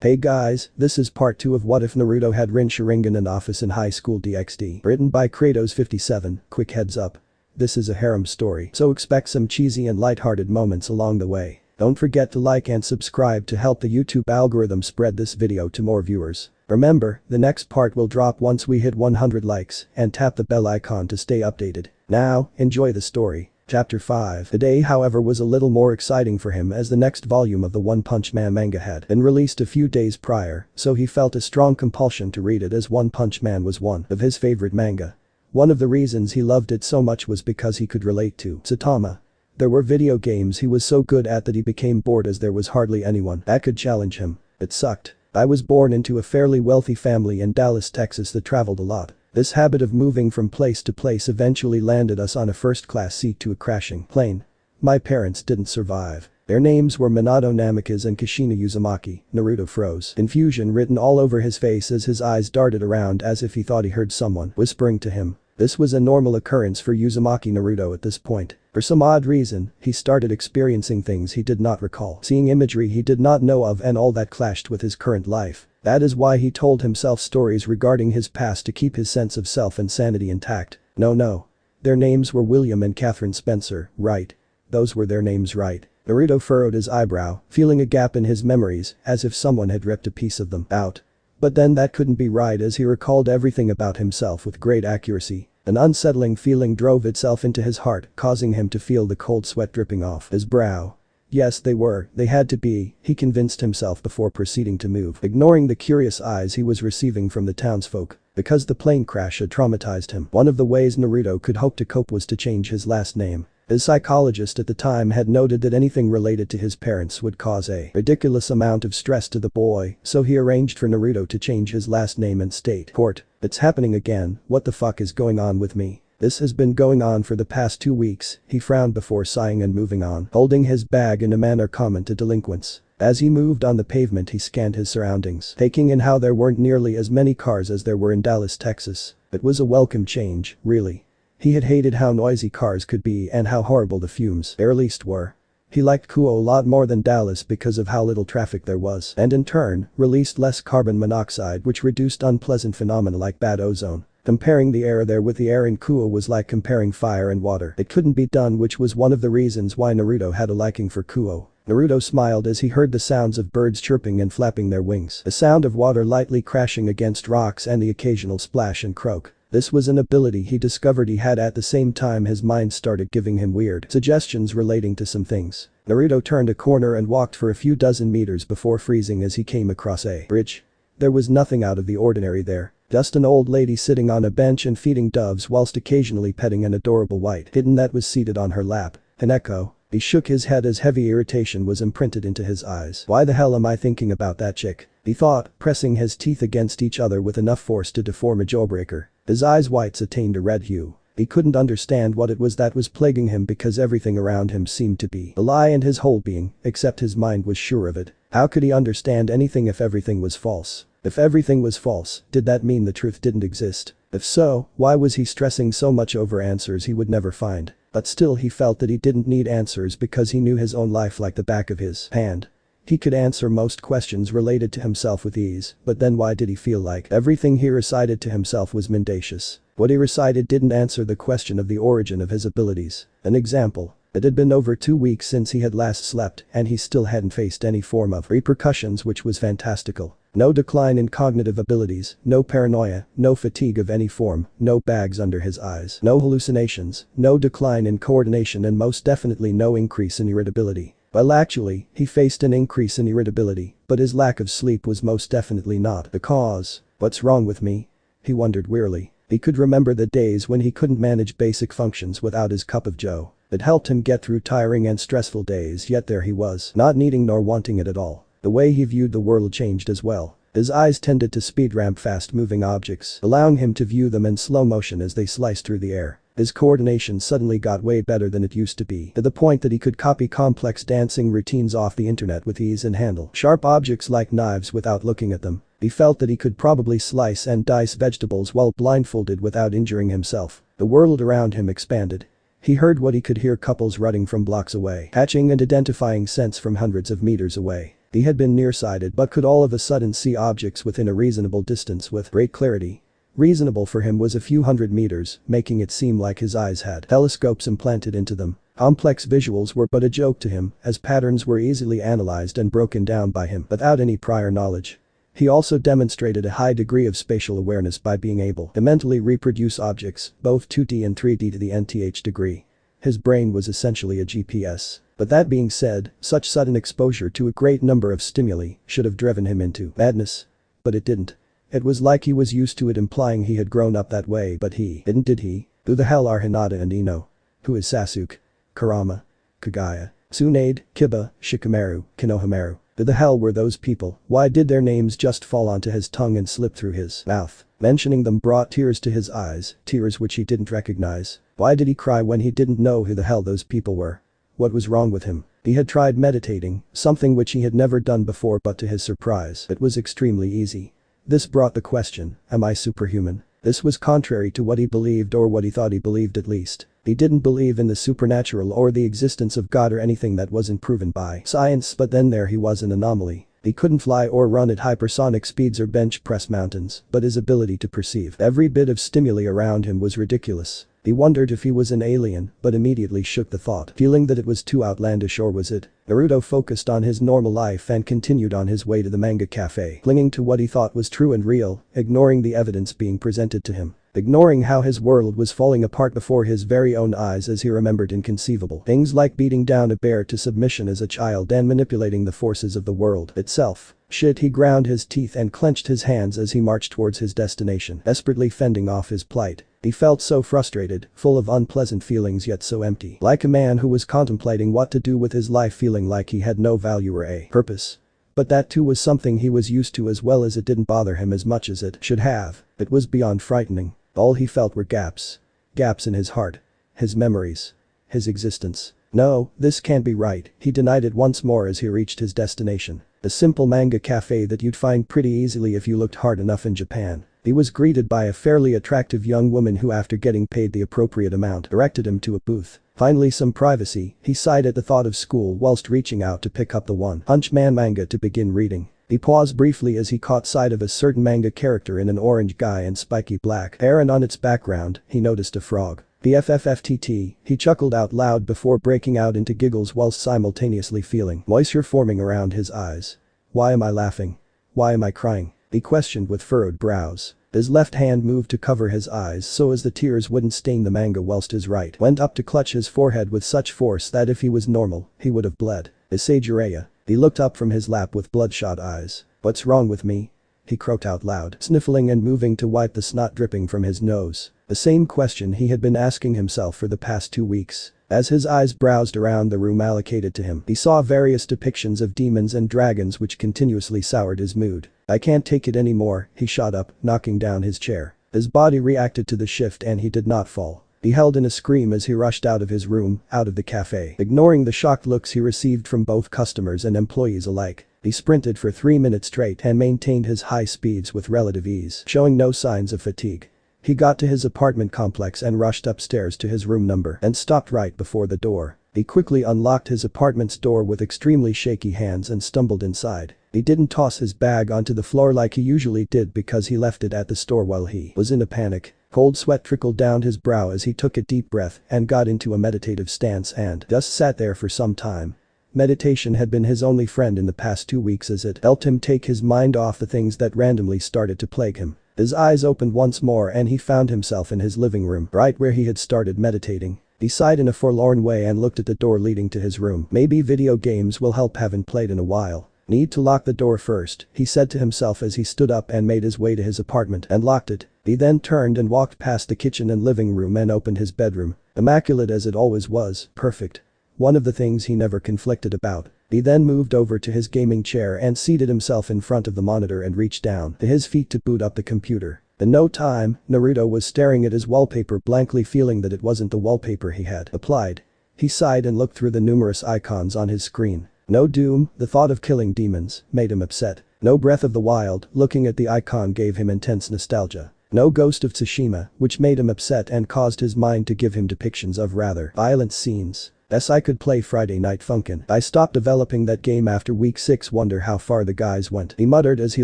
Hey guys, this is part 2 of What If Naruto Had Rinne Sharingan Ophis in High School DxD. Written by Kratos57, quick heads up. This is a harem story, so expect some cheesy and lighthearted moments along the way. Don't forget to like and subscribe to help the YouTube algorithm spread this video to more viewers. Remember, the next part will drop once we hit 100 likes, and tap the bell icon to stay updated. Now, enjoy the story. Chapter 5. The day however was a little more exciting for him as the next volume of the One Punch Man manga had been released a few days prior, so he felt a strong compulsion to read it as One Punch Man was one of his favorite manga. One of the reasons he loved it so much was because he could relate to Saitama. There were video games he was so good at that he became bored as there was hardly anyone that could challenge him. It sucked. I was born into a fairly wealthy family in Dallas, Texas that traveled a lot. This habit of moving from place to place eventually landed us on a first-class seat to a crashing plane. My parents didn't survive. Their names were Minato Namikaze and Kushina Uzumaki. Naruto froze. Confusion written all over his face as his eyes darted around as if he thought he heard someone whispering to him. This was a normal occurrence for Uzumaki Naruto at this point. For some odd reason, he started experiencing things he did not recall, seeing imagery he did not know of, and all that clashed with his current life. That is why he told himself stories regarding his past to keep his sense of self and sanity intact. No. Their names were William and Catherine Spencer, right? Those were their names, right? Naruto furrowed his eyebrow, feeling a gap in his memories, as if someone had ripped a piece of them out. But then that couldn't be right as he recalled everything about himself with great accuracy. An unsettling feeling drove itself into his heart, causing him to feel the cold sweat dripping off his brow. Yes, they had to be, he convinced himself before proceeding to move, ignoring the curious eyes he was receiving from the townsfolk. Because the plane crash had traumatized him, one of the ways Naruto could hope to cope was to change his last name. His psychologist at the time had noted that anything related to his parents would cause a ridiculous amount of stress to the boy, so he arranged for Naruto to change his last name and state, "Quote, it's happening again, what the fuck is going on with me? This has been going on for the past 2 weeks," he frowned before sighing and moving on, holding his bag in a manner common to delinquents. As he moved on the pavement he scanned his surroundings, taking in how there weren't nearly as many cars as there were in Dallas, Texas. It was a welcome change, really. He had hated how noisy cars could be and how horrible the fumes there at least were. He liked Kuo a lot more than Dallas because of how little traffic there was, and in turn, released less carbon monoxide, which reduced unpleasant phenomena like bad ozone. Comparing the air there with the air in Kuo was like comparing fire and water. It couldn't be done, which was one of the reasons why Naruto had a liking for Kuo. Naruto smiled as he heard the sounds of birds chirping and flapping their wings, the sound of water lightly crashing against rocks, and the occasional splash and croak. This was an ability he discovered he had. At the same time his mind started giving him weird suggestions relating to some things. Naruto turned a corner and walked for a few dozen meters before freezing as he came across a bridge. There was nothing out of the ordinary there. Just an old lady sitting on a bench and feeding doves whilst occasionally petting an adorable white kitten that was seated on her lap. Haneko. He shook his head as heavy irritation was imprinted into his eyes. Why the hell am I thinking about that chick? He thought, pressing his teeth against each other with enough force to deform a jawbreaker. His eyes' whites attained a red hue. He couldn't understand what it was that was plaguing him because everything around him seemed to be a lie, and his whole being, except his mind, was sure of it. How could he understand anything if everything was false? If everything was false, did that mean the truth didn't exist? If so, why was he stressing so much over answers he would never find? But still he felt that he didn't need answers because he knew his own life like the back of his hand. He could answer most questions related to himself with ease, but then why did he feel like everything he recited to himself was mendacious? What he recited didn't answer the question of the origin of his abilities. An example. It had been over 2 weeks since he had last slept, and he still hadn't faced any form of repercussions, which was fantastical. No decline in cognitive abilities, no paranoia, no fatigue of any form, no bags under his eyes, no hallucinations, no decline in coordination, and most definitely no increase in irritability. Well, actually, he faced an increase in irritability, but his lack of sleep was most definitely not the cause. What's wrong with me? He wondered wearily. He could remember the days when he couldn't manage basic functions without his cup of joe. It helped him get through tiring and stressful days, yet there he was, not needing nor wanting it at all. The way he viewed the world changed as well. His eyes tended to speed ramp fast-moving objects, allowing him to view them in slow motion as they sliced through the air. His coordination suddenly got way better than it used to be, to the point that he could copy complex dancing routines off the internet with ease and handle sharp objects like knives without looking at them. He felt that he could probably slice and dice vegetables while blindfolded without injuring himself. The world around him expanded. He heard what he could hear: couples running from blocks away, hatching and identifying scents from hundreds of meters away. He had been nearsighted but could all of a sudden see objects within a reasonable distance with great clarity. Reasonable for him was a few hundred meters, making it seem like his eyes had telescopes implanted into them. Complex visuals were but a joke to him, as patterns were easily analyzed and broken down by him without any prior knowledge. He also demonstrated a high degree of spatial awareness by being able to mentally reproduce objects, both 2D and 3D to the nth degree. His brain was essentially a GPS. But that being said, such sudden exposure to a great number of stimuli should have driven him into madness. But it didn't. It was like he was used to it, implying he had grown up that way, but he didn't, did he? Who the hell are Hinata and Ino? Who is Sasuke? Kurama? Kagaya? Tsunade, Kiba, Shikamaru, Konohamaru? Who the hell were those people? Why did their names just fall onto his tongue and slip through his mouth? Mentioning them brought tears to his eyes, tears which he didn't recognize. Why did he cry when he didn't know who the hell those people were? What was wrong with him? He had tried meditating, something which he had never done before, but to his surprise, it was extremely easy. This brought the question, am I superhuman? This was contrary to what he believed, or what he thought he believed at least. He didn't believe in the supernatural or the existence of God or anything that wasn't proven by science, but then there he was, an anomaly. He couldn't fly or run at hypersonic speeds or bench press mountains, but his ability to perceive every bit of stimuli around him was ridiculous. He wondered if he was an alien, but immediately shook the thought, feeling that it was too outlandish. Or was it? Naruto focused on his normal life and continued on his way to the manga cafe, clinging to what he thought was true and real, ignoring the evidence being presented to him. Ignoring how his world was falling apart before his very own eyes as he remembered inconceivable things like beating down a bear to submission as a child and manipulating the forces of the world itself. Shit, he ground his teeth and clenched his hands as he marched towards his destination, desperately fending off his plight. He felt so frustrated, full of unpleasant feelings yet so empty, like a man who was contemplating what to do with his life, feeling like he had no value or a purpose. But that too was something he was used to, as well as it didn't bother him as much as it should have. It was beyond frightening. All he felt were gaps. Gaps in his heart. His memories. His existence. No, this can't be right, he denied it once more as he reached his destination. A simple manga cafe that you'd find pretty easily if you looked hard enough in Japan. He was greeted by a fairly attractive young woman who, after getting paid the appropriate amount, directed him to a booth. Finally some privacy, he sighed at the thought of school whilst reaching out to pick up the One Punch Man manga to begin reading. He paused briefly as he caught sight of a certain manga character in an orange guy and spiky black hair, and on its background, he noticed a frog. BFFFTT, he chuckled out loud before breaking out into giggles whilst simultaneously feeling moisture forming around his eyes. Why am I laughing? Why am I crying? He questioned with furrowed brows. His left hand moved to cover his eyes so as the tears wouldn't stain the manga, whilst his right went up to clutch his forehead with such force that if he was normal, he would have bled. Issei Jiraiya. He looked up from his lap with bloodshot eyes. What's wrong with me? He croaked out loud, sniffling and moving to wipe the snot dripping from his nose. The same question he had been asking himself for the past 2 weeks. As his eyes browsed around the room allocated to him, he saw various depictions of demons and dragons which continuously soured his mood. I can't take it anymore, he shot up, knocking down his chair. His body reacted to the shift and he did not fall. He held in a scream as he rushed out of his room, out of the cafe, ignoring the shocked looks he received from both customers and employees alike. He sprinted for 3 minutes straight and maintained his high speeds with relative ease, showing no signs of fatigue. He got to his apartment complex and rushed upstairs to his room number and stopped right before the door. He quickly unlocked his apartment's door with extremely shaky hands and stumbled inside. He didn't toss his bag onto the floor like he usually did because he left it at the store while he was in a panic. Cold sweat trickled down his brow as he took a deep breath and got into a meditative stance and just sat there for some time. Meditation had been his only friend in the past 2 weeks as it helped him take his mind off the things that randomly started to plague him. His eyes opened once more and he found himself in his living room, right where he had started meditating. He sighed in a forlorn way and looked at the door leading to his room. Maybe video games will help, haven't played in a while. Need to lock the door first, he said to himself as he stood up and made his way to his apartment and locked it. He then turned and walked past the kitchen and living room and opened his bedroom. Immaculate as it always was, perfect. One of the things he never conflicted about. He then moved over to his gaming chair and seated himself in front of the monitor and reached down to his feet to boot up the computer. In no time, Naruto was staring at his wallpaper blankly, feeling that it wasn't the wallpaper he had applied. He sighed and looked through the numerous icons on his screen. No Doom, the thought of killing demons, made him upset. No Breath of the Wild, looking at the icon gave him intense nostalgia. No Ghost of Tsushima, which made him upset and caused his mind to give him depictions of rather violent scenes. Yes, I could play Friday Night Funkin'. I stopped developing that game after week 6, wonder how far the guys went. He muttered as he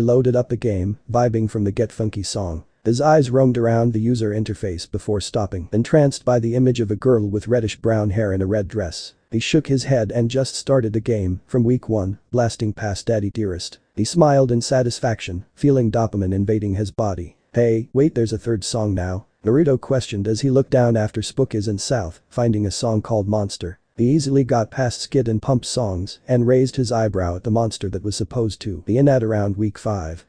loaded up the game, vibing from the Get Funky song. His eyes roamed around the user interface before stopping, entranced by the image of a girl with reddish-brown hair in a red dress. He shook his head and just started the game, from week 1, blasting past Daddy Dearest. He smiled in satisfaction, feeling dopamine invading his body. Hey, wait, there's a third song now? Naruto questioned as he looked down after Spookies and South, finding a song called Monster. He easily got past Skid and Pump's songs and raised his eyebrow at the monster that was supposed to be in at around week 5.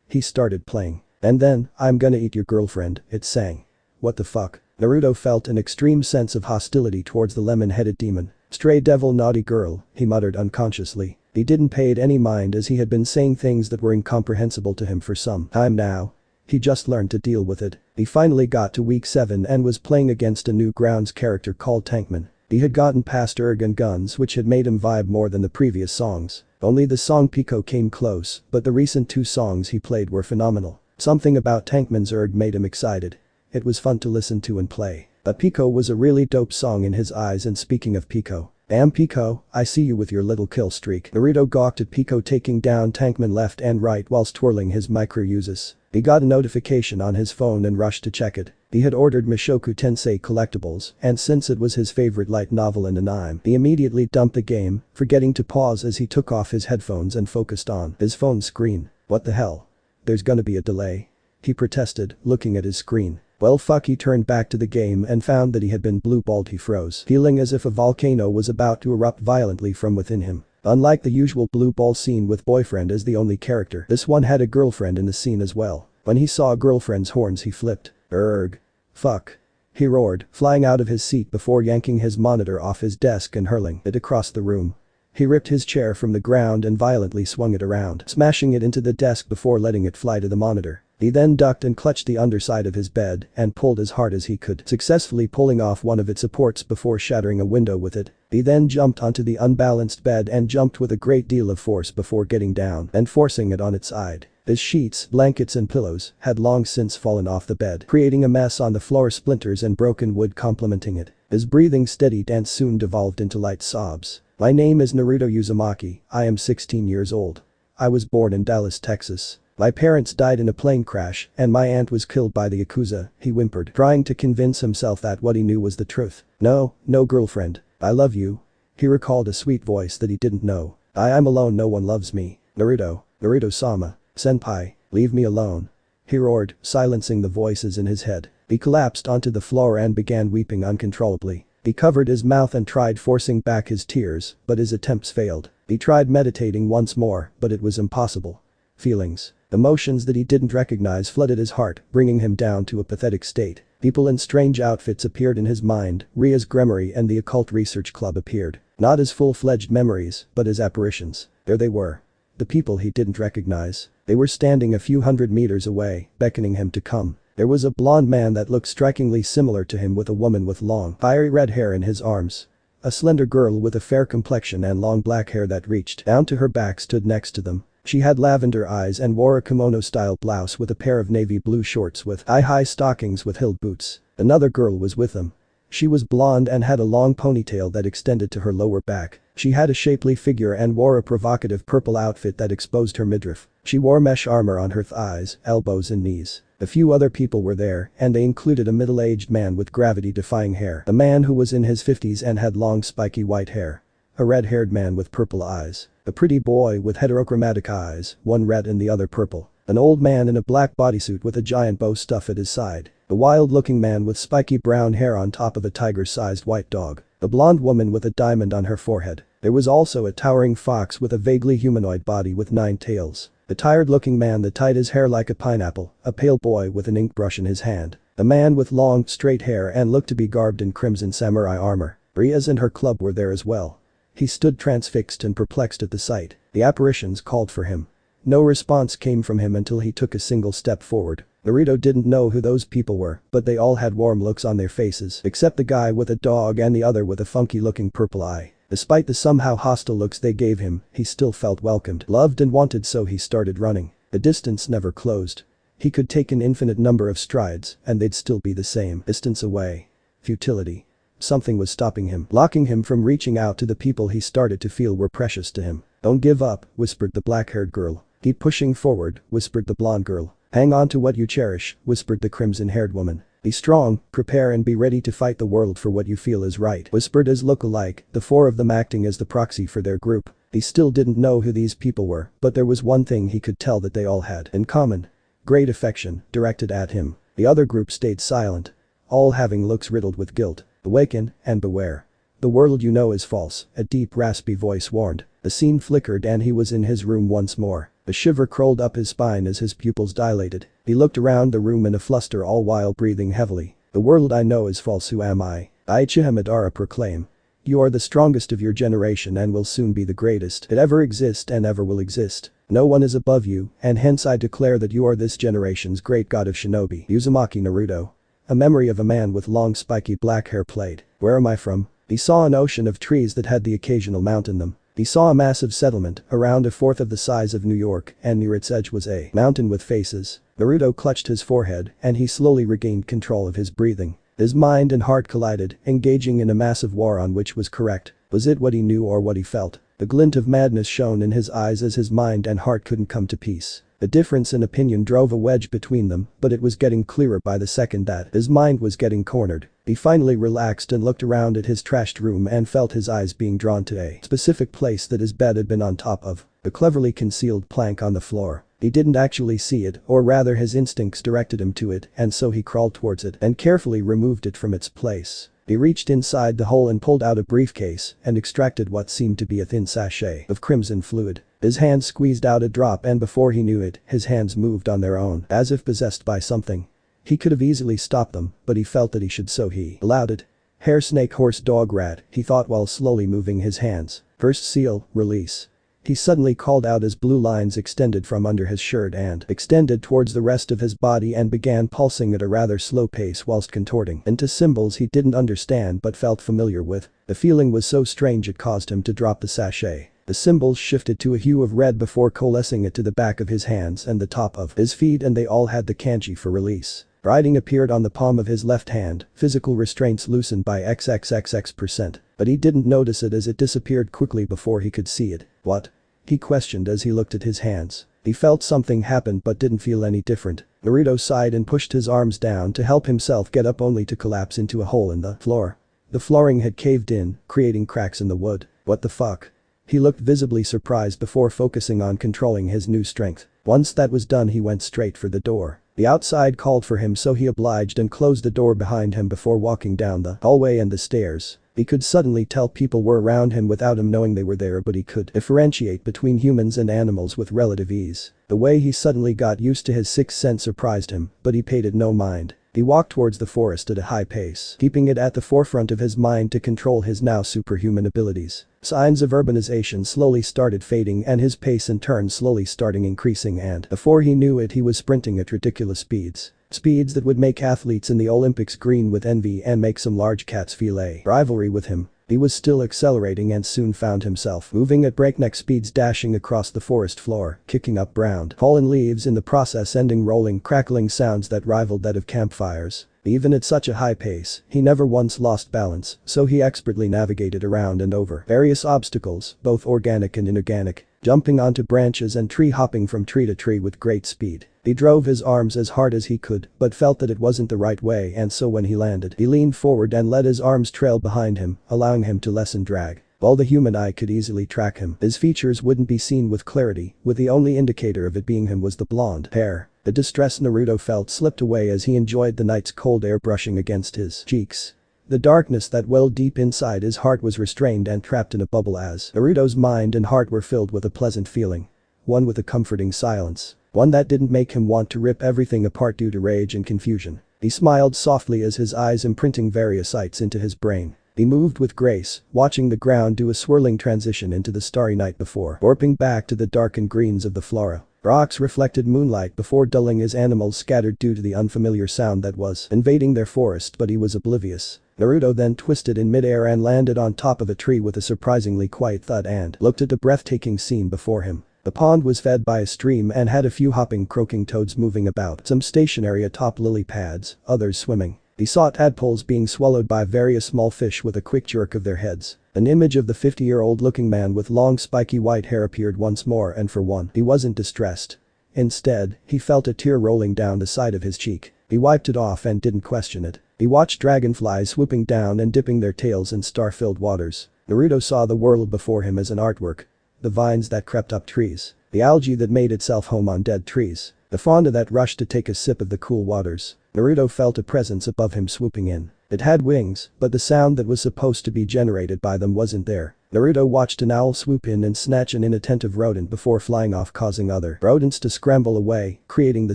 He started playing. And then, I'm gonna eat your girlfriend, it sang. What the fuck? Naruto felt an extreme sense of hostility towards the lemon-headed demon. Stray devil naughty girl, he muttered unconsciously. He didn't pay it any mind as he had been saying things that were incomprehensible to him for some time now. He just learned to deal with it. He finally got to week 7 and was playing against a new grounds character called Tankman. He had gotten past Erg and Guns, which had made him vibe more than the previous songs. Only the song Pico came close, but the recent 2 songs he played were phenomenal. Something about Tankman's Erg made him excited. It was fun to listen to and play. But Pico was a really dope song in his eyes, and speaking of Pico. Damn Pico, I see you with your little kill streak. Naruto gawked at Pico taking down Tankman left and right whilst twirling his micro-uses. He got a notification on his phone and rushed to check it. He had ordered Mushoku Tensei collectibles, and since it was his favorite light novel and anime, he immediately dumped the game, forgetting to pause as he took off his headphones and focused on his phone screen. What the hell? There's gonna be a delay. He protested, looking at his screen. Well fuck, he turned back to the game and found that he had been blue-balled. He froze, feeling as if a volcano was about to erupt violently from within him. Unlike the usual blue ball scene with boyfriend as the only character, this one had a girlfriend in the scene as well. When he saw a girlfriend's horns he flipped. Erg. Fuck. He roared, flying out of his seat before yanking his monitor off his desk and hurling it across the room. He ripped his chair from the ground and violently swung it around, smashing it into the desk before letting it fly to the monitor. He then ducked and clutched the underside of his bed and pulled as hard as he could, successfully pulling off one of its supports before shattering a window with it. He then jumped onto the unbalanced bed and jumped with a great deal of force before getting down and forcing it on its side. His sheets, blankets and pillows had long since fallen off the bed, creating a mess on the floor, splinters and broken wood complementing it. His breathing steadied and soon devolved into light sobs. My name is Naruto Uzumaki, I am 16 years old. I was born in Dallas, Texas. My parents died in a plane crash and my aunt was killed by the Yakuza, he whimpered, trying to convince himself that what he knew was the truth. No girlfriend. I love you. He recalled a sweet voice that he didn't know. I'm alone, no one loves me. Naruto-sama. Senpai, leave me alone. He roared, silencing the voices in his head. He collapsed onto the floor and began weeping uncontrollably. He covered his mouth and tried forcing back his tears, but his attempts failed. He tried meditating once more, but it was impossible. Feelings. Emotions that he didn't recognize flooded his heart, bringing him down to a pathetic state. People in strange outfits appeared in his mind, Rias Gremory and the Occult Research Club appeared. Not as full-fledged memories, but as apparitions. There they were. The people he didn't recognize. They were standing a few hundred meters away, beckoning him to come. There was a blonde man that looked strikingly similar to him with a woman with long, fiery red hair in his arms. A slender girl with a fair complexion and long black hair that reached down to her back stood next to them. She had lavender eyes and wore a kimono-style blouse with a pair of navy blue shorts with high stockings with heeled boots. Another girl was with them. She was blonde and had a long ponytail that extended to her lower back. She had a shapely figure and wore a provocative purple outfit that exposed her midriff. She wore mesh armor on her thighs, elbows and knees. A few other people were there, and they included a middle-aged man with gravity-defying hair, a man who was in his 50s and had long spiky white hair, a red-haired man with purple eyes, a pretty boy with heterochromatic eyes, one red and the other purple, an old man in a black bodysuit with a giant bow stuff at his side, a wild-looking man with spiky brown hair on top of a tiger-sized white dog, a blonde woman with a diamond on her forehead. There was also a towering fox with a vaguely humanoid body with 9 tails. A tired-looking man that tied his hair like a pineapple, a pale boy with an ink brush in his hand, a man with long, straight hair and looked to be garbed in crimson samurai armor. Rias and her club were there as well. He stood transfixed and perplexed at the sight. The apparitions called for him. No response came from him until he took a single step forward. Naruto didn't know who those people were, but they all had warm looks on their faces, except the guy with a dog and the other with a funky-looking purple eye. Despite the somehow hostile looks they gave him, he still felt welcomed, loved and wanted, so he started running. The distance never closed. He could take an infinite number of strides, and they'd still be the same distance away. Futility. Something was stopping him, blocking him from reaching out to the people he started to feel were precious to him. "Don't give up," whispered the black-haired girl. "Keep pushing forward," whispered the blonde girl. "Hang on to what you cherish," whispered the crimson-haired woman. "Be strong, prepare and be ready to fight the world for what you feel is right," whispered his look-alike, the four of them acting as the proxy for their group. He still didn't know who these people were, but there was one thing he could tell that they all had in common. Great affection, directed at him. The other group stayed silent, all having looks riddled with guilt. "Awaken, and beware. The world you know is false," a deep raspy voice warned. The scene flickered and he was in his room once more. A shiver crawled up his spine as his pupils dilated. He looked around the room in a fluster all while breathing heavily. "The world I know is false, who am I? I Chihamadara proclaim. You are the strongest of your generation and will soon be the greatest that ever exist and ever will exist. No one is above you, and hence I declare that you are this generation's great god of shinobi." Uzumaki Naruto. A memory of a man with long spiky black hair played. "Where am I from?" He saw an ocean of trees that had the occasional mount in them. He saw a massive settlement, around a fourth of the size of New York, and near its edge was a mountain with faces. Naruto clutched his forehead, and he slowly regained control of his breathing. His mind and heart collided, engaging in a massive war on which was correct. Was it what he knew or what he felt? The glint of madness shone in his eyes as his mind and heart couldn't come to peace. The difference in opinion drove a wedge between them, but it was getting clearer by the second that his mind was getting cornered. He finally relaxed and looked around at his trashed room and felt his eyes being drawn to a specific place that his bed had been on top of. The cleverly concealed plank on the floor. He didn't actually see it, or rather his instincts directed him to it, and so he crawled towards it and carefully removed it from its place. He reached inside the hole and pulled out a briefcase and extracted what seemed to be a thin sachet of crimson fluid. His hand squeezed out a drop and before he knew it, his hands moved on their own, as if possessed by something. He could have easily stopped them, but he felt that he should, so he allowed it. Hare, snake, horse, dog, rat, he thought while slowly moving his hands. First seal, release. He suddenly called out as blue lines extended from under his shirt and extended towards the rest of his body and began pulsing at a rather slow pace whilst contorting into symbols he didn't understand but felt familiar with. The feeling was so strange it caused him to drop the sachet. The symbols shifted to a hue of red before coalescing it to the back of his hands and the top of his feet, and they all had the kanji for release. Writing appeared on the palm of his left hand, physical restraints loosened by XXXX%, but he didn't notice it as it disappeared quickly before he could see it. "What?" he questioned as he looked at his hands. He felt something happen but didn't feel any different. Naruto sighed and pushed his arms down to help himself get up only to collapse into a hole in the floor. The flooring had caved in, creating cracks in the wood. "What the fuck?" He looked visibly surprised before focusing on controlling his new strength. Once that was done he went straight for the door. The outside called for him so he obliged and closed the door behind him before walking down the hallway and the stairs. He could suddenly tell people were around him without him knowing they were there, but he could differentiate between humans and animals with relative ease. The way he suddenly got used to his sixth sense surprised him, but he paid it no mind. He walked towards the forest at a high pace, keeping it at the forefront of his mind to control his now superhuman abilities. Signs of urbanization slowly started fading and his pace in turn slowly starting increasing, and before he knew it he was sprinting at ridiculous speeds. Speeds that would make athletes in the Olympics green with envy and make some large cats feel a rivalry with him. He was still accelerating and soon found himself moving at breakneck speeds, dashing across the forest floor, kicking up brown fallen leaves, in the process ending rolling crackling sounds that rivaled that of campfires. Even at such a high pace, he never once lost balance, so he expertly navigated around and over various obstacles, both organic and inorganic, jumping onto branches and tree hopping from tree to tree with great speed. He drove his arms as hard as he could, but felt that it wasn't the right way, and so when he landed, he leaned forward and let his arms trail behind him, allowing him to lessen drag. While the human eye could easily track him, his features wouldn't be seen with clarity, with the only indicator of it being him was the blonde hair. The distress Naruto felt slipped away as he enjoyed the night's cold air brushing against his cheeks. The darkness that welled deep inside his heart was restrained and trapped in a bubble as Naruto's mind and heart were filled with a pleasant feeling. One with a comforting silence. One that didn't make him want to rip everything apart due to rage and confusion. He smiled softly as his eyes imprinting various sights into his brain. He moved with grace, watching the ground do a swirling transition into the starry night before warping back to the darkened greens of the flora. Rocks reflected moonlight before dulling as animals scattered due to the unfamiliar sound that was invading their forest, but he was oblivious. Naruto then twisted in midair and landed on top of a tree with a surprisingly quiet thud and looked at the breathtaking scene before him. The pond was fed by a stream and had a few hopping croaking toads moving about, some stationary atop lily pads, others swimming. He saw tadpoles being swallowed by various small fish with a quick jerk of their heads. An image of the 50-year-old looking man with long spiky white hair appeared once more, and for one, he wasn't distressed. Instead, he felt a tear rolling down the side of his cheek. He wiped it off and didn't question it. He watched dragonflies swooping down and dipping their tails in star-filled waters. Naruto saw the world before him as an artwork. The vines that crept up trees. The algae that made itself home on dead trees. The fauna that rushed to take a sip of the cool waters. Naruto felt a presence above him swooping in. It had wings, but the sound that was supposed to be generated by them wasn't there. Naruto watched an owl swoop in and snatch an inattentive rodent before flying off, causing other rodents to scramble away, creating the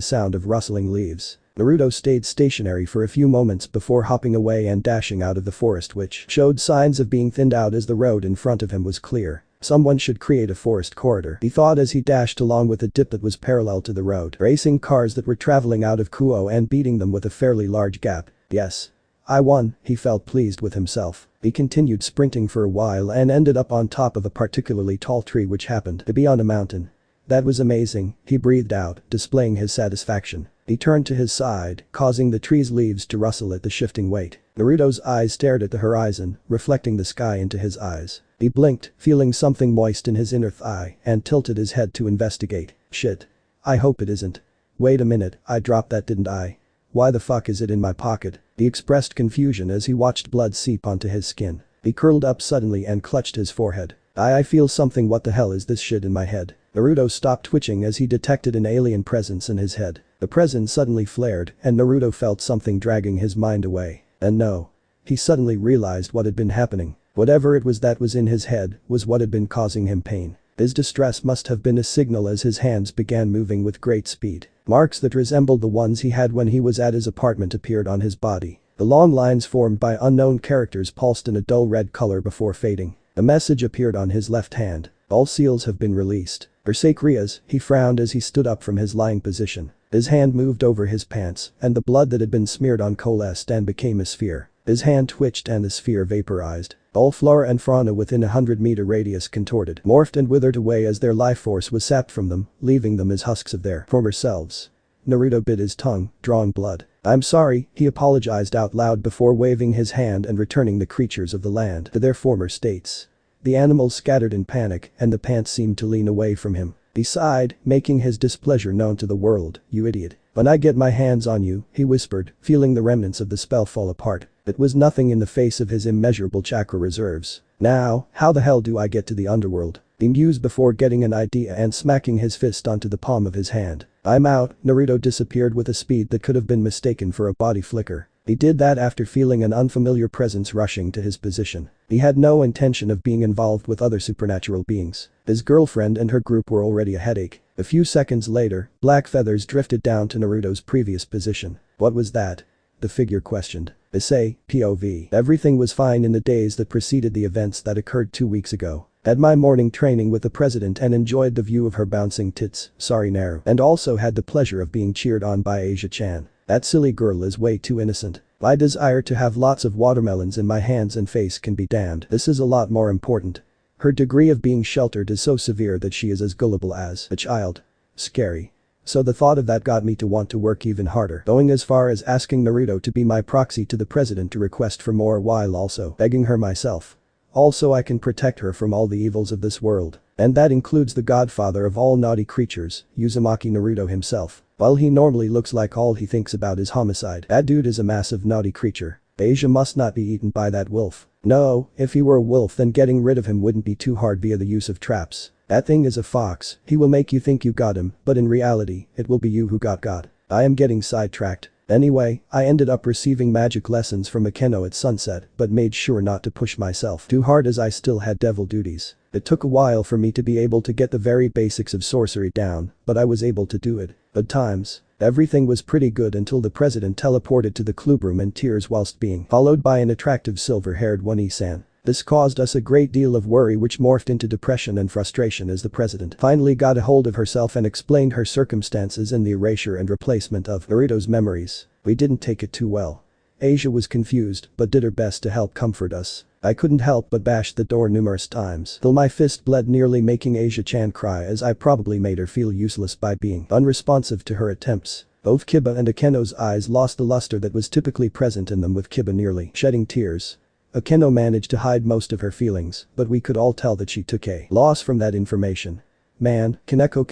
sound of rustling leaves. Naruto stayed stationary for a few moments before hopping away and dashing out of the forest, which showed signs of being thinned out as the road in front of him was clear. Someone should create a forest corridor, he thought as he dashed along with a dip that was parallel to the road, racing cars that were traveling out of Kuo and beating them with a fairly large gap. Yes. I won, he felt pleased with himself. He continued sprinting for a while and ended up on top of a particularly tall tree which happened to be on a mountain. That was amazing, he breathed out, displaying his satisfaction. He turned to his side, causing the tree's leaves to rustle at the shifting weight. Naruto's eyes stared at the horizon, reflecting the sky into his eyes. He blinked, feeling something moist in his inner thigh, and tilted his head to investigate. Shit. I hope it isn't. Wait a minute, I dropped that, didn't I? Why the fuck is it in my pocket? He expressed confusion as he watched blood seep onto his skin. He curled up suddenly and clutched his forehead. I feel something. What the hell is this shit in my head? Naruto stopped twitching as he detected an alien presence in his head. The presence suddenly flared and Naruto felt something dragging his mind away. And no. He suddenly realized what had been happening. Whatever it was that was in his head was what had been causing him pain. His distress must have been a signal as his hands began moving with great speed. Marks that resembled the ones he had when he was at his apartment appeared on his body. The long lines formed by unknown characters pulsed in a dull red color before fading. A message appeared on his left hand. All seals have been released. Forsake Rias, he frowned as he stood up from his lying position. His hand moved over his pants, and the blood that had been smeared on coalesced and became a sphere. His hand twitched and the sphere vaporized. All flora and fauna within a 100-meter radius contorted, morphed and withered away as their life force was sapped from them, leaving them as husks of their former selves. Naruto bit his tongue, drawing blood. I'm sorry, he apologized out loud before waving his hand and returning the creatures of the land to their former states. The animals scattered in panic and the pants seemed to lean away from him. He sighed, making his displeasure known to the world. You idiot. When I get my hands on you, he whispered, feeling the remnants of the spell fall apart. It was nothing in the face of his immeasurable chakra reserves. Now, how the hell do I get to the underworld? He mused before getting an idea and smacking his fist onto the palm of his hand. I'm out. Naruto disappeared with a speed that could have been mistaken for a body flicker. He did that after feeling an unfamiliar presence rushing to his position. He had no intention of being involved with other supernatural beings. His girlfriend and her group were already a headache. A few seconds later, black feathers drifted down to Naruto's previous position. What was that? The figure questioned. Issei, POV. Everything was fine in the days that preceded the events that occurred 2 weeks ago. Had my morning training with the president and enjoyed the view of her bouncing tits, sorry Naru. And also had the pleasure of being cheered on by Asia-chan. That silly girl is way too innocent. My desire to have lots of watermelons in my hands and face can be damned. This is a lot more important. Her degree of being sheltered is so severe that she is as gullible as a child. Scary. So the thought of that got me to want to work even harder, going as far as asking Naruto to be my proxy to the president to request for more while also begging her myself. Also I can protect her from all the evils of this world. And that includes the godfather of all naughty creatures, Uzumaki Naruto himself. While he normally looks like all he thinks about is homicide, that dude is a massive naughty creature. Asia must not be eaten by that wolf. No, if he were a wolf then getting rid of him wouldn't be too hard via the use of traps. That thing is a fox, he will make you think you got him, but in reality, it will be you who got. I am getting sidetracked. Anyway, I ended up receiving magic lessons from Akeno at sunset but made sure not to push myself too hard as I still had devil duties. It took a while for me to be able to get the very basics of sorcery down, but I was able to do it. At times, everything was pretty good until the president teleported to the clubroom in tears whilst being followed by an attractive silver-haired one-san. This caused us a great deal of worry which morphed into depression and frustration as the president finally got a hold of herself and explained her circumstances in the erasure and replacement of Naruto's memories. We didn't take it too well. Asia was confused but did her best to help comfort us. I couldn't help but bash the door numerous times till my fist bled, nearly making Asia-chan cry as I probably made her feel useless by being unresponsive to her attempts. Both Kiba and Akeno's eyes lost the luster that was typically present in them, with Kiba nearly shedding tears. Akeno managed to hide most of her feelings, but we could all tell that she took a loss from that information. Man, Kaneko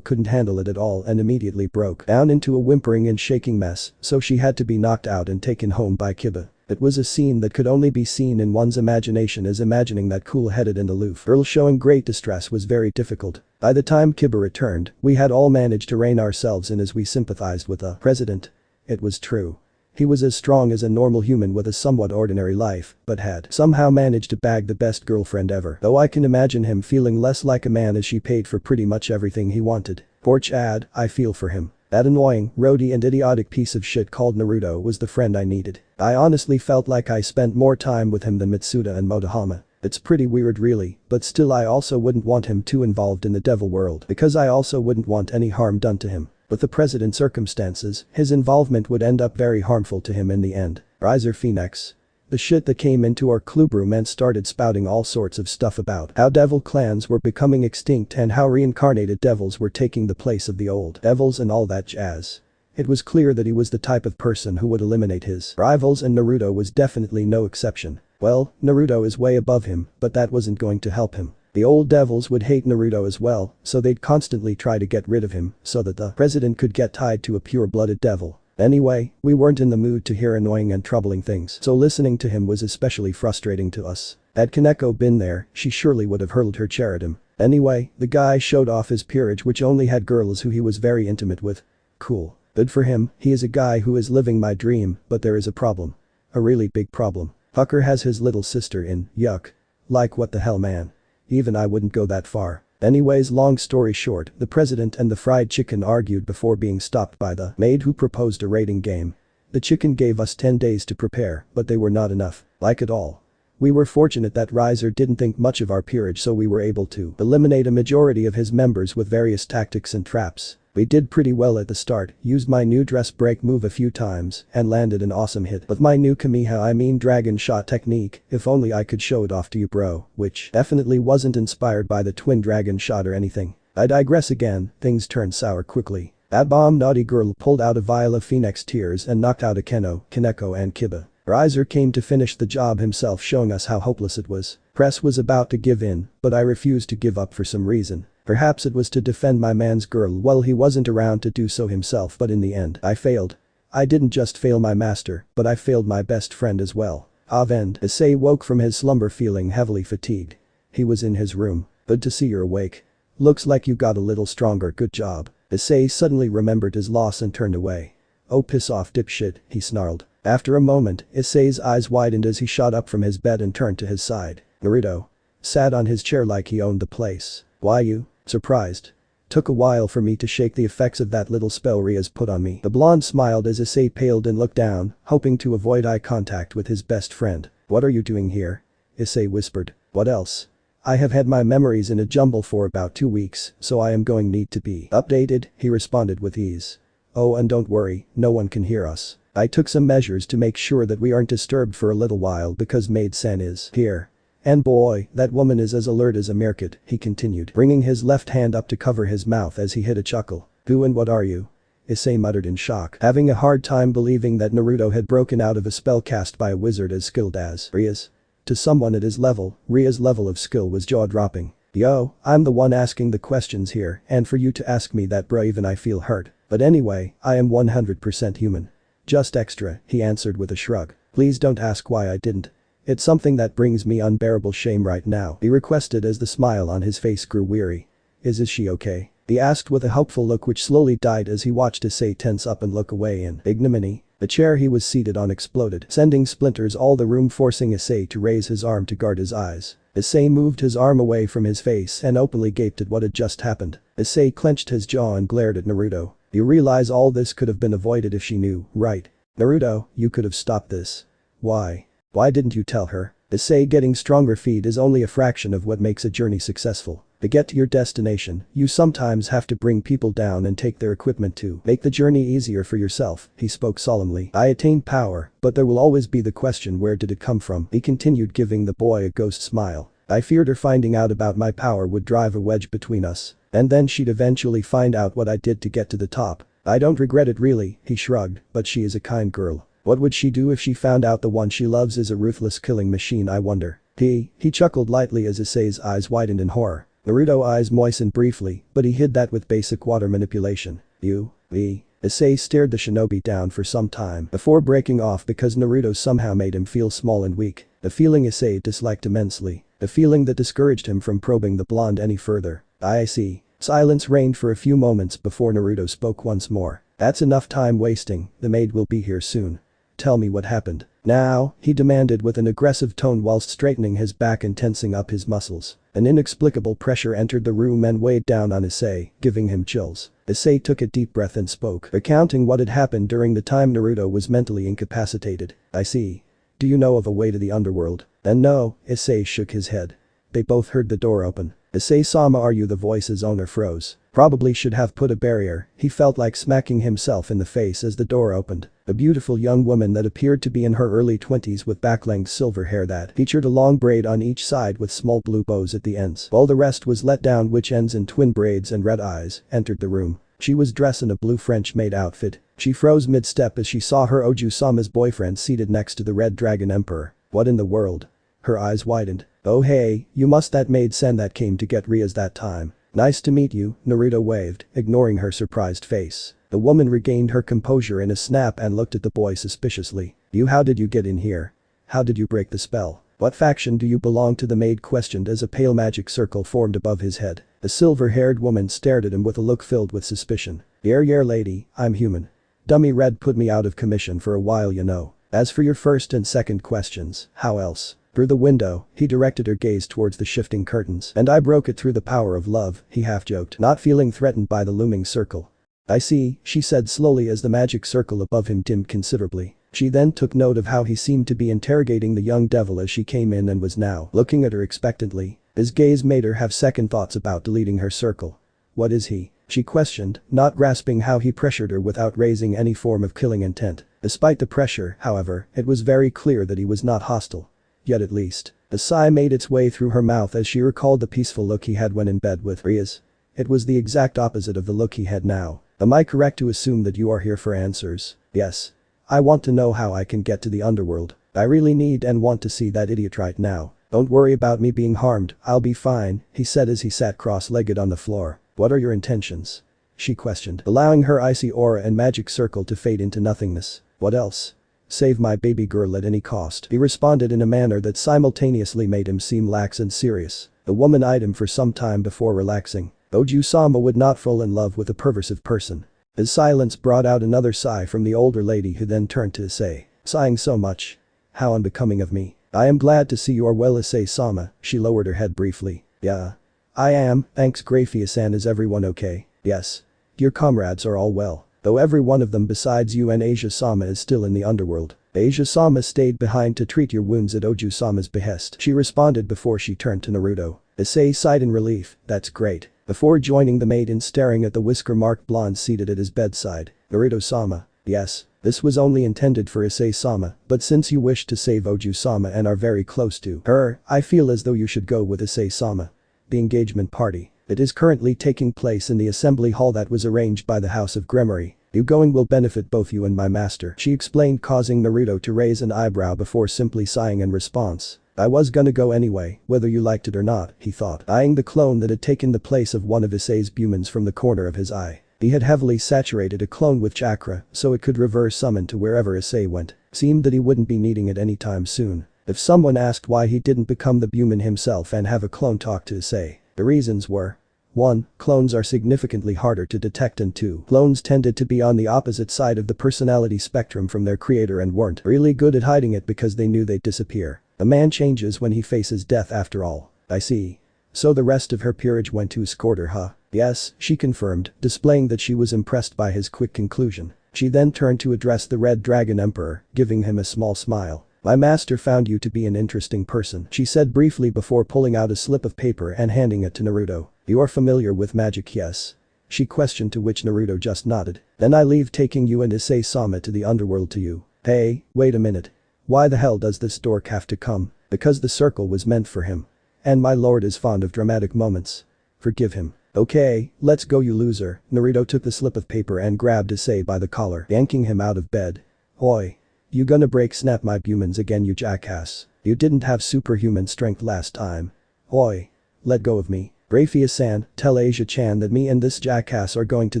couldn't handle it at all and immediately broke down into a whimpering and shaking mess, so she had to be knocked out and taken home by Kiba. It was a scene that could only be seen in one's imagination, as imagining that cool-headed and aloof girl showing great distress was very difficult. By the time Kiba returned, we had all managed to rein ourselves in as we sympathized with the president. It was true. He was as strong as a normal human with a somewhat ordinary life, but had somehow managed to bag the best girlfriend ever, though I can imagine him feeling less like a man as she paid for pretty much everything he wanted. Poor Chad, I feel for him. That annoying, roady and idiotic piece of shit called Naruto was the friend I needed. I honestly felt like I spent more time with him than Mitsuda and Motohama. It's pretty weird really, but still I also wouldn't want him too involved in the devil world because I also wouldn't want any harm done to him. With the present circumstances, his involvement would end up very harmful to him in the end. Riser Phoenix. The shit that came into our club room and started spouting all sorts of stuff about how devil clans were becoming extinct and how reincarnated devils were taking the place of the old devils and all that jazz. It was clear that he was the type of person who would eliminate his rivals, and Naruto was definitely no exception. Well, Naruto is way above him, but that wasn't going to help him. The old devils would hate Naruto as well, so they'd constantly try to get rid of him so that the president could get tied to a pure-blooded devil. Anyway, we weren't in the mood to hear annoying and troubling things, so listening to him was especially frustrating to us. Had Kaneko been there, she surely would have hurled her chair at him. Anyway, the guy showed off his peerage, which only had girls who he was very intimate with. Cool. Good for him, he is a guy who is living my dream, but there is a problem. A really big problem. Fucker has his little sister in, yuck. Like what the hell, man. Even I wouldn't go that far. Anyways, long story short, the president and the fried chicken argued before being stopped by the maid, who proposed a rating game. The chicken gave us 10 days to prepare, but they were not enough. Like at all. We were fortunate that Riser didn't think much of our peerage, so we were able to eliminate a majority of his members with various tactics and traps. We did pretty well at the start, used my new dress break move a few times, and landed an awesome hit with my new dragon shot technique. If only I could show it off to you, bro, which definitely wasn't inspired by the twin dragon shot or anything. I digress again, things turned sour quickly. That bomb naughty girl pulled out a vial of Phoenix tears and knocked out Akeno, Kaneko and Kiba. Riser came to finish the job himself, showing us how hopeless it was. Press was about to give in, but I refused to give up for some reason. Perhaps it was to defend my man's girl while he wasn't around to do so himself, but in the end, I failed. I didn't just fail my master, but I failed my best friend as well. Avend. Issei woke from his slumber feeling heavily fatigued. He was in his room. Good to see you're awake. Looks like you got a little stronger, good job. Issei suddenly remembered his loss and turned away. Oh, piss off, dipshit, he snarled. After a moment, Issei's eyes widened as he shot up from his bed and turned to his side. Naruto sat on his chair like he owned the place. Why you? Surprised. Took a while for me to shake the effects of that little spell Rias put on me. The blonde smiled as Issei paled and looked down, hoping to avoid eye contact with his best friend. What are you doing here? Issei whispered. What else? I have had my memories in a jumble for about 2 weeks, so I am going need to be updated, he responded with ease. Oh, and don't worry, no one can hear us. I took some measures to make sure that we aren't disturbed for a little while because maid-san is here. And boy, that woman is as alert as a meerkat, he continued, bringing his left hand up to cover his mouth as he hid a chuckle. Who and what are you? Issei muttered in shock, having a hard time believing that Naruto had broken out of a spell cast by a wizard as skilled as Rias. To someone at his level, Rias' level of skill was jaw-dropping. Yo, I'm the one asking the questions here, and for you to ask me that, bro, even I feel hurt. But anyway, I am 100% human. Just extra, he answered with a shrug. Please don't ask why I didn't. It's something that brings me unbearable shame right now, he requested as the smile on his face grew weary. Is she okay? He asked with a hopeful look which slowly died as he watched Issei tense up and look away in ignominy. The chair he was seated on exploded, sending splinters all the room, forcing Issei to raise his arm to guard his eyes. Issei moved his arm away from his face and openly gaped at what had just happened. Issei clenched his jaw and glared at Naruto. You realize all this could have been avoided if she knew, right? Naruto, you could have stopped this. Why? Why didn't you tell her? Issei, getting stronger feet is only a fraction of what makes a journey successful. To get to your destination, you sometimes have to bring people down and take their equipment to make the journey easier for yourself, he spoke solemnly. I attained power, but there will always be the question, where did it come from? He continued, giving the boy a ghost smile. I feared her finding out about my power would drive a wedge between us. And then she'd eventually find out what I did to get to the top. I don't regret it really, he shrugged, but she is a kind girl. What would she do if she found out the one she loves is a ruthless killing machine, I wonder. He chuckled lightly as Issei's eyes widened in horror. Naruto's eyes moistened briefly, but he hid that with basic water manipulation. Issei stared the shinobi down for some time before breaking off because Naruto somehow made him feel small and weak. A feeling Issei disliked immensely. A feeling that discouraged him from probing the blonde any further. I see. Silence reigned for a few moments before Naruto spoke once more. That's enough time wasting, the maid will be here soon. Tell me what happened. Now, he demanded with an aggressive tone whilst straightening his back and tensing up his muscles. An inexplicable pressure entered the room and weighed down on Issei, giving him chills. Issei took a deep breath and spoke, recounting what had happened during the time Naruto was mentally incapacitated. I see. Do you know of a way to the underworld? And no, Issei shook his head. They both heard the door open. Issei-sama, are you? The voice's owner froze. Probably should have put a barrier, he felt like smacking himself in the face as the door opened. A beautiful young woman that appeared to be in her early 20s with back-length silver hair that featured a long braid on each side with small blue bows at the ends, while the rest was let down, which ends in twin braids and red eyes, entered the room. She was dressed in a blue French maid outfit. She froze mid-step as she saw her Oju-sama's boyfriend seated next to the Red Dragon Emperor. What in the world? Her eyes widened. Oh hey, you must that maid-san that came to get Rias that time. Nice to meet you, Naruto waved, ignoring her surprised face. The woman regained her composure in a snap and looked at the boy suspiciously. How did you get in here? How did you break the spell? What faction do you belong to? The maid questioned as a pale magic circle formed above his head. The silver-haired woman stared at him with a look filled with suspicion. Yeah lady, I'm human. Dummy Red put me out of commission for a while, you know. As for your first and second questions, how else? Through the window, he directed her gaze towards the shifting curtains. And I broke it through the power of love, he half-joked, not feeling threatened by the looming circle. I see, she said slowly as the magic circle above him dimmed considerably. She then took note of how he seemed to be interrogating the young devil as she came in and was now looking at her expectantly. His gaze made her have second thoughts about deleting her circle. What is he? She questioned, not grasping how he pressured her without raising any form of killing intent. Despite the pressure, however, it was very clear that he was not hostile. Yet at least. A sigh made its way through her mouth as she recalled the peaceful look he had when in bed with Rias. It was the exact opposite of the look he had now. Am I correct to assume that you are here for answers? Yes. I want to know how I can get to the underworld. I really need and want to see that idiot right now. Don't worry about me being harmed, I'll be fine, he said as he sat cross-legged on the floor. What are your intentions? She questioned, allowing her icy aura and magic circle to fade into nothingness. What else? Save my baby girl at any cost, he responded in a manner that simultaneously made him seem lax and serious. The woman eyed him for some time before relaxing. Oju-sama would not fall in love with a perversive person. His silence brought out another sigh from the older lady, who then turned to Issei. Sighing so much. How unbecoming of me. I am glad to see you are well, Issei-sama, she lowered her head briefly. Yeah. I am, thanks Grafia-san. Is everyone okay? Yes. Your comrades are all well. Though every one of them besides you and Asia-sama is still in the underworld. Asia-sama stayed behind to treat your wounds at Oju-sama's behest, she responded before she turned to Naruto. Issei sighed in relief. That's great. Before joining the maid in staring at the whisker-marked blonde seated at his bedside. Naruto-sama. Yes. This was only intended for Issei-sama, but since you wish to save Oju-sama and are very close to her, I feel as though you should go with Issei-sama. The engagement party. It is currently taking place in the assembly hall that was arranged by the House of Gremory. You going will benefit both you and my master, she explained, causing Naruto to raise an eyebrow before simply sighing in response. I was gonna go anyway, whether you liked it or not, he thought, eyeing the clone that had taken the place of one of Issei's Bumans from the corner of his eye. He had heavily saturated a clone with chakra so it could reverse summon to wherever Issei went. Seemed that he wouldn't be needing it anytime soon. If someone asked why he didn't become the Buman himself and have a clone talk to Issei, the reasons were 1. Clones are significantly harder to detect, and 2. Clones tended to be on the opposite side of the personality spectrum from their creator and weren't really good at hiding it because they knew they'd disappear. A man changes when he faces death after all. I see. So the rest of her peerage went to escort her, huh? Yes, she confirmed, displaying that she was impressed by his quick conclusion. She then turned to address the Red Dragon Emperor, giving him a small smile. My master found you to be an interesting person, she said briefly before pulling out a slip of paper and handing it to Naruto. You are familiar with magic, yes? She questioned, to which Naruto just nodded. Then I leave taking you and Issei-sama to the underworld to you. Hey, wait a minute. Why the hell does this dork have to come? Because the circle was meant for him. And my lord is fond of dramatic moments. Forgive him. Okay, let's go you loser. Naruto took the slip of paper and grabbed Issei by the collar, yanking him out of bed. Oi. You gonna break snap my humans again you jackass. You didn't have superhuman strength last time. Oi. Let go of me. Raphia-san, tell Asia-chan that me and this jackass are going to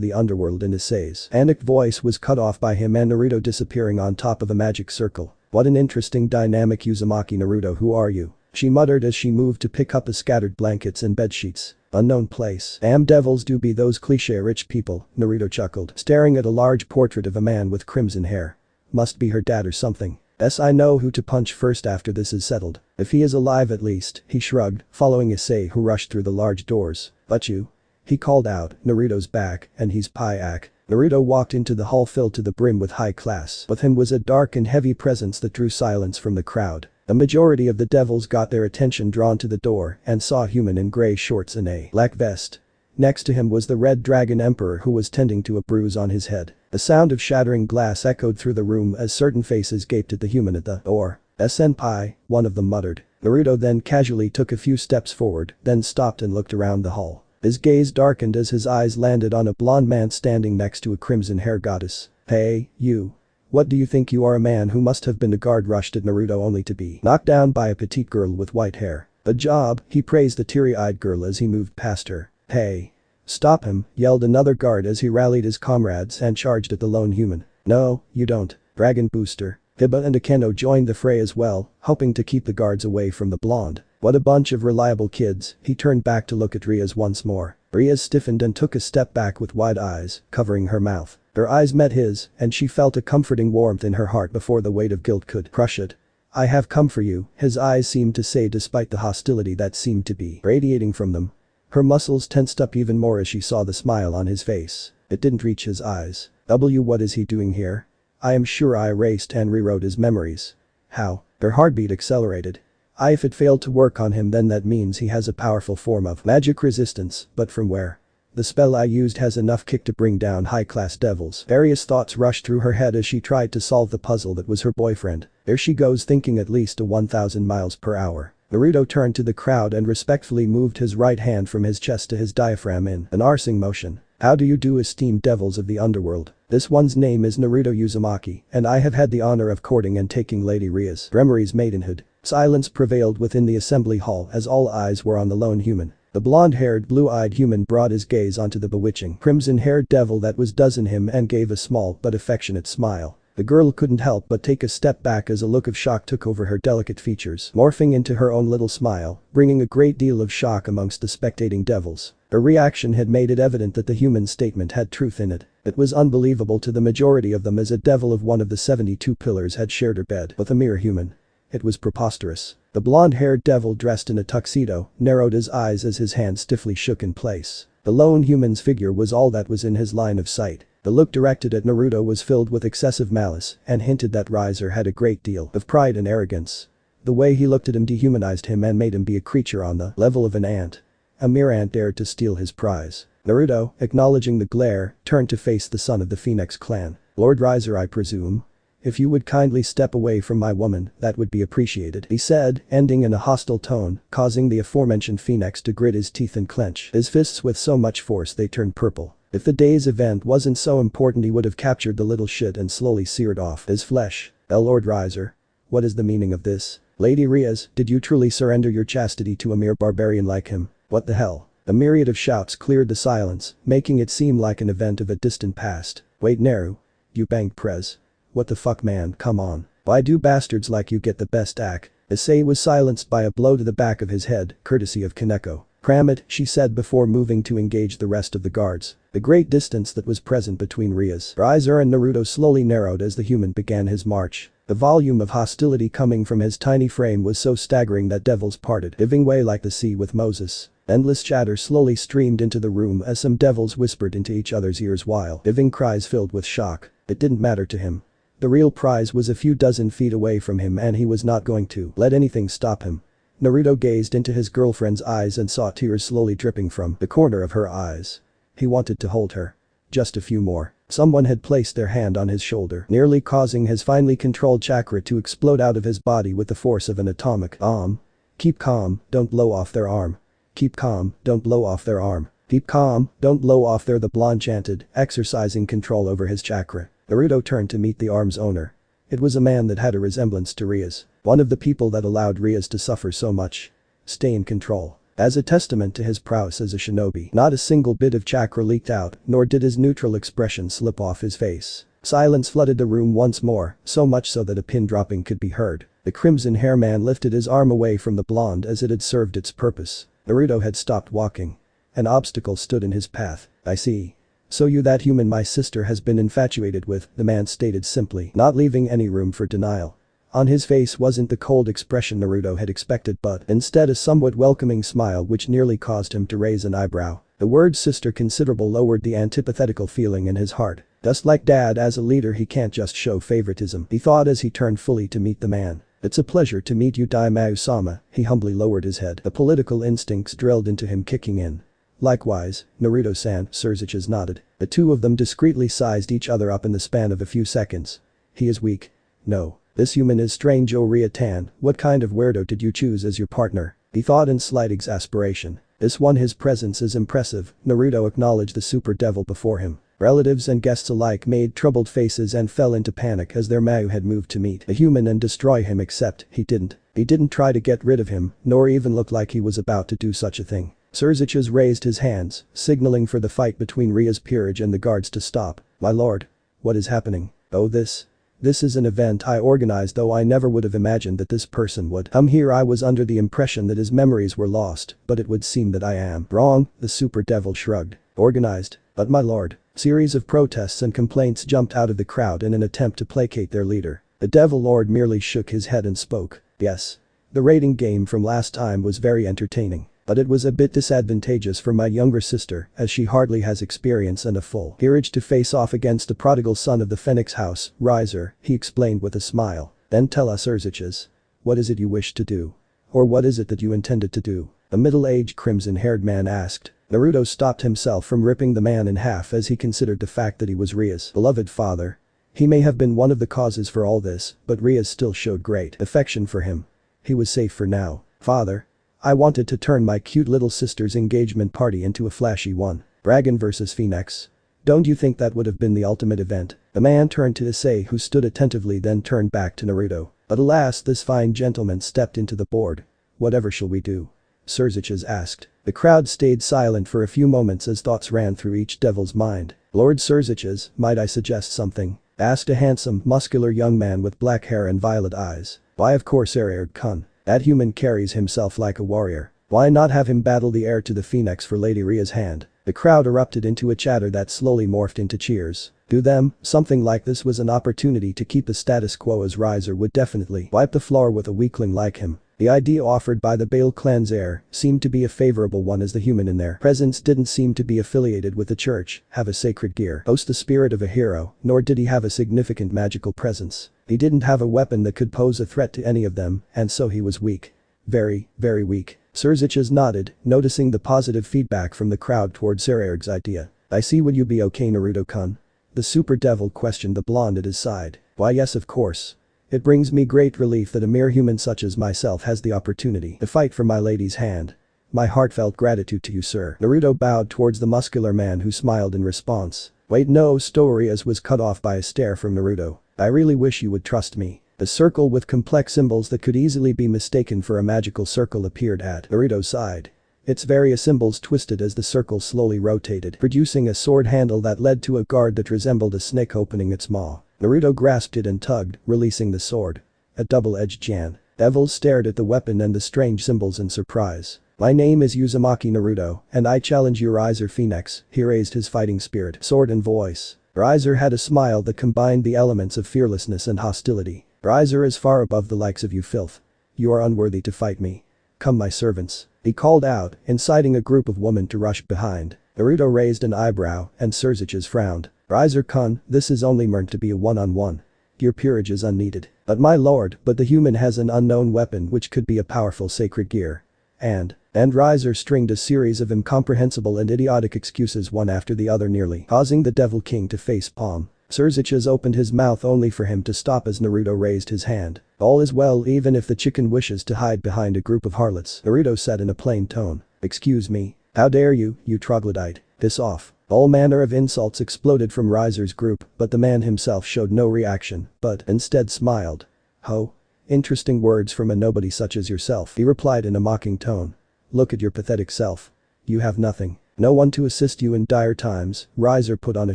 the underworld. In Issei's panicked voice was cut off by him and Naruto disappearing on top of a magic circle. What an interesting dynamic. Uzumaki. Naruto, who are you? She muttered as she moved to pick up the scattered blankets and bedsheets. Unknown place. Damn devils do be those cliché rich people, Naruto chuckled, staring at a large portrait of a man with crimson hair. Must be her dad or something. Yes, I know who to punch first after this is settled. If he is alive at least, he shrugged, following Issei who rushed through the large doors. But you? He called out, Naruto's back, and he's Pyak. Naruto walked into the hall filled to the brim with high class. With him was a dark and heavy presence that drew silence from the crowd. The majority of the devils got their attention drawn to the door and saw a human in gray shorts and a black vest. Next to him was the Red Dragon Emperor who was tending to a bruise on his head. The sound of shattering glass echoed through the room as certain faces gaped at the human at the door. "Senpai," one of them muttered. Naruto then casually took a few steps forward, then stopped and looked around the hall. His gaze darkened as his eyes landed on a blonde man standing next to a crimson hair goddess. "Hey, you. What do you think you are? A man who must have been a guard rushed at Naruto only to be knocked down by a petite girl with white hair. "The job," he praised the teary-eyed girl as he moved past her. "Hey. Stop him," yelled another guard as he rallied his comrades and charged at the lone human. "No, you don't. Dragon Booster." Hiba and Akeno joined the fray as well, hoping to keep the guards away from the blonde. What a bunch of reliable kids. He turned back to look at Rias once more. Rias stiffened and took a step back with wide eyes, covering her mouth. Her eyes met his, and she felt a comforting warmth in her heart before the weight of guilt could crush it. "I have come for you," his eyes seemed to say despite the hostility that seemed to be radiating from them. Her muscles tensed up even more as she saw the smile on his face. It didn't reach his eyes. What is he doing here? I am sure I erased and rewrote his memories. How? Her heartbeat accelerated. If it failed to work on him, then that means he has a powerful form of magic resistance, but from where? The spell I used has enough kick to bring down high-class devils. Various thoughts rushed through her head as she tried to solve the puzzle that was her boyfriend. There she goes thinking at least a 1,000 miles per hour. Naruto turned to the crowd and respectfully moved his right hand from his chest to his diaphragm in an arsing motion. "How do you do, esteemed devils of the underworld? This one's name is Naruto Uzumaki, and I have had the honor of courting and taking Lady Rias Remori's maidenhood." Silence prevailed within the assembly hall as all eyes were on the lone human. The blonde-haired, blue-eyed human brought his gaze onto the bewitching, crimson-haired devil that was dousing him and gave a small but affectionate smile. The girl couldn't help but take a step back as a look of shock took over her delicate features, morphing into her own little smile, bringing a great deal of shock amongst the spectating devils. Her reaction had made it evident that the human statement had truth in it. It was unbelievable to the majority of them as a devil of one of the 72 pillars had shared her bed with a mere human. It was preposterous. The blonde-haired devil dressed in a tuxedo narrowed his eyes as his hand stiffly shook in place. The lone human's figure was all that was in his line of sight. The look directed at Naruto was filled with excessive malice and hinted that Riser had a great deal of pride and arrogance. The way he looked at him dehumanized him and made him be a creature on the level of an ant. A mere ant dared to steal his prize. Naruto, acknowledging the glare, turned to face the son of the Phoenix clan. "Lord Riser, I presume? If you would kindly step away from my woman, that would be appreciated," he said, ending in a hostile tone, causing the aforementioned Phoenix to grit his teeth and clench his fists with so much force they turned purple. If the day's event wasn't so important, he would have captured the little shit and slowly seared off his flesh. Lord Riser. What is the meaning of this? Lady Rias, did you truly surrender your chastity to a mere barbarian like him? What the hell? A myriad of shouts cleared the silence, making it seem like an event of a distant past. Wait, Naru. You banged Prez. What the fuck, man, come on. Why do bastards like you get the best act? Issei was silenced by a blow to the back of his head, courtesy of Kaneko. "Cram it," she said before moving to engage the rest of the guards. The great distance that was present between Rias, Riser and Naruto slowly narrowed as the human began his march. The volume of hostility coming from his tiny frame was so staggering that devils parted, giving way like the sea with Moses. Endless chatter slowly streamed into the room as some devils whispered into each other's ears while giving cries filled with shock. It didn't matter to him. The real prize was a few dozen feet away from him and he was not going to let anything stop him. Naruto gazed into his girlfriend's eyes and saw tears slowly dripping from the corner of her eyes. He wanted to hold her. Just a few more. Someone had placed their hand on his shoulder, nearly causing his finely controlled chakra to explode out of his body with the force of an atomic bomb. "Keep calm, don't blow off their arm. Keep calm, don't blow off their arm." Keep calm, don't blow off there, the blonde chanted, exercising control over his chakra. Naruto turned to meet the arm's owner. It was a man that had a resemblance to Rias, one of the people that allowed Rias to suffer so much. Stay in control. As a testament to his prowess as a shinobi, not a single bit of chakra leaked out, nor did his neutral expression slip off his face. Silence flooded the room once more, so much so that a pin dropping could be heard. The crimson hair man lifted his arm away from the blonde as it had served its purpose. Naruto had stopped walking. An obstacle stood in his path. I see. So you that human my sister has been infatuated with, the man stated simply, not leaving any room for denial. On his face wasn't the cold expression Naruto had expected but instead a somewhat welcoming smile which nearly caused him to raise an eyebrow. The word sister considerable lowered the antipathical feeling in his heart. Just like dad as a leader he can't just show favoritism, he thought as he turned fully to meet the man. It's a pleasure to meet you Daimao-sama, he humbly lowered his head. The political instincts drilled into him kicking in. Likewise, Naruto-san, Surziches nodded. The two of them discreetly sized each other up in the span of a few seconds. He is weak. No. This human is strange Ria-tan, what kind of weirdo did you choose as your partner? He thought in slight exasperation. This one his presence is impressive, Naruto acknowledged the super devil before him. Relatives and guests alike made troubled faces and fell into panic as their Mao had moved to meet a human and destroy him except he didn't. He didn't try to get rid of him, nor even look like he was about to do such a thing. Surziches raised his hands, signaling for the fight between Rias peerage and the guards to stop. My lord. What is happening? Oh this is an event I organized though I never would have imagined that this person would come here. I was under the impression that his memories were lost, but it would seem that I am wrong, the super devil shrugged. Organized. But my lord. Series of protests and complaints jumped out of the crowd in an attempt to placate their leader. The devil lord merely shook his head and spoke. Yes. The rating game from last time was very entertaining. But it was a bit disadvantageous for my younger sister as she hardly has experience and a full courage to face off against the prodigal son of the Phoenix House, Riser, he explained with a smile. Then tell us Surziches. What is it you wish to do? Or what is it that you intended to do? The middle-aged crimson-haired man asked. Naruto stopped himself from ripping the man in half as he considered the fact that he was Rias' beloved father. He may have been one of the causes for all this, but Rias still showed great affection for him. He was safe for now. Father. I wanted to turn my cute little sister's engagement party into a flashy one. Dragon vs Phoenix. Don't you think that would have been the ultimate event? The man turned to Issei who stood attentively then turned back to Naruto. But alas this fine gentleman stepped into the board. Whatever shall we do? Surziches asked. The crowd stayed silent for a few moments as thoughts ran through each devil's mind. Lord Surziches, might I suggest something? Asked a handsome, muscular young man with black hair and violet eyes. Why of course Kun. That human carries himself like a warrior. Why not have him battle the heir to the phoenix for Lady Ria's hand? The crowd erupted into a chatter that slowly morphed into cheers. To them, something like this was an opportunity to keep the status quo as Riser would definitely wipe the floor with a weakling like him. The idea offered by the Bale clan's heir seemed to be a favorable one as the human in their presence didn't seem to be affiliated with the church, have a sacred gear, boast the spirit of a hero, nor did he have a significant magical presence. He didn't have a weapon that could pose a threat to any of them, and so he was weak. Very, very weak. Surziches nodded, noticing the positive feedback from the crowd towards Sarerg's idea. I see, would you be okay Naruto-kun? The super devil questioned the blonde at his side. Why yes of course. It brings me great relief that a mere human such as myself has the opportunity to fight for my lady's hand. My heartfelt gratitude to you sir. Naruto bowed towards the muscular man who smiled in response. Wait no, Rias was cut off by a stare from Naruto. I really wish you would trust me. A circle with complex symbols that could easily be mistaken for a magical circle appeared at Naruto's side. Its various symbols twisted as the circle slowly rotated, producing a sword handle that led to a guard that resembled a snake opening its maw. Naruto grasped it and tugged, releasing the sword. A double-edged Jan. Devil stared at the weapon and the strange symbols in surprise. My name is Uzumaki Naruto, and I challenge you Riser Phoenix, he raised his fighting spirit, sword and voice. Riser had a smile that combined the elements of fearlessness and hostility. Riser is far above the likes of you filth. You are unworthy to fight me. Come my servants. He called out, inciting a group of women to rush behind. Naruto raised an eyebrow, and Surziches frowned. Riser-kun, this is only meant to be a one-on-one. Your peerage is unneeded. But my lord, but the human has an unknown weapon which could be a powerful sacred gear. And Riser stringed a series of incomprehensible and idiotic excuses one after the other nearly causing the Devil King to face palm. Surziches opened his mouth only for him to stop as Naruto raised his hand. All is well even if the chicken wishes to hide behind a group of harlots, Naruto said in a plain tone. Excuse me. How dare you, you troglodyte. Piss off. All manner of insults exploded from Riser's group, but the man himself showed no reaction, but instead smiled. Ho. Interesting words from a nobody such as yourself, he replied in a mocking tone. Look at your pathetic self. You have nothing. No one to assist you in dire times. Riser put on a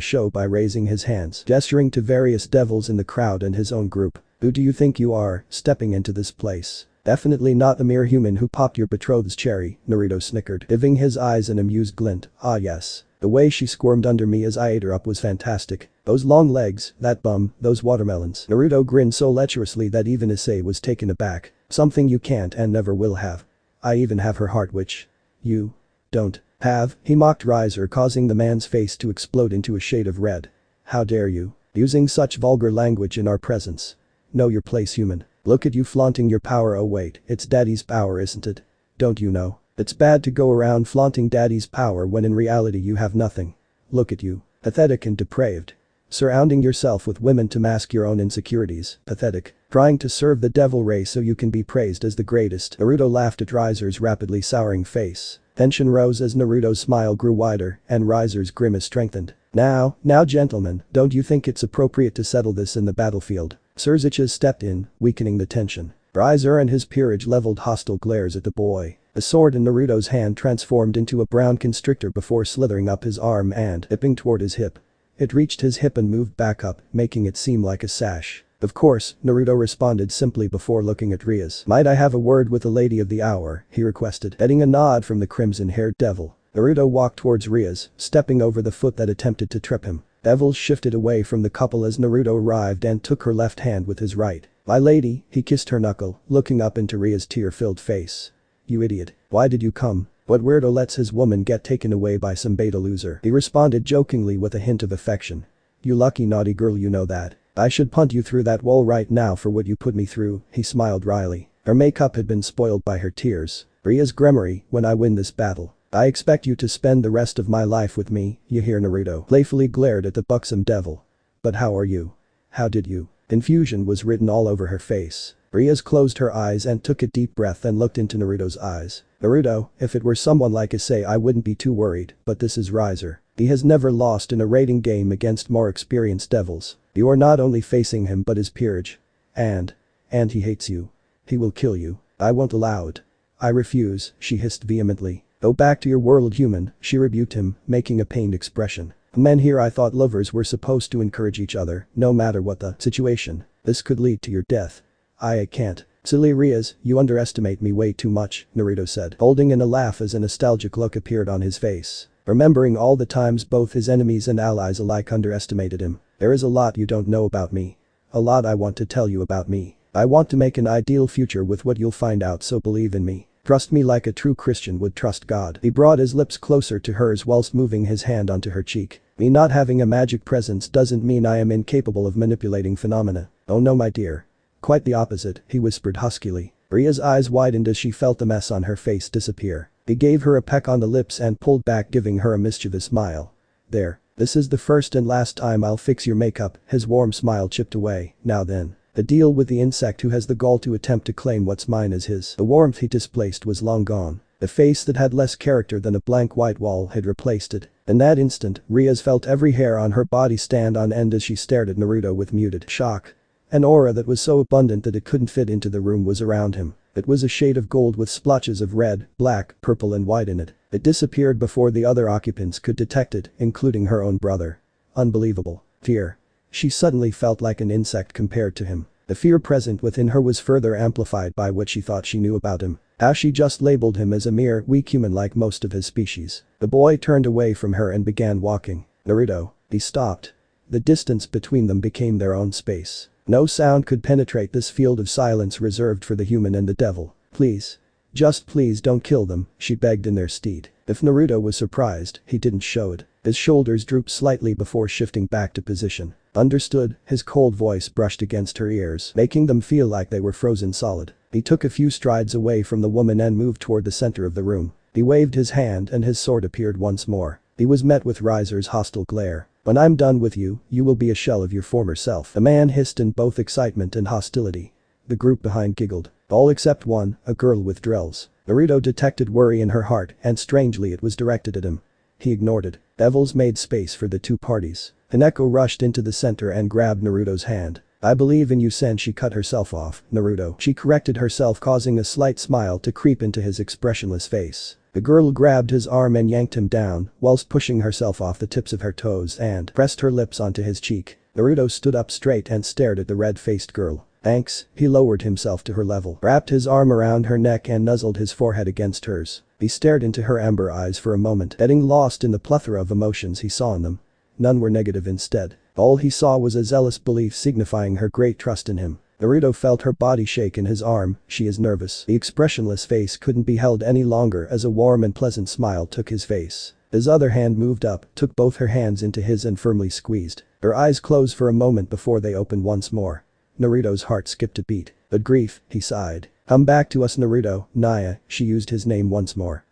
show by raising his hands, gesturing to various devils in the crowd and his own group. Who do you think you are, stepping into this place? Definitely not the mere human who popped your betrothed's cherry, Naruto snickered, giving his eyes an amused glint. Ah yes. The way she squirmed under me as I ate her up was fantastic. Those long legs, that bum, those watermelons. Naruto grinned so lecherously that even Issei was taken aback. Something you can't and never will have. I even have her heart which you don't have, he mocked Riser, causing the man's face to explode into a shade of red. How dare you? Using such vulgar language in our presence. Know your place, human. Look at you flaunting your power. Oh wait, it's daddy's power, isn't it? Don't you know? It's bad to go around flaunting daddy's power when in reality you have nothing. Look at you. Pathetic and depraved. Surrounding yourself with women to mask your own insecurities. Pathetic. Trying to serve the devil race so you can be praised as the greatest. Naruto laughed at Riser's rapidly souring face. Tension rose as Naruto's smile grew wider and Riser's grimace strengthened. Now gentlemen, don't you think it's appropriate to settle this in the battlefield? Surziches stepped in, weakening the tension. Riser and his peerage leveled hostile glares at the boy. A sword in Naruto's hand transformed into a brown constrictor before slithering up his arm and dipping toward his hip. It reached his hip and moved back up, making it seem like a sash. Of course, Naruto responded simply before looking at Rias. Might I have a word with the lady of the hour, he requested, getting a nod from the crimson-haired devil. Naruto walked towards Rias, stepping over the foot that attempted to trip him. Devil shifted away from the couple as Naruto arrived and took her left hand with his right. My lady, he kissed her knuckle, looking up into Rias' tear-filled face. You idiot. Why did you come? What weirdo lets his woman get taken away by some beta loser? He responded jokingly with a hint of affection. You lucky naughty girl, you know that. I should punt you through that wall right now for what you put me through, he smiled wryly. Her makeup had been spoiled by her tears. Rias Gremory, when I win this battle, I expect you to spend the rest of my life with me, you hear? Naruto playfully glared at the buxom devil. But how are you? How did you? Confusion was written all over her face. Rias closed her eyes and took a deep breath and looked into Naruto's eyes. Naruto, if it were someone like Issei I wouldn't be too worried, but this is Riser. He has never lost in a raiding game against more experienced devils. You are not only facing him but his peerage. And he hates you. He will kill you. I won't allow it. I refuse, she hissed vehemently. Go back to your world, human, she rebuked him, making a pained expression. Men here, I thought lovers were supposed to encourage each other, no matter what the situation. This could lead to your death. I can't. Silly Rias, you underestimate me way too much, Naruto said, holding in a laugh as a nostalgic look appeared on his face. Remembering all the times both his enemies and allies alike underestimated him. There is a lot you don't know about me. A lot I want to tell you about me. I want to make an ideal future with what you'll find out, so believe in me. Trust me like a true Christian would trust God. He brought his lips closer to hers whilst moving his hand onto her cheek. Me not having a magic presence doesn't mean I am incapable of manipulating phenomena. Oh no, my dear. Quite the opposite, he whispered huskily. Ria's eyes widened as she felt the mess on her face disappear. He gave her a peck on the lips and pulled back, giving her a mischievous smile. There. This is the first and last time I'll fix your makeup, his warm smile chipped away. Now then. The deal with the insect who has the gall to attempt to claim what's mine is his. The warmth he displaced was long gone. The face that had less character than a blank white wall had replaced it. In that instant, Rias felt every hair on her body stand on end as she stared at Naruto with muted shock. An aura that was so abundant that it couldn't fit into the room was around him. It was a shade of gold with splotches of red, black, purple and white in it. It disappeared before the other occupants could detect it, including her own brother. Unbelievable. Fear. She suddenly felt like an insect compared to him. The fear present within her was further amplified by what she thought she knew about him. How she just labeled him as a mere weak human like most of his species. The boy turned away from her and began walking. Naruto. He stopped. The distance between them became their own space. No sound could penetrate this field of silence reserved for the human and the devil. Please. Just please don't kill them, she begged in their stead. If Naruto was surprised, he didn't show it. His shoulders drooped slightly before shifting back to position. Understood, his cold voice brushed against her ears, making them feel like they were frozen solid. He took a few strides away from the woman and moved toward the center of the room. He waved his hand and his sword appeared once more. He was met with Riser's hostile glare. When I'm done with you, you will be a shell of your former self. The man hissed in both excitement and hostility. The group behind giggled. All except one, a girl with drills. Naruto detected worry in her heart and strangely it was directed at him. He ignored it. Devils made space for the two parties. Hineko rushed into the center and grabbed Naruto's hand. I believe in you Sen. She cut herself off, Naruto. She corrected herself causing a slight smile to creep into his expressionless face. The girl grabbed his arm and yanked him down whilst pushing herself off the tips of her toes and pressed her lips onto his cheek. Naruto stood up straight and stared at the red-faced girl. Thanks, he lowered himself to her level, wrapped his arm around her neck and nuzzled his forehead against hers. He stared into her amber eyes for a moment, getting lost in the plethora of emotions he saw in them. None were negative instead. All he saw was a zealous belief signifying her great trust in him. Naruto felt her body shake in his arm. She is nervous. The expressionless face couldn't be held any longer as a warm and pleasant smile took his face. His other hand moved up, took both her hands into his and firmly squeezed. Her eyes closed for a moment before they opened once more. Naruto's heart skipped a beat. But grief, he sighed. Come back to us Naruto, Naya, she used his name once more.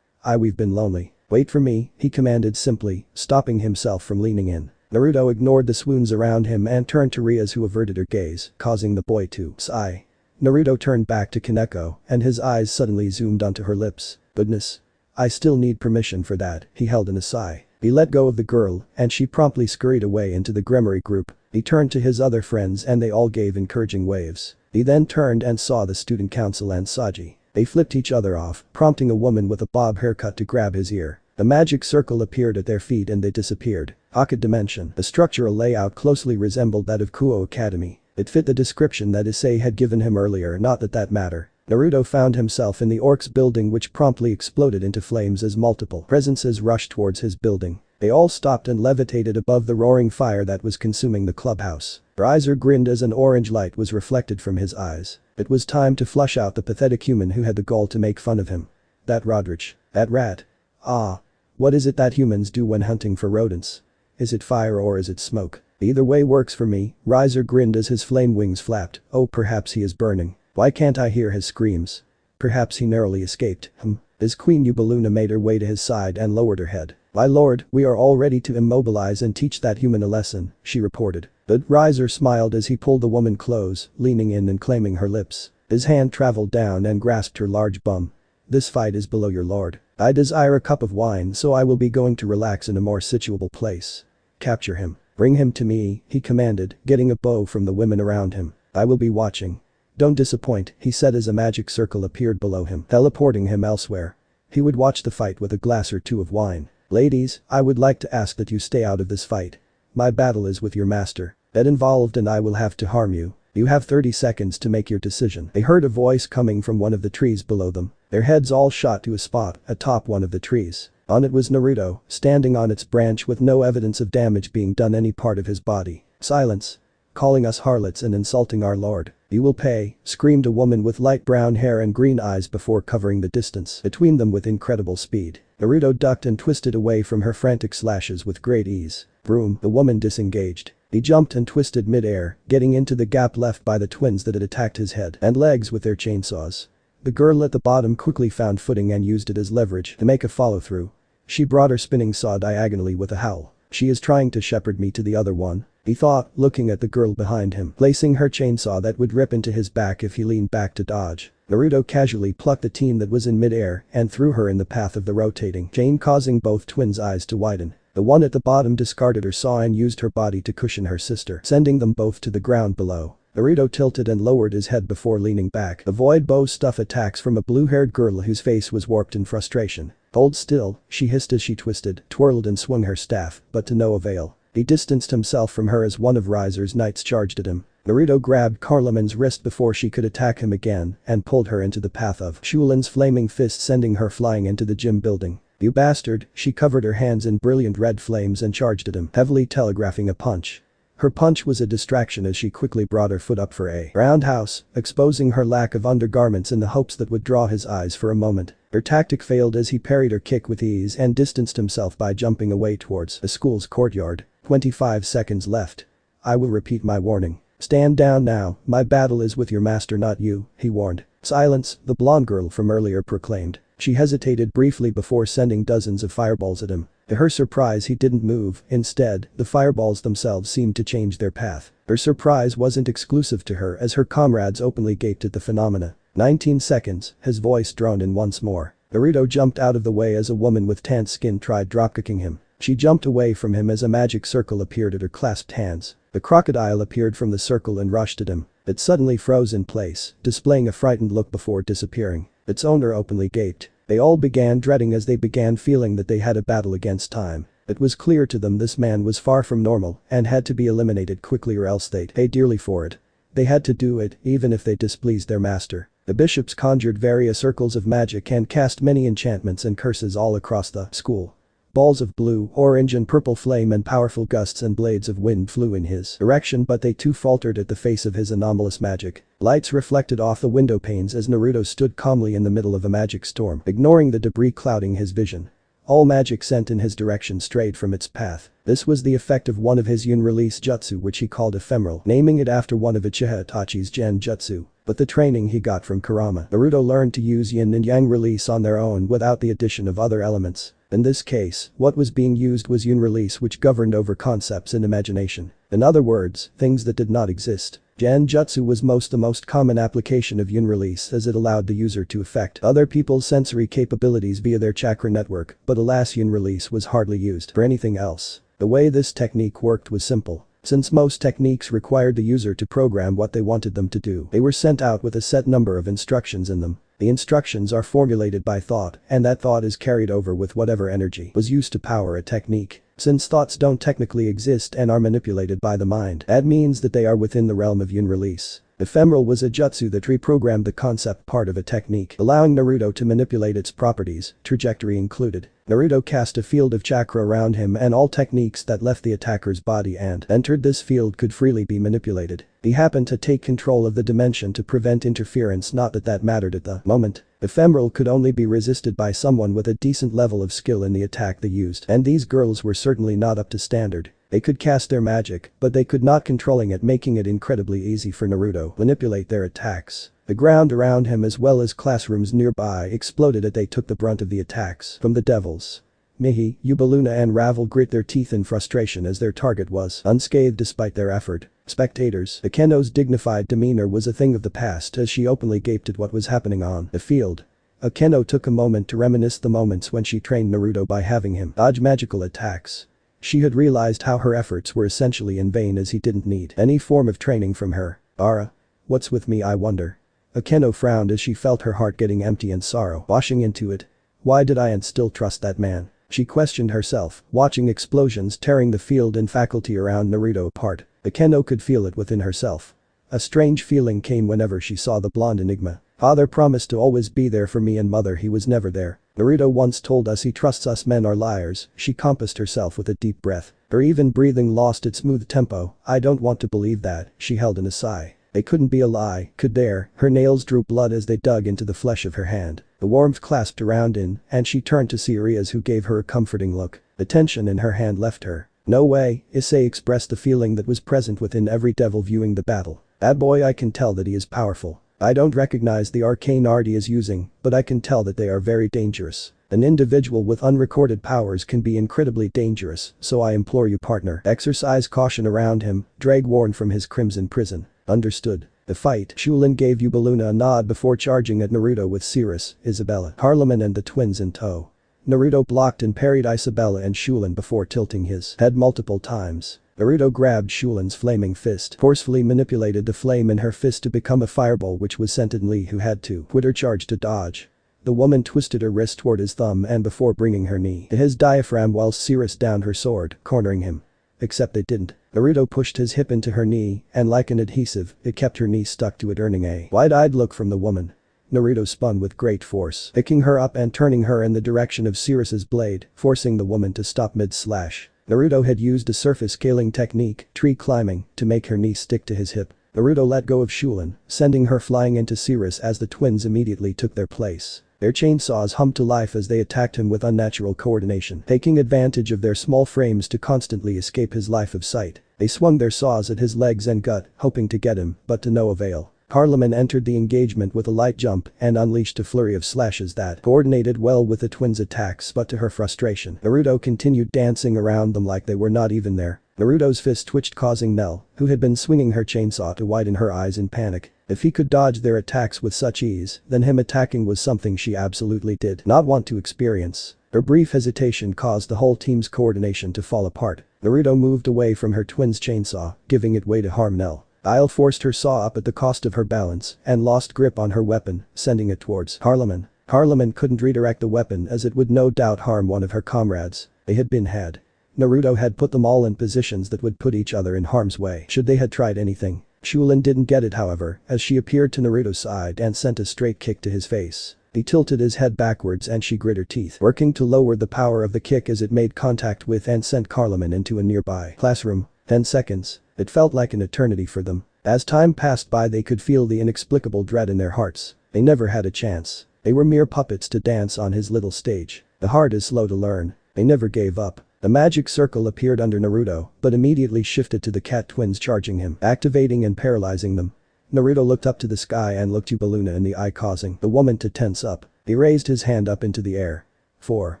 We've been lonely. Wait for me, he commanded simply, stopping himself from leaning in. Naruto ignored the swoons around him and turned to Rias who averted her gaze, causing the boy to sigh. Naruto turned back to Kaneko and his eyes suddenly zoomed onto her lips. Goodness. I still need permission for that, he held in a sigh. He let go of the girl and she promptly scurried away into the Gremory group. He turned to his other friends and they all gave encouraging waves. He then turned and saw the student council and Saji. They flipped each other off, prompting a woman with a bob haircut to grab his ear. The magic circle appeared at their feet and they disappeared. Pocket dimension. The structural layout closely resembled that of Kuo Academy. It fit the description that Issei had given him earlier, not that mattered. Naruto found himself in the orc's building which promptly exploded into flames as multiple presences rushed towards his building. They all stopped and levitated above the roaring fire that was consuming the clubhouse. Riser grinned as an orange light was reflected from his eyes. It was time to flush out the pathetic human who had the gall to make fun of him. That Rodrich. That rat. What is it that humans do when hunting for rodents? Is it fire or is it smoke? Either way works for me, Riser grinned as his flame wings flapped. Oh, perhaps he is burning. Why can't I hear his screams? Perhaps he narrowly escaped. His Queen Eubeluna made her way to his side and lowered her head. My lord, we are all ready to immobilize and teach that human a lesson, she reported. But Riser smiled as he pulled the woman close, leaning in and claiming her lips. His hand traveled down and grasped her large bum. This fight is below your lord. I desire a cup of wine so I will be going to relax in a more situable place. Capture him. Bring him to me, he commanded, getting a bow from the women around him. I will be watching. Don't disappoint, he said as a magic circle appeared below him, teleporting him elsewhere. He would watch the fight with a glass or two of wine. Ladies, I would like to ask that you stay out of this fight. My battle is with your master. Get involved and I will have to harm you. You have 30 seconds to make your decision. They heard a voice coming from one of the trees below them. Their heads all shot to a spot atop one of the trees. On it was Naruto, standing on its branch with no evidence of damage being done any part of his body. Silence. Calling us harlots and insulting our lord. You will pay, screamed a woman with light brown hair and green eyes before covering the distance between them with incredible speed. Naruto ducked and twisted away from her frantic slashes with great ease. Vroom, the woman disengaged. He jumped and twisted mid-air, getting into the gap left by the twins that had attacked his head and legs with their chainsaws. The girl at the bottom quickly found footing and used it as leverage to make a follow-through. She brought her spinning saw diagonally with a howl. She is trying to shepherd me to the other one, he thought, looking at the girl behind him, placing her chainsaw that would rip into his back if he leaned back to dodge. Naruto casually plucked the team that was in mid-air and threw her in the path of the rotating chain, causing both twins' eyes to widen. The one at the bottom discarded her saw and used her body to cushion her sister, sending them both to the ground below. Naruto tilted and lowered his head before leaning back. Avoid bow stuff attacks from a blue-haired girl whose face was warped in frustration. Hold still, she hissed as she twisted, twirled and swung her staff, but to no avail. He distanced himself from her as one of Riser's knights charged at him. Naruto grabbed Carloman's wrist before she could attack him again and pulled her into the path of Shulin's flaming fist, sending her flying into the gym building. You bastard, she covered her hands in brilliant red flames and charged at him, heavily telegraphing a punch. Her punch was a distraction as she quickly brought her foot up for a roundhouse, exposing her lack of undergarments in the hopes that would draw his eyes for a moment. Her tactic failed as he parried her kick with ease and distanced himself by jumping away towards the school's courtyard. 25 seconds left. I will repeat my warning. Stand down now, my battle is with your master not you, he warned. Silence, the blonde girl from earlier proclaimed. She hesitated briefly before sending dozens of fireballs at him. To her surprise he didn't move, instead, the fireballs themselves seemed to change their path. Her surprise wasn't exclusive to her as her comrades openly gaped at the phenomena. 19 seconds, his voice droned in once more. Naruto jumped out of the way as a woman with tanned skin tried dropkicking him. She jumped away from him as a magic circle appeared at her clasped hands. The crocodile appeared from the circle and rushed at him. It suddenly froze in place, displaying a frightened look before disappearing. Its owner openly gaped. They all began dreading as they began feeling that they had a battle against time. It was clear to them this man was far from normal and had to be eliminated quickly or else they'd pay dearly for it. They had to do it, even if they displeased their master. The bishops conjured various circles of magic and cast many enchantments and curses all across the school. Balls of blue, orange and purple flame and powerful gusts and blades of wind flew in his direction, but they too faltered at the face of his anomalous magic. Lights reflected off the window panes as Naruto stood calmly in the middle of a magic storm, ignoring the debris clouding his vision. All magic sent in his direction strayed from its path. This was the effect of one of his Yun release jutsu, which he called ephemeral, naming it after one of Uchiha Itachi's Gen jutsu. But the training he got from Kurama, Naruto learned to use yin and yang release on their own without the addition of other elements. In this case, what was being used was yin release, which governed over concepts and imagination. In other words, things that did not exist. Gen jutsu was the most common application of yin release, as it allowed the user to affect other people's sensory capabilities via their chakra network, but alas, yin release was hardly used for anything else. The way this technique worked was simple. Since most techniques required the user to program what they wanted them to do, they were sent out with a set number of instructions in them. The instructions are formulated by thought, and that thought is carried over with whatever energy was used to power a technique. Since thoughts don't technically exist and are manipulated by the mind, that means that they are within the realm of yin release. Ephemeral was a jutsu that reprogrammed the concept part of a technique, allowing Naruto to manipulate its properties, trajectory included. Naruto cast a field of chakra around him and all techniques that left the attacker's body and entered this field could freely be manipulated. He happened to take control of the dimension to prevent interference, not that that mattered at the moment. Ephemeral could only be resisted by someone with a decent level of skill in the attack they used, and these girls were certainly not up to standard. They could cast their magic, but they could not controlling it, making it incredibly easy for Naruto to manipulate their attacks. The ground around him as well as classrooms nearby exploded as they took the brunt of the attacks from the devils. Mihi, Ubaluna and Ravel grit their teeth in frustration as their target was unscathed despite their effort. Spectators, Akeno's dignified demeanor was a thing of the past as she openly gaped at what was happening on the field. Akeno took a moment to reminisce the moments when she trained Naruto by having him dodge magical attacks. She had realized how her efforts were essentially in vain as he didn't need any form of training from her. Ara. What's with me, I wonder? Akeno frowned as she felt her heart getting empty and sorrow washing into it. Why did I still trust that man? She questioned herself, watching explosions tearing the field and faculty around Naruto apart. Akeno could feel it within herself. A strange feeling came whenever she saw the blonde enigma. Father promised to always be there for me, and mother, he was never there. Naruto once told us he trusts us men are liars. She compassed herself with a deep breath. Her even breathing lost its smooth tempo. I don't want to believe that, she held in a sigh. They couldn't be a lie, could there? Her nails drew blood as they dug into the flesh of her hand. The warmth clasped around in, and she turned to see Rias, who gave her a comforting look. The tension in her hand left her. No way, Issei expressed the feeling that was present within every devil viewing the battle. That boy, I can tell that he is powerful. I don't recognize the arcane art he is using, but I can tell that they are very dangerous. An individual with unrecorded powers can be incredibly dangerous, so I implore you, partner, exercise caution around him, Drake warned from his crimson prison. Understood. The fight, Shulin gave Ubaluna a nod before charging at Naruto with Cirrus, Isabella, Harleman and the twins in tow. Naruto blocked and parried Isabella and Shulin before tilting his head multiple times. Naruto grabbed Shulin's flaming fist, forcefully manipulated the flame in her fist to become a fireball, which was sent at Lee, who had to quit her charge to dodge. The woman twisted her wrist toward his thumb and before bringing her knee to his diaphragm while Cirrus downed her sword, cornering him. Except they didn't. Naruto pushed his hip into her knee, and like an adhesive, it kept her knee stuck to it, earning a wide-eyed look from the woman. Naruto spun with great force, picking her up and turning her in the direction of Cirrus's blade, forcing the woman to stop mid-slash. Naruto had used a surface scaling technique, tree climbing, to make her knee stick to his hip. Naruto let go of Shulin, sending her flying into Cirrus as the twins immediately took their place. Their chainsaws hummed to life as they attacked him with unnatural coordination, taking advantage of their small frames to constantly escape his life of sight. They swung their saws at his legs and gut, hoping to get him, but to no avail. Harleman entered the engagement with a light jump and unleashed a flurry of slashes that coordinated well with the twins' attacks, but to her frustration, Naruto continued dancing around them like they were not even there. Naruto's fist twitched, causing Nell, who had been swinging her chainsaw, to widen her eyes in panic. If he could dodge their attacks with such ease, then him attacking was something she absolutely did not want to experience. Her brief hesitation caused the whole team's coordination to fall apart. Naruto moved away from her twin's chainsaw, giving it way to harm Nell. Ile forced her saw up at the cost of her balance and lost grip on her weapon, sending it towards Harleman. Harleman couldn't redirect the weapon as it would no doubt harm one of her comrades. They had been had. Naruto had put them all in positions that would put each other in harm's way should they had tried anything. Chulin didn't get it, however, as she appeared to Naruto's side and sent a straight kick to his face. He tilted his head backwards and she grit her teeth, working to lower the power of the kick as it made contact with and sent Carleman into a nearby classroom. 10 seconds. It felt like an eternity for them. As time passed by, they could feel the inexplicable dread in their hearts. They never had a chance. They were mere puppets to dance on his little stage. The heart is slow to learn. They never gave up. The magic circle appeared under Naruto, but immediately shifted to the cat twins, charging him, activating and paralyzing them. Naruto looked up to the sky and looked Baluna in the eye, causing the woman to tense up. He raised his hand up into the air. 4,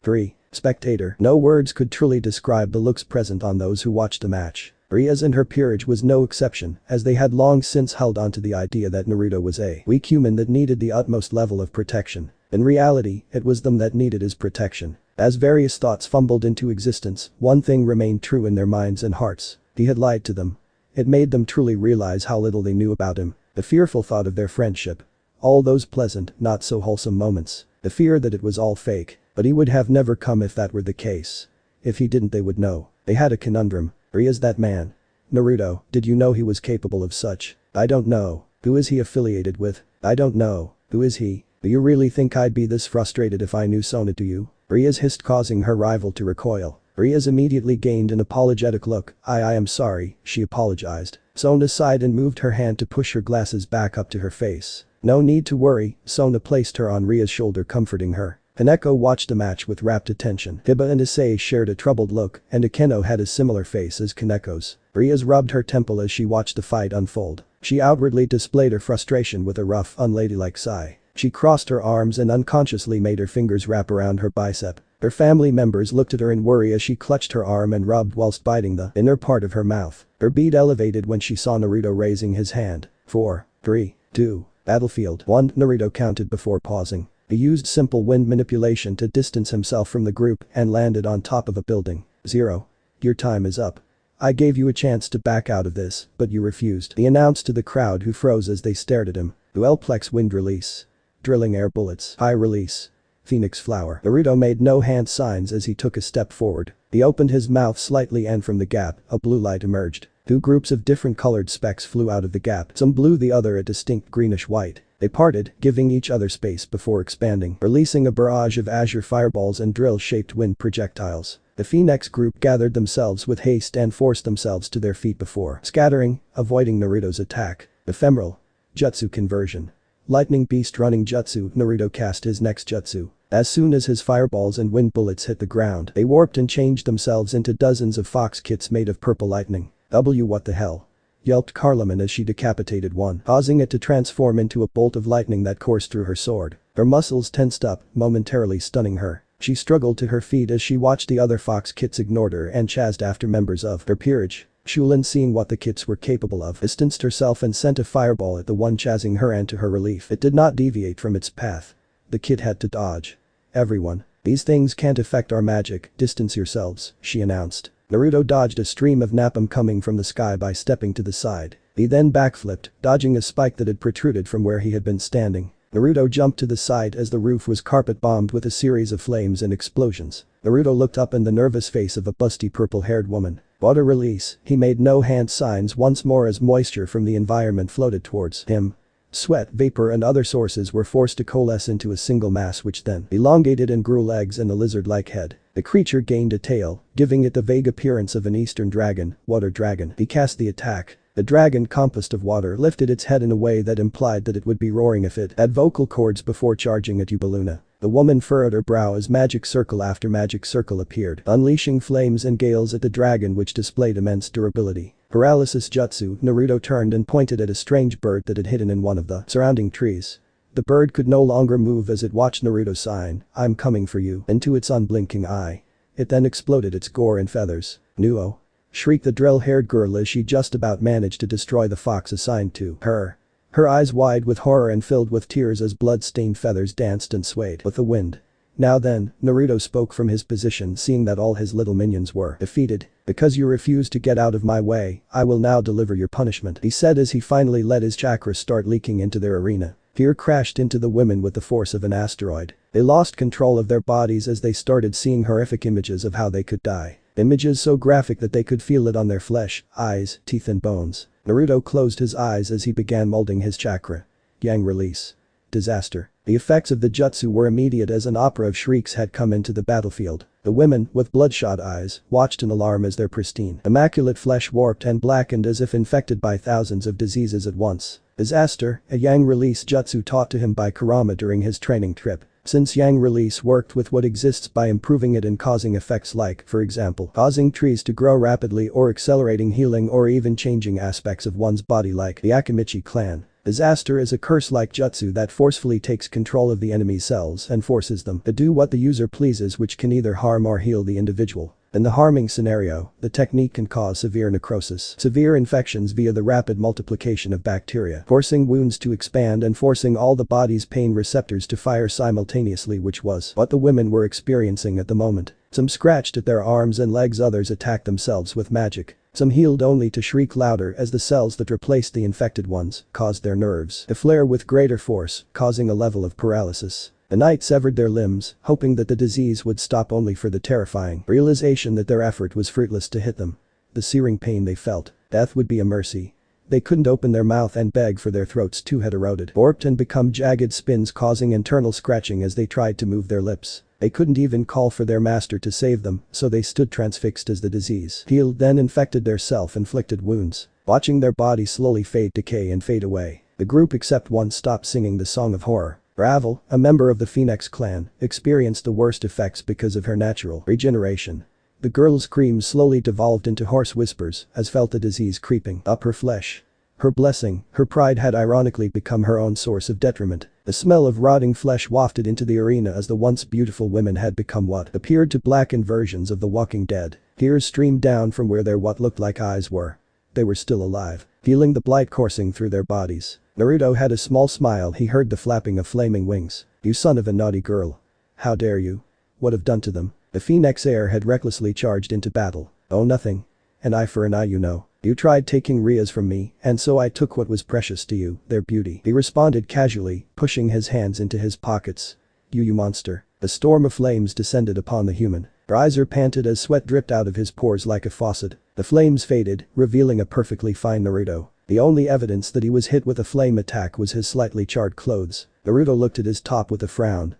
3, spectator. No words could truly describe the looks present on those who watched the match. Rias and her peerage was no exception, as they had long since held on to the idea that Naruto was a weak human that needed the utmost level of protection. In reality, it was them that needed his protection. As various thoughts fumbled into existence, one thing remained true in their minds and hearts. He had lied to them. It made them truly realize how little they knew about him. The fearful thought of their friendship. All those pleasant, not so wholesome moments. The fear that it was all fake, but he would have never come if that were the case. If he didn't, they would know. They had a conundrum. Rias, that man. Naruto, did you know he was capable of such? I don't know. Who is he affiliated with? I don't know. Who is he? Do you really think I'd be this frustrated if I knew Sona? Do you? Rias hissed, causing her rival to recoil. Rias immediately gained an apologetic look. I am sorry, she apologized. Sona sighed and moved her hand to push her glasses back up to her face. No need to worry, Sona placed her on Ria's shoulder, comforting her. Kaneko watched the match with rapt attention. Hiba and Issei shared a troubled look, and Akeno had a similar face as Kaneko's. Rias rubbed her temple as she watched the fight unfold. She outwardly displayed her frustration with a rough, unladylike sigh. She crossed her arms and unconsciously made her fingers wrap around her bicep. Her family members looked at her in worry as she clutched her arm and rubbed whilst biting the inner part of her mouth. Her beat elevated when she saw Naruto raising his hand. 4, 3, 2, battlefield 1, Naruto counted before pausing. He used simple wind manipulation to distance himself from the group and landed on top of a building. 0. Your time is up. I gave you a chance to back out of this, but you refused, he announced to the crowd, who froze as they stared at him. Duelplex wind release. Drilling air bullets. High release. Phoenix flower. Naruto made no hand signs as he took a step forward. He opened his mouth slightly and from the gap, a blue light emerged. 2 groups of different colored specks flew out of the gap, some blue, the other a distinct greenish-white. They parted, giving each other space before expanding, releasing a barrage of azure fireballs and drill-shaped wind projectiles. The Phoenix group gathered themselves with haste and forced themselves to their feet before scattering, avoiding Naruto's attack. Ephemeral. Jutsu conversion. Lightning beast running jutsu. Naruto cast his next jutsu. As soon as his fireballs and wind bullets hit the ground, they warped and changed themselves into dozens of fox kits made of purple lightning. What the hell? Yelped Carleman as she decapitated one, causing it to transform into a bolt of lightning that coursed through her sword. Her muscles tensed up, momentarily stunning her. She struggled to her feet as she watched the other fox kits ignored her and chased after members of her peerage. Chulin, seeing what the kits were capable of, distanced herself and sent a fireball at the one chasing her, and to her relief, it did not deviate from its path. The kit had to dodge. Everyone. These things can't affect our magic, distance yourselves, she announced. Naruto dodged a stream of napalm coming from the sky by stepping to the side. He then backflipped, dodging a spike that had protruded from where he had been standing. Naruto jumped to the side as the roof was carpet-bombed with a series of flames and explosions. Naruto looked up in the nervous face of a busty purple-haired woman. Water release. He made no hand signs once more as moisture from the environment floated towards him. Sweat, vapor and other sources were forced to coalesce into a single mass, which then elongated and grew legs and a lizard-like head. The creature gained a tail, giving it the vague appearance of an eastern dragon, water dragon. He cast the attack. The dragon, composed of water, lifted its head in a way that implied that it would be roaring if it had vocal cords before charging at Baluna. The woman furrowed her brow as magic circle after magic circle appeared, unleashing flames and gales at the dragon, which displayed immense durability. Paralysis jutsu. Naruto turned and pointed at a strange bird that had hidden in one of the surrounding trees. The bird could no longer move as it watched Naruto sign, "I'm coming for you," into its unblinking eye. It then exploded its gore and feathers. Nuo. shrieked the drill-haired girl as she just about managed to destroy the fox assigned to her. Her eyes wide with horror and filled with tears as blood-stained feathers danced and swayed with the wind. Now then, Naruto spoke from his position, seeing that all his little minions were defeated. Because you refuse to get out of my way, I will now deliver your punishment, he said as he finally let his chakra start leaking into their arena. Fear crashed into the women with the force of an asteroid. They lost control of their bodies as they started seeing horrific images of how they could die. Images so graphic that they could feel it on their flesh, eyes, teeth and bones. Naruto closed his eyes as he began molding his chakra. Yang release. Disaster. The effects of the jutsu were immediate as an opera of shrieks had come into the battlefield. The women, with bloodshot eyes, watched in alarm as their pristine, immaculate flesh warped and blackened as if infected by thousands of diseases at once. Disaster, a Yang release jutsu taught to him by Kurama during his training trip. Since Yang release worked with what exists by improving it and causing effects like, for example, causing trees to grow rapidly or accelerating healing or even changing aspects of one's body like the Akimichi clan. Disaster is a curse-like jutsu that forcefully takes control of the enemy's cells and forces them to do what the user pleases, which can either harm or heal the individual. In the harming scenario, the technique can cause severe necrosis, severe infections via the rapid multiplication of bacteria, forcing wounds to expand and forcing all the body's pain receptors to fire simultaneously, which was what the women were experiencing at the moment. Some scratched at their arms and legs, others attacked themselves with magic. Some healed only to shriek louder as the cells that replaced the infected ones caused their nerves to flare with greater force, causing a level of paralysis. The knight severed their limbs, hoping that the disease would stop, only for the terrifying realization that their effort was fruitless to hit them. The searing pain they felt. Death would be a mercy. They couldn't open their mouth and beg, for their throats too had eroded, warped and become jagged spins, causing internal scratching as they tried to move their lips. They couldn't even call for their master to save them, so they stood transfixed as the disease healed then infected their self-inflicted wounds, watching their bodies slowly decay and fade away. The group except one stopped singing the song of horror. Ravel, a member of the Phoenix clan, experienced the worst effects because of her natural regeneration. The girl's screams slowly devolved into hoarse whispers as felt the disease creeping up her flesh. Her blessing, her pride, had ironically become her own source of detriment. The smell of rotting flesh wafted into the arena as the once beautiful women had become what appeared to blackened versions of the Walking Dead. Tears streamed down from where their what looked like eyes were. They were still alive, feeling the blight coursing through their bodies. Naruto had a small smile. He heard the flapping of flaming wings. "You son of a naughty girl. How dare you? What have done to them?" The Phoenix heir had recklessly charged into battle. "Oh, nothing. An eye for an eye, you know. You tried taking Rias from me, and so I took what was precious to you, their beauty," he responded casually, pushing his hands into his pockets. You monster." A storm of flames descended upon the human. Riser panted as sweat dripped out of his pores like a faucet. The flames faded, revealing a perfectly fine Naruto. The only evidence that he was hit with a flame attack was his slightly charred clothes. Naruto looked at his top with a frown.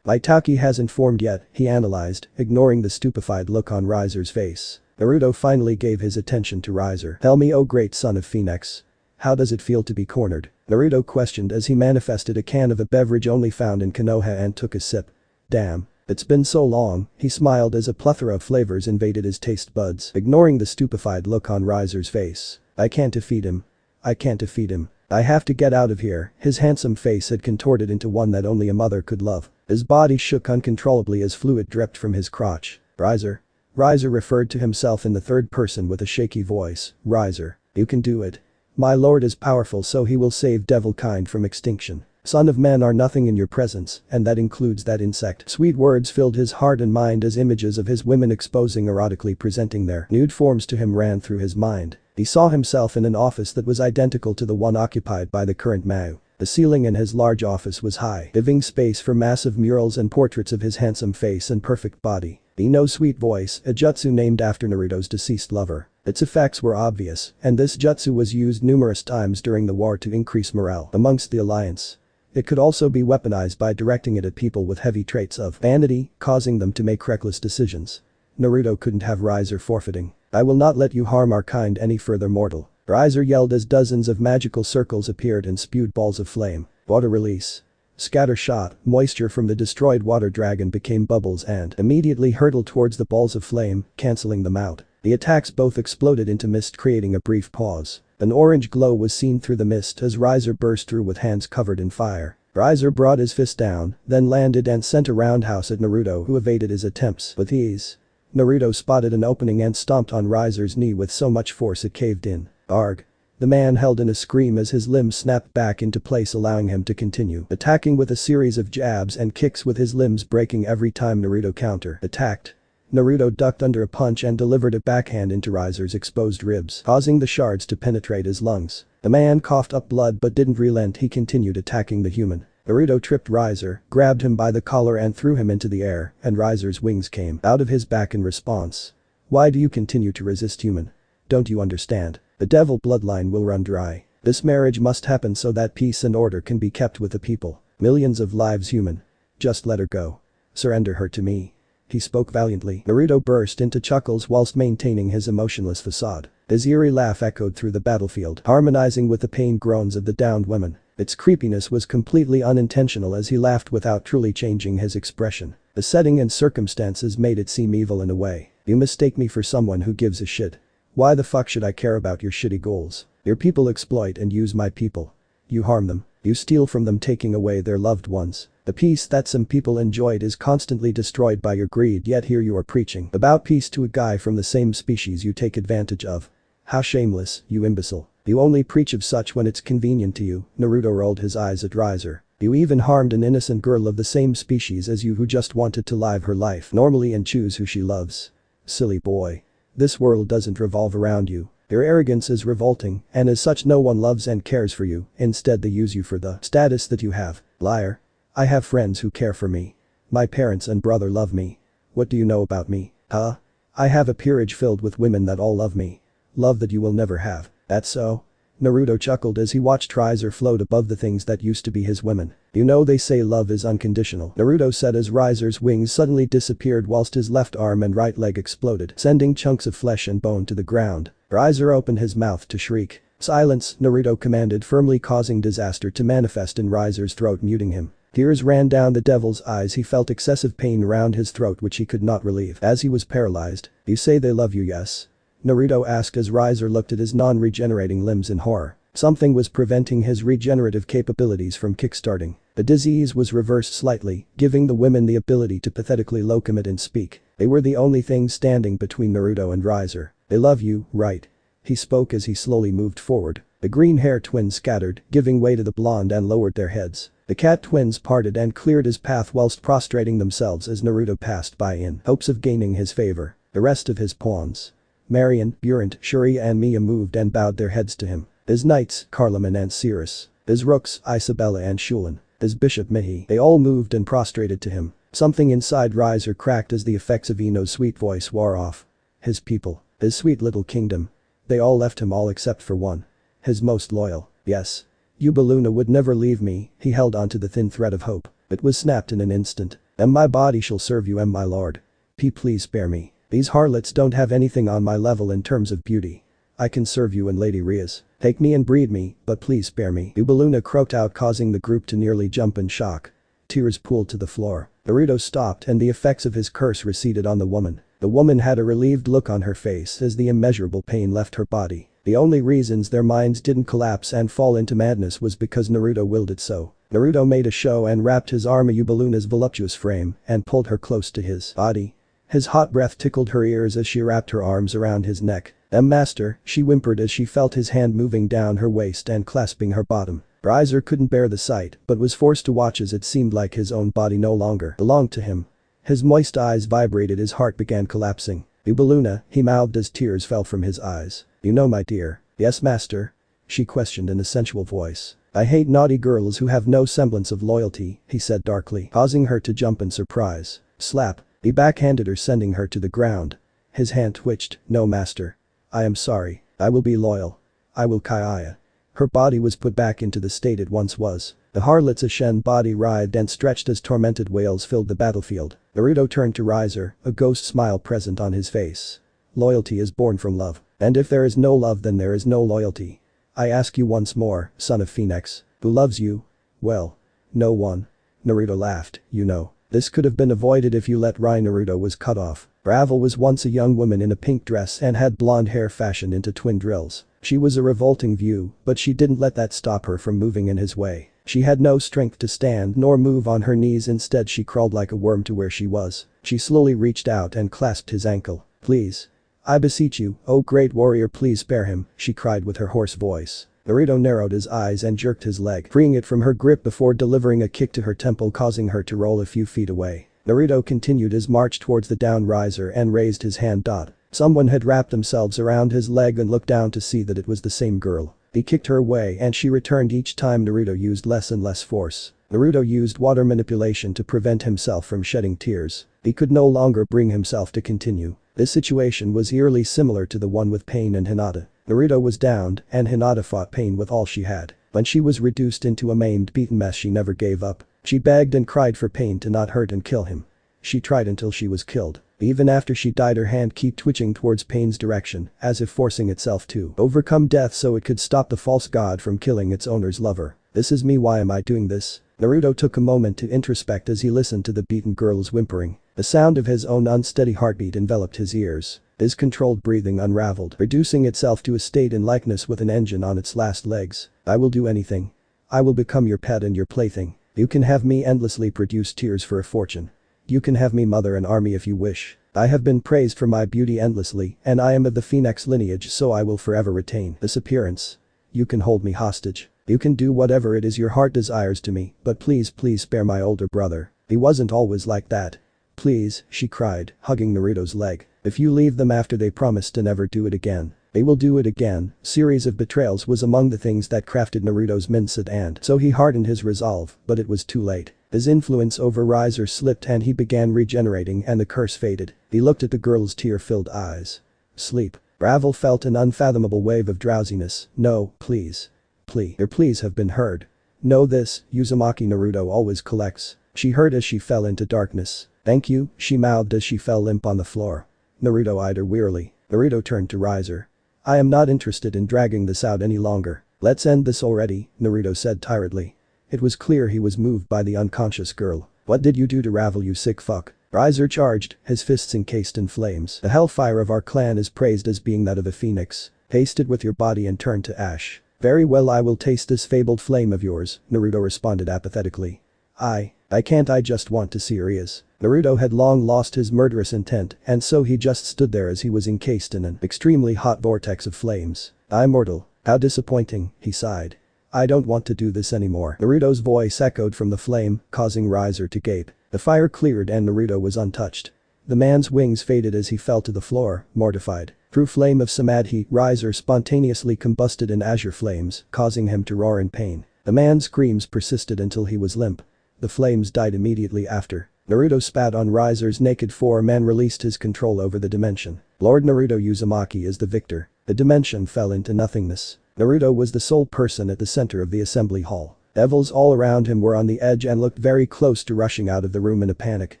Itachi hasn't formed yet, he analyzed, ignoring the stupefied look on Riser's face. Naruto finally gave his attention to Riser. "Tell me, oh great son of Phoenix. How does it feel to be cornered?" Naruto questioned as he manifested a can of a beverage only found in Konoha and took a sip. "Damn. It's been so long," he smiled as a plethora of flavors invaded his taste buds, ignoring the stupefied look on Riser's face. "I can't defeat him. I can't defeat him. I have to get out of here." His handsome face had contorted into one that only a mother could love. His body shook uncontrollably as fluid dripped from his crotch. "Riser." Riser referred to himself in the third person with a shaky voice. "Riser. You can do it. My lord is powerful, so he will save devil kind from extinction. Son of man are nothing in your presence, and that includes that insect." Sweet words filled his heart and mind as images of his women exposing erotically presenting their nude forms to him ran through his mind. He saw himself in an office that was identical to the one occupied by the current Mao. The ceiling in his large office was high, giving space for massive murals and portraits of his handsome face and perfect body. The no sweet voice, a jutsu named after Naruto's deceased lover. Its effects were obvious, and this jutsu was used numerous times during the war to increase morale amongst the alliance. It could also be weaponized by directing it at people with heavy traits of vanity, causing them to make reckless decisions. Naruto couldn't have Riser forfeiting. "I will not let you harm our kind any further, mortal." Riser yelled as dozens of magical circles appeared and spewed balls of flame. Water release. Scatter shot, moisture from the destroyed water dragon became bubbles and immediately hurtled towards the balls of flame, cancelling them out. The attacks both exploded into mist, creating a brief pause. An orange glow was seen through the mist as Riser burst through with hands covered in fire. Riser brought his fist down, then landed and sent a roundhouse at Naruto, who evaded his attempts with ease. Naruto spotted an opening and stomped on Riser's knee with so much force it caved in. Arg. The man held in a scream as his limbs snapped back into place, allowing him to continue attacking with a series of jabs and kicks, with his limbs breaking every time Naruto counter-attacked. Naruto ducked under a punch and delivered a backhand into Riser's exposed ribs, causing the shards to penetrate his lungs. The man coughed up blood but didn't relent. He continued attacking the human. Naruto tripped Riser, grabbed him by the collar and threw him into the air, and Riser's wings came out of his back in response. Why do you continue to resist, human? Don't you understand? The devil bloodline will run dry. This marriage must happen so that peace and order can be kept with the people. Millions of lives, human. Just let her go. Surrender her to me. He spoke valiantly. Naruto burst into chuckles whilst maintaining his emotionless facade. His eerie laugh echoed through the battlefield, harmonizing with the pain groans of the downed women. Its creepiness was completely unintentional as he laughed without truly changing his expression. The setting and circumstances made it seem evil in a way. You mistake me for someone who gives a shit. Why the fuck should I care about your shitty goals? Your people exploit and use my people. You harm them. You steal from them, taking away their loved ones. The peace that some people enjoyed is constantly destroyed by your greed, yet here you are preaching about peace to a guy from the same species you take advantage of. How shameless, you imbecile. You only preach of such when it's convenient to you. Naruto rolled his eyes at Riser. You even harmed an innocent girl of the same species as you who just wanted to live her life normally and choose who she loves. Silly boy. This world doesn't revolve around you. Your arrogance is revolting, and as such no one loves and cares for you. Instead they use you for the status that you have. Liar. I have friends who care for me. My parents and brother love me. What do you know about me, huh? I have a peerage filled with women that all love me. Love that you will never have. That's so? Naruto chuckled as he watched Riser float above the things that used to be his women. You know they say love is unconditional, Naruto said as Riser's wings suddenly disappeared whilst his left arm and right leg exploded, sending chunks of flesh and bone to the ground. Riser opened his mouth to shriek. Silence, Naruto commanded, firmly, causing disaster to manifest in Riser's throat, muting him. Tears ran down the devil's eyes. He felt excessive pain around his throat which he could not relieve as he was paralyzed. You say they love you, yes? Naruto asked as Riser looked at his non-regenerating limbs in horror. Something was preventing his regenerative capabilities from kickstarting. The disease was reversed slightly, giving the women the ability to pathetically locomote and speak. They were the only thing standing between Naruto and Riser. They love you, right? He spoke as he slowly moved forward. The green hair twins scattered, giving way to the blonde, and lowered their heads. The cat twins parted and cleared his path whilst prostrating themselves as Naruto passed by in hopes of gaining his favor. The rest of his pawns, Marion, Burant, Shuri and Mia, moved and bowed their heads to him. His knights, Carloman and Cirrus. His rooks, Isabella and Shulan. His bishop Mihi. They all moved and prostrated to him. Something inside Riser cracked as the effects of Ino's sweet voice wore off. His people. His sweet little kingdom. They all left him, all except for one. His most loyal. Yes. Ubaluna would never leave me. He held onto the thin thread of hope. It was snapped in an instant. And my body shall serve you, my lord. Please spare me. These harlots don't have anything on my level in terms of beauty. I can serve you and Lady Rias. Take me and breed me, but please spare me. Ubaluna croaked out, causing the group to nearly jump in shock. Tears pooled to the floor. Naruto stopped and the effects of his curse receded on the woman. The woman had a relieved look on her face as the immeasurable pain left her body. The only reasons their minds didn't collapse and fall into madness was because Naruto willed it so. Naruto made a show and wrapped his arm around Ubaluna's voluptuous frame and pulled her close to his body. His hot breath tickled her ears as she wrapped her arms around his neck. Master, she whimpered as she felt his hand moving down her waist and clasping her bottom. Riser couldn't bear the sight but was forced to watch as it seemed like his own body no longer belonged to him. His moist eyes vibrated, his heart began collapsing. Ubaluna, he mouthed as tears fell from his eyes. You know, my dear. Yes, master? She questioned in a sensual voice. I hate naughty girls who have no semblance of loyalty, he said darkly, causing her to jump in surprise. Slap. He backhanded her, sending her to the ground. His hand twitched. No, master. I am sorry. I will be loyal. I will Kaiya. Her body was put back into the state it once was. The harlot's ashen body writhed and stretched as tormented wails filled the battlefield. Naruto turned to Riser, a ghost smile present on his face. Loyalty is born from love. And if there is no love, then there is no loyalty. I ask you once more, son of Phoenix, who loves you? Well, no one. Naruto laughed. You know. This could have been avoided if you let Rai. Naruto was cut off. Ravel was once a young woman in a pink dress and had blonde hair fashioned into twin drills. She was a revolting view, but she didn't let that stop her from moving in his way. She had no strength to stand nor move on her knees, instead she crawled like a worm to where she was. She slowly reached out and clasped his ankle. "Please. I beseech you, oh great warrior, please spare him," she cried with her hoarse voice. Naruto narrowed his eyes and jerked his leg, freeing it from her grip before delivering a kick to her temple, causing her to roll a few feet away. Naruto continued his march towards the down riser and raised his hand. Someone had wrapped themselves around his leg and looked down to see that it was the same girl. He kicked her away and she returned. Each time Naruto used less and less force. Naruto used water manipulation to prevent himself from shedding tears. He could no longer bring himself to continue. This situation was eerily similar to the one with Pain and Hinata. Naruto was downed and Hinata fought Pain with all she had. When she was reduced into a maimed, beaten mess, she never gave up. She begged and cried for Pain to not hurt and kill him. She tried until she was killed. Even after she died, her hand kept twitching towards Pain's direction, as if forcing itself to overcome death so it could stop the false god from killing its owner's lover. "This is me, why am I doing this?" Naruto took a moment to introspect as he listened to the beaten girl's whimpering. The sound of his own unsteady heartbeat enveloped his ears. His controlled breathing unraveled, reducing itself to a state in likeness with an engine on its last legs. "I will do anything. I will become your pet and your plaything. You can have me endlessly produce tears for a fortune. You can have me mother an army if you wish. I have been praised for my beauty endlessly, and I am of the Phoenix lineage, so I will forever retain this appearance. You can hold me hostage. You can do whatever it is your heart desires to me, but please spare my older brother. He wasn't always like that. Please," she cried, hugging Naruto's leg. "If you leave them after they promised to never do it again, they will do it again." Series of betrayals was among the things that crafted Naruto's mindset, and so he hardened his resolve, but it was too late. His influence over Riser slipped and he began regenerating and the curse faded. He looked at the girl's tear-filled eyes. "Sleep." Ravel felt an unfathomable wave of drowsiness. "No, please. Plea. Your pleas have been heard. Know this, Uzumaki Naruto always collects." She heard as she fell into darkness. "Thank you," she mouthed as she fell limp on the floor. Naruto eyed her wearily. Naruto turned to Riser. "I am not interested in dragging this out any longer. Let's end this already," Naruto said tiredly. It was clear he was moved by the unconscious girl. "What did you do to Ravel, you sick fuck?" Riser charged, his fists encased in flames. "The hellfire of our clan is praised as being that of a phoenix. Taste it with your body and turn to ash." "Very well, I will taste this fabled flame of yours," Naruto responded apathetically. I can't, I just want to see Rias." Naruto had long lost his murderous intent, and so he just stood there as he was encased in an extremely hot vortex of flames. "I'm mortal. How disappointing," he sighed. "I don't want to do this anymore." Naruto's voice echoed from the flame, causing Riser to gape. The fire cleared and Naruto was untouched. The man's wings faded as he fell to the floor, mortified. Through flame of samadhi, Riser spontaneously combusted in azure flames, causing him to roar in pain. The man's screams persisted until he was limp. The flames died immediately after. Naruto spat on Riser's naked form and released his control over the dimension. Lord Naruto Uzumaki is the victor. The dimension fell into nothingness. Naruto was the sole person at the center of the assembly hall. Devils all around him were on the edge and looked very close to rushing out of the room in a panic.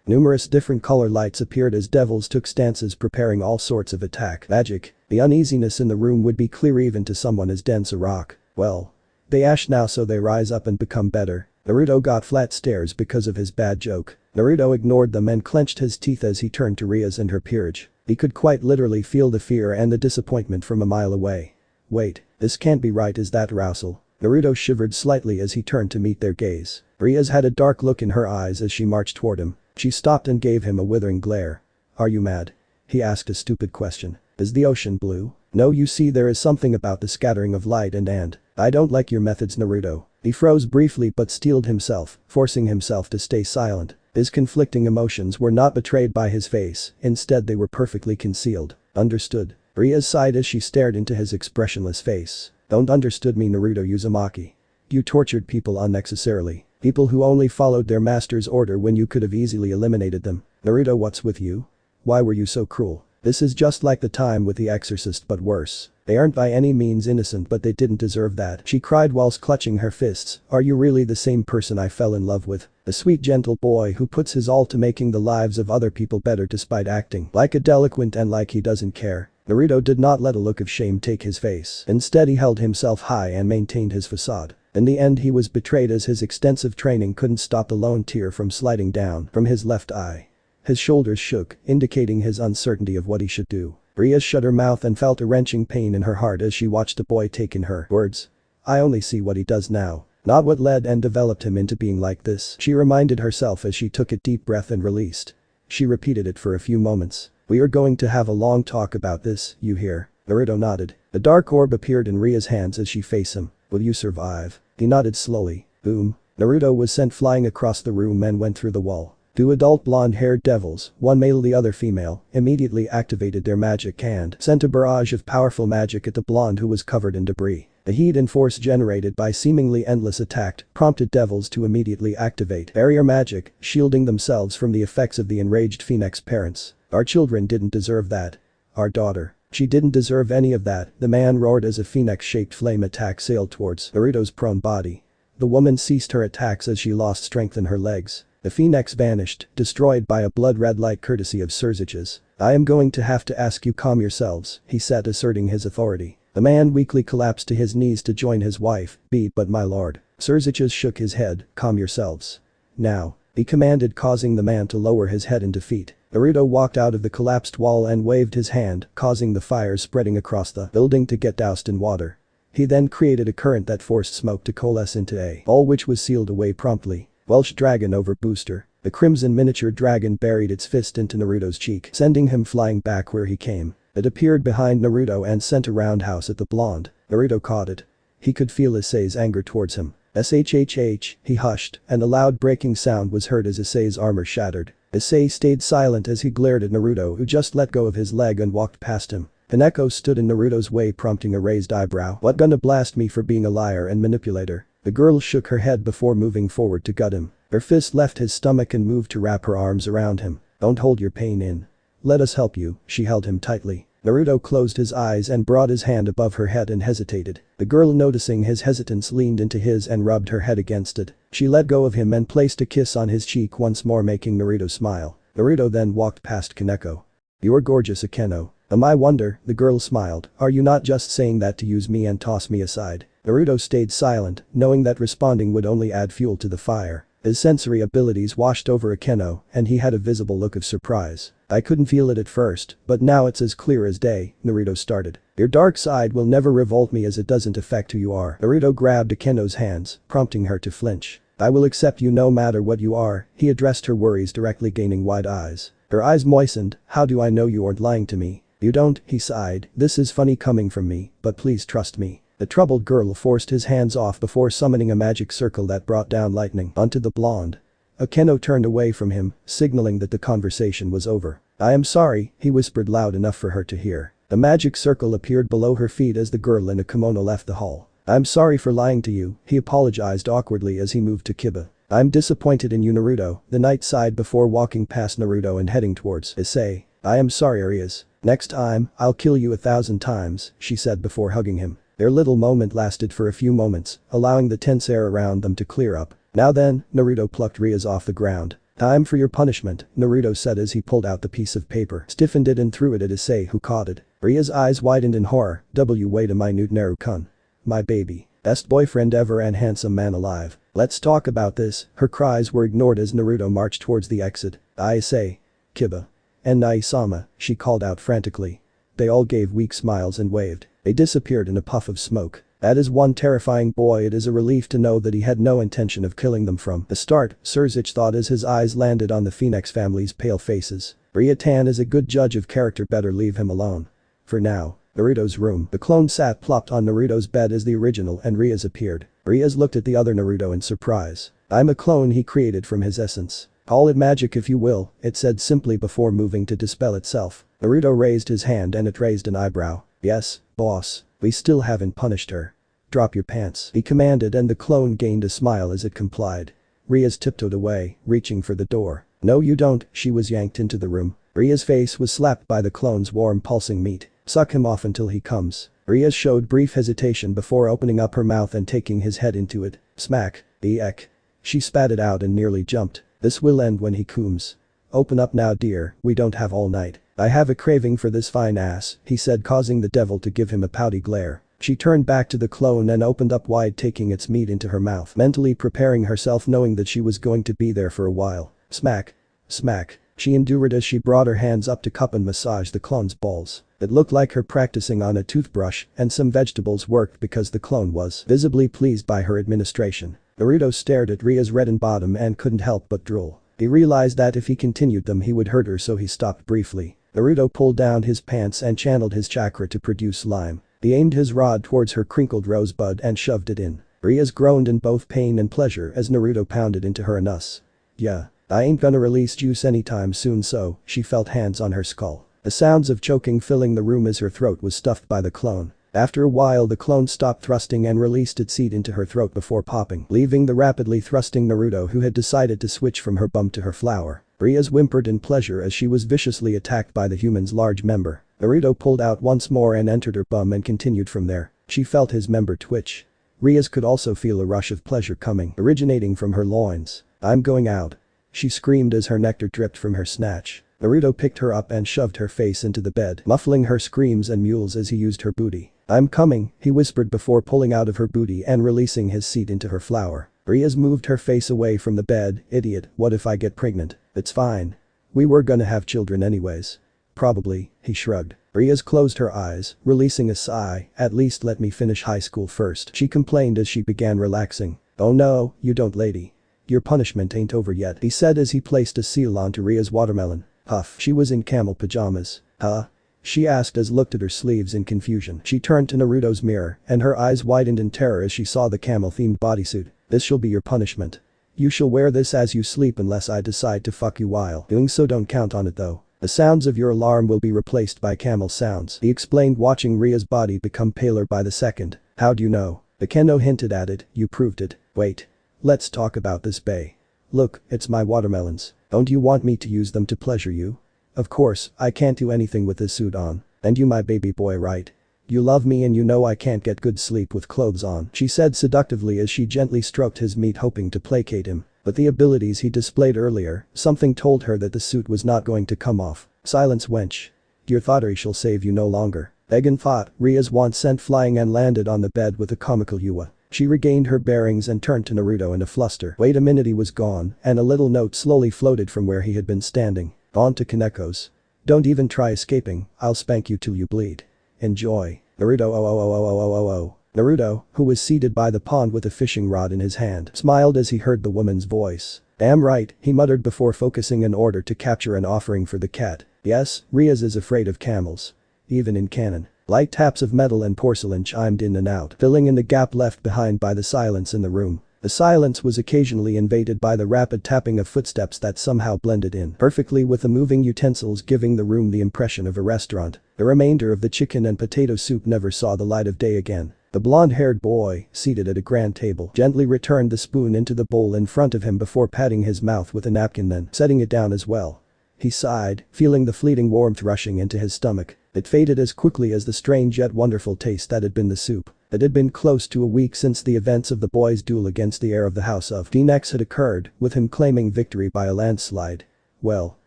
Numerous different color lights appeared as devils took stances, preparing all sorts of attack magic. The uneasiness in the room would be clear even to someone as dense a rock. Well, they ash now, so they rise up and become better. Naruto got flat stares because of his bad joke. Naruto ignored them and clenched his teeth as he turned to Rias and her peerage. He could quite literally feel the fear and the disappointment from a mile away. "Wait, this can't be right, is that Ravel?" Naruto shivered slightly as he turned to meet their gaze. Rias had a dark look in her eyes as she marched toward him. She stopped and gave him a withering glare. "Are you mad?" He asked a stupid question. "Is the ocean blue?" "No, you see, there is something about the scattering of light and I don't like your methods, Naruto." He froze briefly but steeled himself, forcing himself to stay silent. His conflicting emotions were not betrayed by his face, instead they were perfectly concealed. "Understood." Rias sighed as she stared into his expressionless face. "Don't understood me, Naruto Uzumaki. You tortured people unnecessarily. People who only followed their master's order when you could have easily eliminated them. Naruto, what's with you? Why were you so cruel? This is just like the time with the exorcist but worse. They aren't by any means innocent, but they didn't deserve that," she cried whilst clutching her fists. "Are you really the same person I fell in love with? The sweet gentle boy who puts his all to making the lives of other people better despite acting like a delinquent and like he doesn't care?" Naruto did not let a look of shame take his face. Instead, he held himself high and maintained his facade. In the end, he was betrayed as his extensive training couldn't stop the lone tear from sliding down from his left eye. His shoulders shook, indicating his uncertainty of what he should do. Rias shut her mouth and felt a wrenching pain in her heart as she watched the boy take in her words. "I only see what he does now. Not what led and developed him into being like this, she reminded herself as she took a deep breath and released. She repeated it for a few moments. We are going to have a long talk about this, you hear? Naruto nodded. A dark orb appeared in Ria's hands as she faced him. Will you survive? He nodded slowly. Boom. Naruto was sent flying across the room and went through the wall. Two adult blonde-haired devils, one male the other female, immediately activated their magic and sent a barrage of powerful magic at the blonde who was covered in debris. The heat and force generated by seemingly endless attack prompted devils to immediately activate barrier magic, shielding themselves from the effects of the enraged Phoenix parents. Our children didn't deserve that. Our daughter. She didn't deserve any of that, the man roared as a phoenix-shaped flame attack sailed towards Naruto's prone body. The woman ceased her attacks as she lost strength in her legs. The phoenix vanished, destroyed by a blood-red light courtesy of Surzich's. I am going to have to ask you calm yourselves, he said, asserting his authority. The man weakly collapsed to his knees to join his wife, but my lord. Surzich's shook his head, calm yourselves. Now. He commanded, causing the man to lower his head in defeat. Naruto walked out of the collapsed wall and waved his hand, causing the fire spreading across the building to get doused in water. He then created a current that forced smoke to coalesce into a ball which was sealed away promptly. Welsh Dragon over Booster. The crimson miniature dragon buried its fist into Naruto's cheek, sending him flying back where he came. It appeared behind Naruto and sent a roundhouse at the blonde. Naruto caught it. He could feel Issei's anger towards him. Shhh, he hushed, and a loud breaking sound was heard as Issei's armor shattered. Issei stayed silent as he glared at Naruto, who just let go of his leg and walked past him. Kaneko stood in Naruto's way, prompting a raised eyebrow. What, gonna blast me for being a liar and manipulator? The girl shook her head before moving forward to gut him. Her fist left his stomach and moved to wrap her arms around him. Don't hold your pain in. Let us help you, she held him tightly. Naruto closed his eyes and brought his hand above her head and hesitated. The girl, noticing his hesitance, leaned into his and rubbed her head against it. She let go of him and placed a kiss on his cheek once more, making Naruto smile. Naruto then walked past Kaneko. You are gorgeous, Akeno. I wonder, the girl smiled. Are you not just saying that to use me and toss me aside? Naruto stayed silent, knowing that responding would only add fuel to the fire. His sensory abilities washed over Akeno, and he had a visible look of surprise. I couldn't feel it at first, but now it's as clear as day, Naruto started. Your dark side will never revolt me as it doesn't affect who you are. Naruto grabbed Akeno's hands, prompting her to flinch. I will accept you no matter what you are, he addressed her worries directly, gaining wide eyes. Her eyes moistened. How do I know you aren't lying to me? You don't, he sighed. This is funny coming from me, but please trust me. The troubled girl forced his hands off before summoning a magic circle that brought down lightning onto the blonde. Akeno turned away from him, signaling that the conversation was over. I am sorry, he whispered loud enough for her to hear. The magic circle appeared below her feet as the girl in a kimono left the hall. I'm sorry for lying to you, he apologized awkwardly as he moved to Kiba. I'm disappointed in you, Naruto, the knight sighed before walking past Naruto and heading towards Issei. I am sorry, Rias. Next time, I'll kill you 1,000 times, she said before hugging him. Their little moment lasted for a few moments, allowing the tense air around them to clear up. Now then, Naruto plucked Rias off the ground. Time for your punishment, Naruto said as he pulled out the piece of paper, stiffened it and threw it at Issei, who caught it. Rias' eyes widened in horror. Wait a minute, Naru-kun. My baby. Best boyfriend ever and handsome man alive. Let's talk about this. Her cries were ignored as Naruto marched towards the exit. Issei. Kiba. And Nai-sama, she called out frantically. They all gave weak smiles and waved. They disappeared in a puff of smoke. That is one terrifying boy. It is a relief to know that he had no intention of killing them from the start, Surzich thought as his eyes landed on the Phoenix family's pale faces. Ryutan is a good judge of character, better leave him alone. For now. Naruto's room. The clone sat plopped on Naruto's bed as the original and Rias appeared. Rias looked at the other Naruto in surprise. I'm a clone he created from his essence. Call it magic if you will, it said simply before moving to dispel itself. Naruto raised his hand and it raised an eyebrow. Yes, boss. We still haven't punished her. Drop your pants, he commanded, and the clone gained a smile as it complied. Rias tiptoed away, reaching for the door. No you don't, she was yanked into the room. Rias' face was slapped by the clone's warm pulsing meat. Suck him off until he comes. Rias showed brief hesitation before opening up her mouth and taking his head into it. Smack. Eek. She spat it out and nearly jumped. This will end when he comes. Open up now dear, we don't have all night. I have a craving for this fine ass, he said, causing the devil to give him a pouty glare. She turned back to the clone and opened up wide, taking its meat into her mouth, mentally preparing herself knowing that she was going to be there for a while. Smack. Smack. She endured as she brought her hands up to cup and massage the clone's balls. It looked like her practicing on a toothbrush, and some vegetables worked because the clone was visibly pleased by her administration. Naruto stared at Ria's reddened bottom and couldn't help but drool. He realized that if he continued them he would hurt her, so he stopped briefly. Naruto pulled down his pants and channeled his chakra to produce slime. He aimed his rod towards her crinkled rosebud and shoved it in. Rias groaned in both pain and pleasure as Naruto pounded into her anus. Yeah. I ain't gonna release juice anytime soon, so, she felt hands on her skull. The sounds of choking filling the room as her throat was stuffed by the clone. After a while the clone stopped thrusting and released its seed into her throat before popping, leaving the rapidly thrusting Naruto, who had decided to switch from her bum to her flower. Rias whimpered in pleasure as she was viciously attacked by the human's large member. Naruto pulled out once more and entered her bum and continued from there. She felt his member twitch. Rias could also feel a rush of pleasure coming, originating from her loins. I'm going out. She screamed as her nectar dripped from her snatch. Naruto picked her up and shoved her face into the bed, muffling her screams and mewls as he used her booty. I'm coming, he whispered before pulling out of her booty and releasing his seed into her flower. Rias moved her face away from the bed. Idiot, what if I get pregnant? It's fine. We were gonna have children anyways. Probably, he shrugged. Rias closed her eyes, releasing a sigh. At least let me finish high school first, she complained as she began relaxing. Oh no, you don't, lady. Your punishment ain't over yet, he said as he placed a seal onto Ria's watermelon. Huff, she was in camel pajamas. Huh? She asked as looked at her sleeves in confusion. She turned to Naruto's mirror and her eyes widened in terror as she saw the camel-themed bodysuit. This shall be your punishment. You shall wear this as you sleep unless I decide to fuck you while doing so. Don't count on it though. The sounds of your alarm will be replaced by camel sounds, he explained, watching Ria's body become paler by the second. How do you know? The Kendo hinted at it. You proved it. Wait. Let's talk about this, bae. Look, it's my watermelons. Don't you want me to use them to pleasure you? Of course, I can't do anything with this suit on. And you my baby boy, right? You love me and you know I can't get good sleep with clothes on, she said seductively as she gently stroked his meat, hoping to placate him. But the abilities he displayed earlier, something told her that the suit was not going to come off. Silence, wench. Your thottery shall save you no longer. Egan thought. Ria's wand sent flying and landed on the bed with a comical yua. She regained her bearings and turned to Naruto in a fluster. Wait a minute, he was gone, and a little note slowly floated from where he had been standing. On to Kaneko's. Don't even try escaping, I'll spank you till you bleed. Enjoy. Naruto Naruto, who was seated by the pond with a fishing rod in his hand, smiled as he heard the woman's voice. Damn right, he muttered before focusing in order to capture an offering for the cat. Yes, Rias is afraid of camels. Even in canon. Light taps of metal and porcelain chimed in and out, filling in the gap left behind by the silence in the room. The silence was occasionally invaded by the rapid tapping of footsteps that somehow blended in perfectly with the moving utensils, giving the room the impression of a restaurant. The remainder of the chicken and potato soup never saw the light of day again. The blonde-haired boy, seated at a grand table, gently returned the spoon into the bowl in front of him before patting his mouth with a napkin, then setting it down as well. He sighed, feeling the fleeting warmth rushing into his stomach. It faded as quickly as the strange yet wonderful taste that had been the soup. It had been close to a week since the events of the boy's duel against the heir of the house of Phoenix had occurred, with him claiming victory by a landslide. Well,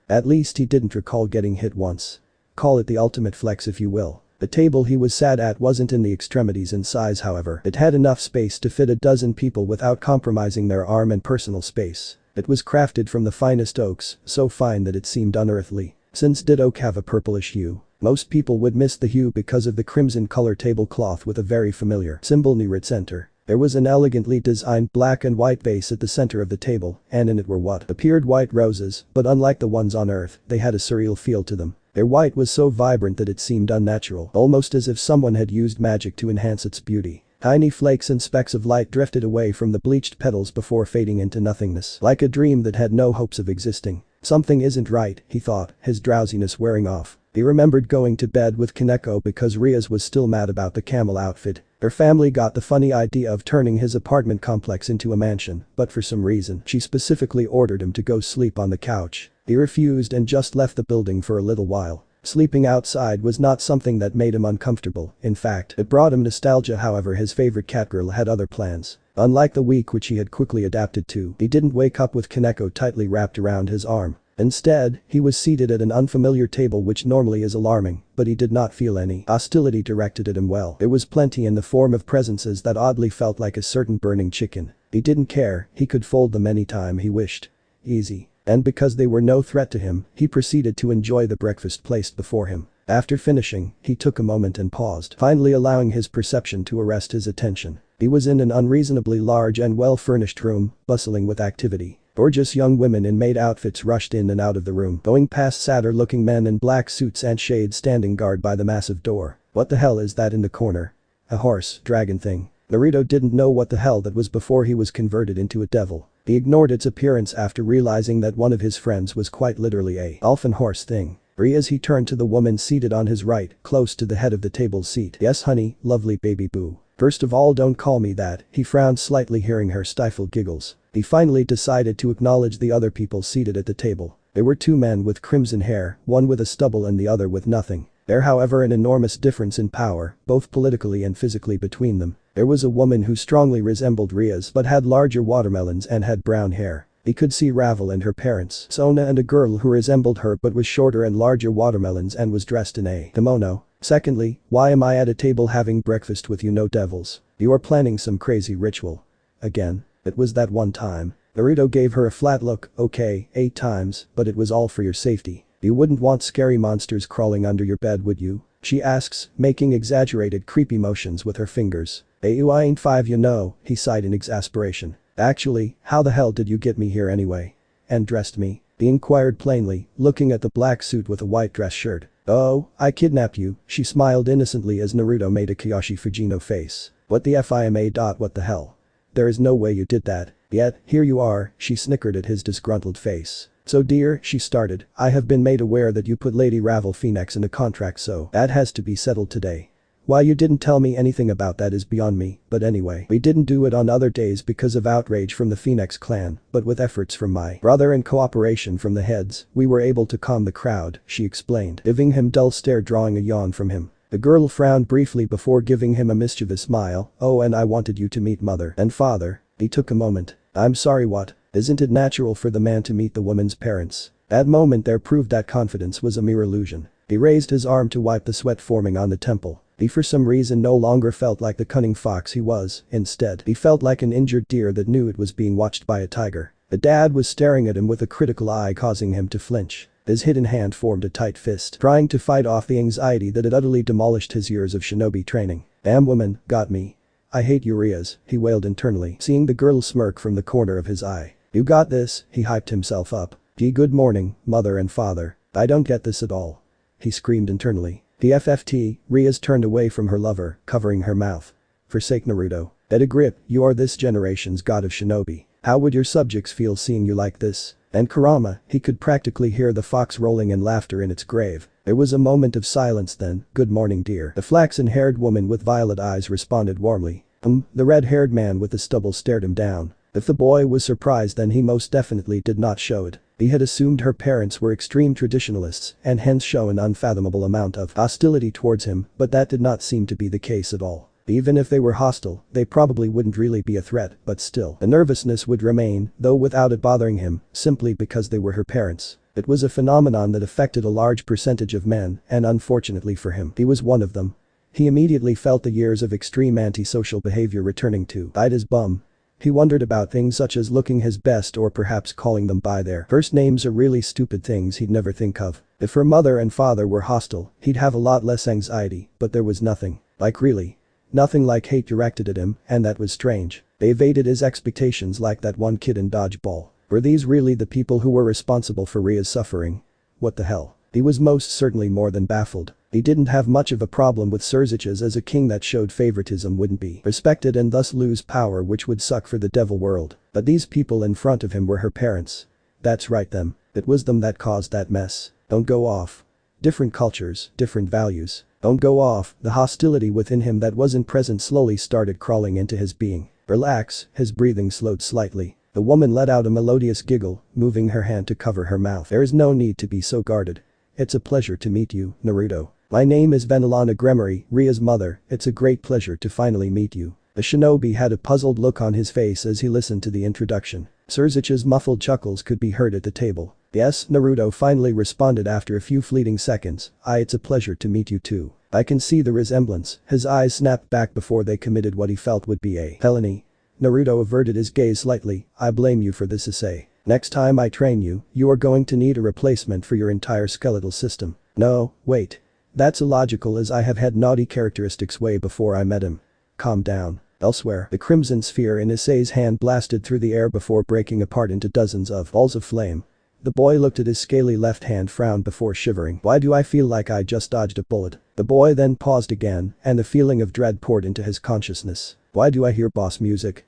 at least he didn't recall getting hit once. Call it the ultimate flex if you will. The table he was sat at wasn't in the extremities in size, however. It had enough space to fit a dozen people without compromising their arm and personal space. It was crafted from the finest oaks, so fine that it seemed unearthly. Since did oak have a purplish hue? Most people would miss the hue because of the crimson color tablecloth with a very familiar symbol near its center. There was an elegantly designed black and white vase at the center of the table, and in it were what appeared white roses, but unlike the ones on Earth, they had a surreal feel to them. Their white was so vibrant that it seemed unnatural, almost as if someone had used magic to enhance its beauty. Tiny flakes and specks of light drifted away from the bleached petals before fading into nothingness, like a dream that had no hopes of existing. Something isn't right, he thought, his drowsiness wearing off. He remembered going to bed with Kaneko because Rias was still mad about the camel outfit. Her family got the funny idea of turning his apartment complex into a mansion, but for some reason, she specifically ordered him to go sleep on the couch. He refused and just left the building for a little while. Sleeping outside was not something that made him uncomfortable. In fact, it brought him nostalgia. However, his favorite catgirl had other plans. Unlike the week which he had quickly adapted to, he didn't wake up with Kaneko tightly wrapped around his arm. Instead, he was seated at an unfamiliar table, which normally is alarming, but he did not feel any hostility directed at him. Well, there was plenty in the form of presences that oddly felt like a certain burning chicken. He didn't care, he could fold them anytime he wished. Easy. And because they were no threat to him, he proceeded to enjoy the breakfast placed before him. After finishing, he took a moment and paused, finally allowing his perception to arrest his attention. He was in an unreasonably large and well-furnished room, bustling with activity. Gorgeous young women in maid outfits rushed in and out of the room, going past sadder-looking men in black suits and shades standing guard by the massive door. What the hell is that in the corner? A horse, dragon thing. Naruto didn't know what the hell that was before he was converted into a devil. He ignored its appearance after realizing that one of his friends was quite literally a elfin horse thing. As he turned to the woman seated on his right, close to the head of the table seat. Yes honey, lovely baby boo. First of all don't call me that, he frowned slightly hearing her stifled giggles. He finally decided to acknowledge the other people seated at the table. There were two men with crimson hair, one with a stubble and the other with nothing. There however an enormous difference in power, both politically and physically between them. There was a woman who strongly resembled Rias but had larger watermelons and had brown hair. He could see Ravel and her parents, Sona, and a girl who resembled her but was shorter and larger watermelons and was dressed in a kimono. Secondly, why am I at a table having breakfast with you no devils? You are planning some crazy ritual. Again. It was that one time. Naruto gave her a flat look, okay, 8 times, but it was all for your safety. You wouldn't want scary monsters crawling under your bed would you? She asks, making exaggerated creepy motions with her fingers. I ain't 5 you know, he sighed in exasperation. Actually, how the hell did you get me here anyway? And dressed me? He inquired plainly, looking at the black suit with a white dress shirt. Oh, I kidnapped you, she smiled innocently as Naruto made a Kiyoshi Fujino face. What the FIMA. What the hell? There is no way you did that. Yet, here you are, she snickered at his disgruntled face. So dear, she started, I have been made aware that you put Lady Ravel Phoenix in a contract so that has to be settled today. Why you didn't tell me anything about that is beyond me, but anyway, we didn't do it on other days because of outrage from the Phoenix clan, but with efforts from my brother and cooperation from the heads, we were able to calm the crowd, she explained, giving him dull stare drawing a yawn from him. The girl frowned briefly before giving him a mischievous smile, oh and I wanted you to meet mother and father. He took a moment. I'm sorry what? Isn't it natural for the man to meet the woman's parents? That moment there proved that confidence was a mere illusion. He raised his arm to wipe the sweat forming on the temple. He for some reason no longer felt like the cunning fox he was, instead he felt like an injured deer that knew it was being watched by a tiger. The dad was staring at him with a critical eye causing him to flinch. His hidden hand formed a tight fist, trying to fight off the anxiety that had utterly demolished his years of shinobi training. Damn woman, got me. I hate you Rias, he wailed internally, seeing the girl smirk from the corner of his eye. You got this, he hyped himself up. Gee good morning, mother and father. I don't get this at all. He screamed internally. The FFT, Rias turned away from her lover, covering her mouth. Forsake Naruto. Get a grip, you are this generation's god of shinobi. How would your subjects feel seeing you like this? And Kurama, he could practically hear the fox rolling in laughter in its grave. There was a moment of silence then, good morning dear. The flaxen-haired woman with violet eyes responded warmly. The red-haired man with the stubble stared him down. If the boy was surprised then he most definitely did not show it. He had assumed her parents were extreme traditionalists and hence show an unfathomable amount of hostility towards him, but that did not seem to be the case at all. Even if they were hostile, they probably wouldn't really be a threat, but still, the nervousness would remain, though without it bothering him, simply because they were her parents. It was a phenomenon that affected a large percentage of men, and unfortunately for him, he was one of them. He immediately felt the years of extreme antisocial behavior returning to bite his bum. He wondered about things such as looking his best or perhaps calling them by their first names or really stupid things he'd never think of. If her mother and father were hostile, he'd have a lot less anxiety, but there was nothing. Like really. Nothing like hate directed at him, and that was strange. They evaded his expectations like that one kid in dodgeball. Were these really the people who were responsible for Ria's suffering? What the hell? He was most certainly more than baffled. He didn't have much of a problem with Surziches as a king that showed favoritism wouldn't be respected and thus lose power which would suck for the devil world. But these people in front of him were her parents. That's right them. It was them that caused that mess. Don't go off. Different cultures, different values. Don't go off. The hostility within him that wasn't present slowly started crawling into his being. Relax, his breathing slowed slightly. The woman let out a melodious giggle, moving her hand to cover her mouth. There is no need to be so guarded. It's a pleasure to meet you, Naruto. My name is Vanillana Gremory, Ria's mother, it's a great pleasure to finally meet you. The shinobi had a puzzled look on his face as he listened to the introduction. Surzich's muffled chuckles could be heard at the table. Yes, Naruto finally responded after a few fleeting seconds. It's a pleasure to meet you too. I can see the resemblance. His eyes snapped back before they committed what he felt would be a felony. Naruto averted his gaze slightly. I blame you for this Issei. Next time I train you, you are going to need a replacement for your entire skeletal system. No, wait. That's illogical as I have had naughty characteristics way before I met him. Calm down. Elsewhere, the crimson sphere in Issei's hand blasted through the air before breaking apart into dozens of balls of flame. The boy looked at his scaly left hand, frowned before shivering. Why do I feel like I just dodged a bullet? The boy then paused again, and the feeling of dread poured into his consciousness. Why do I hear boss music?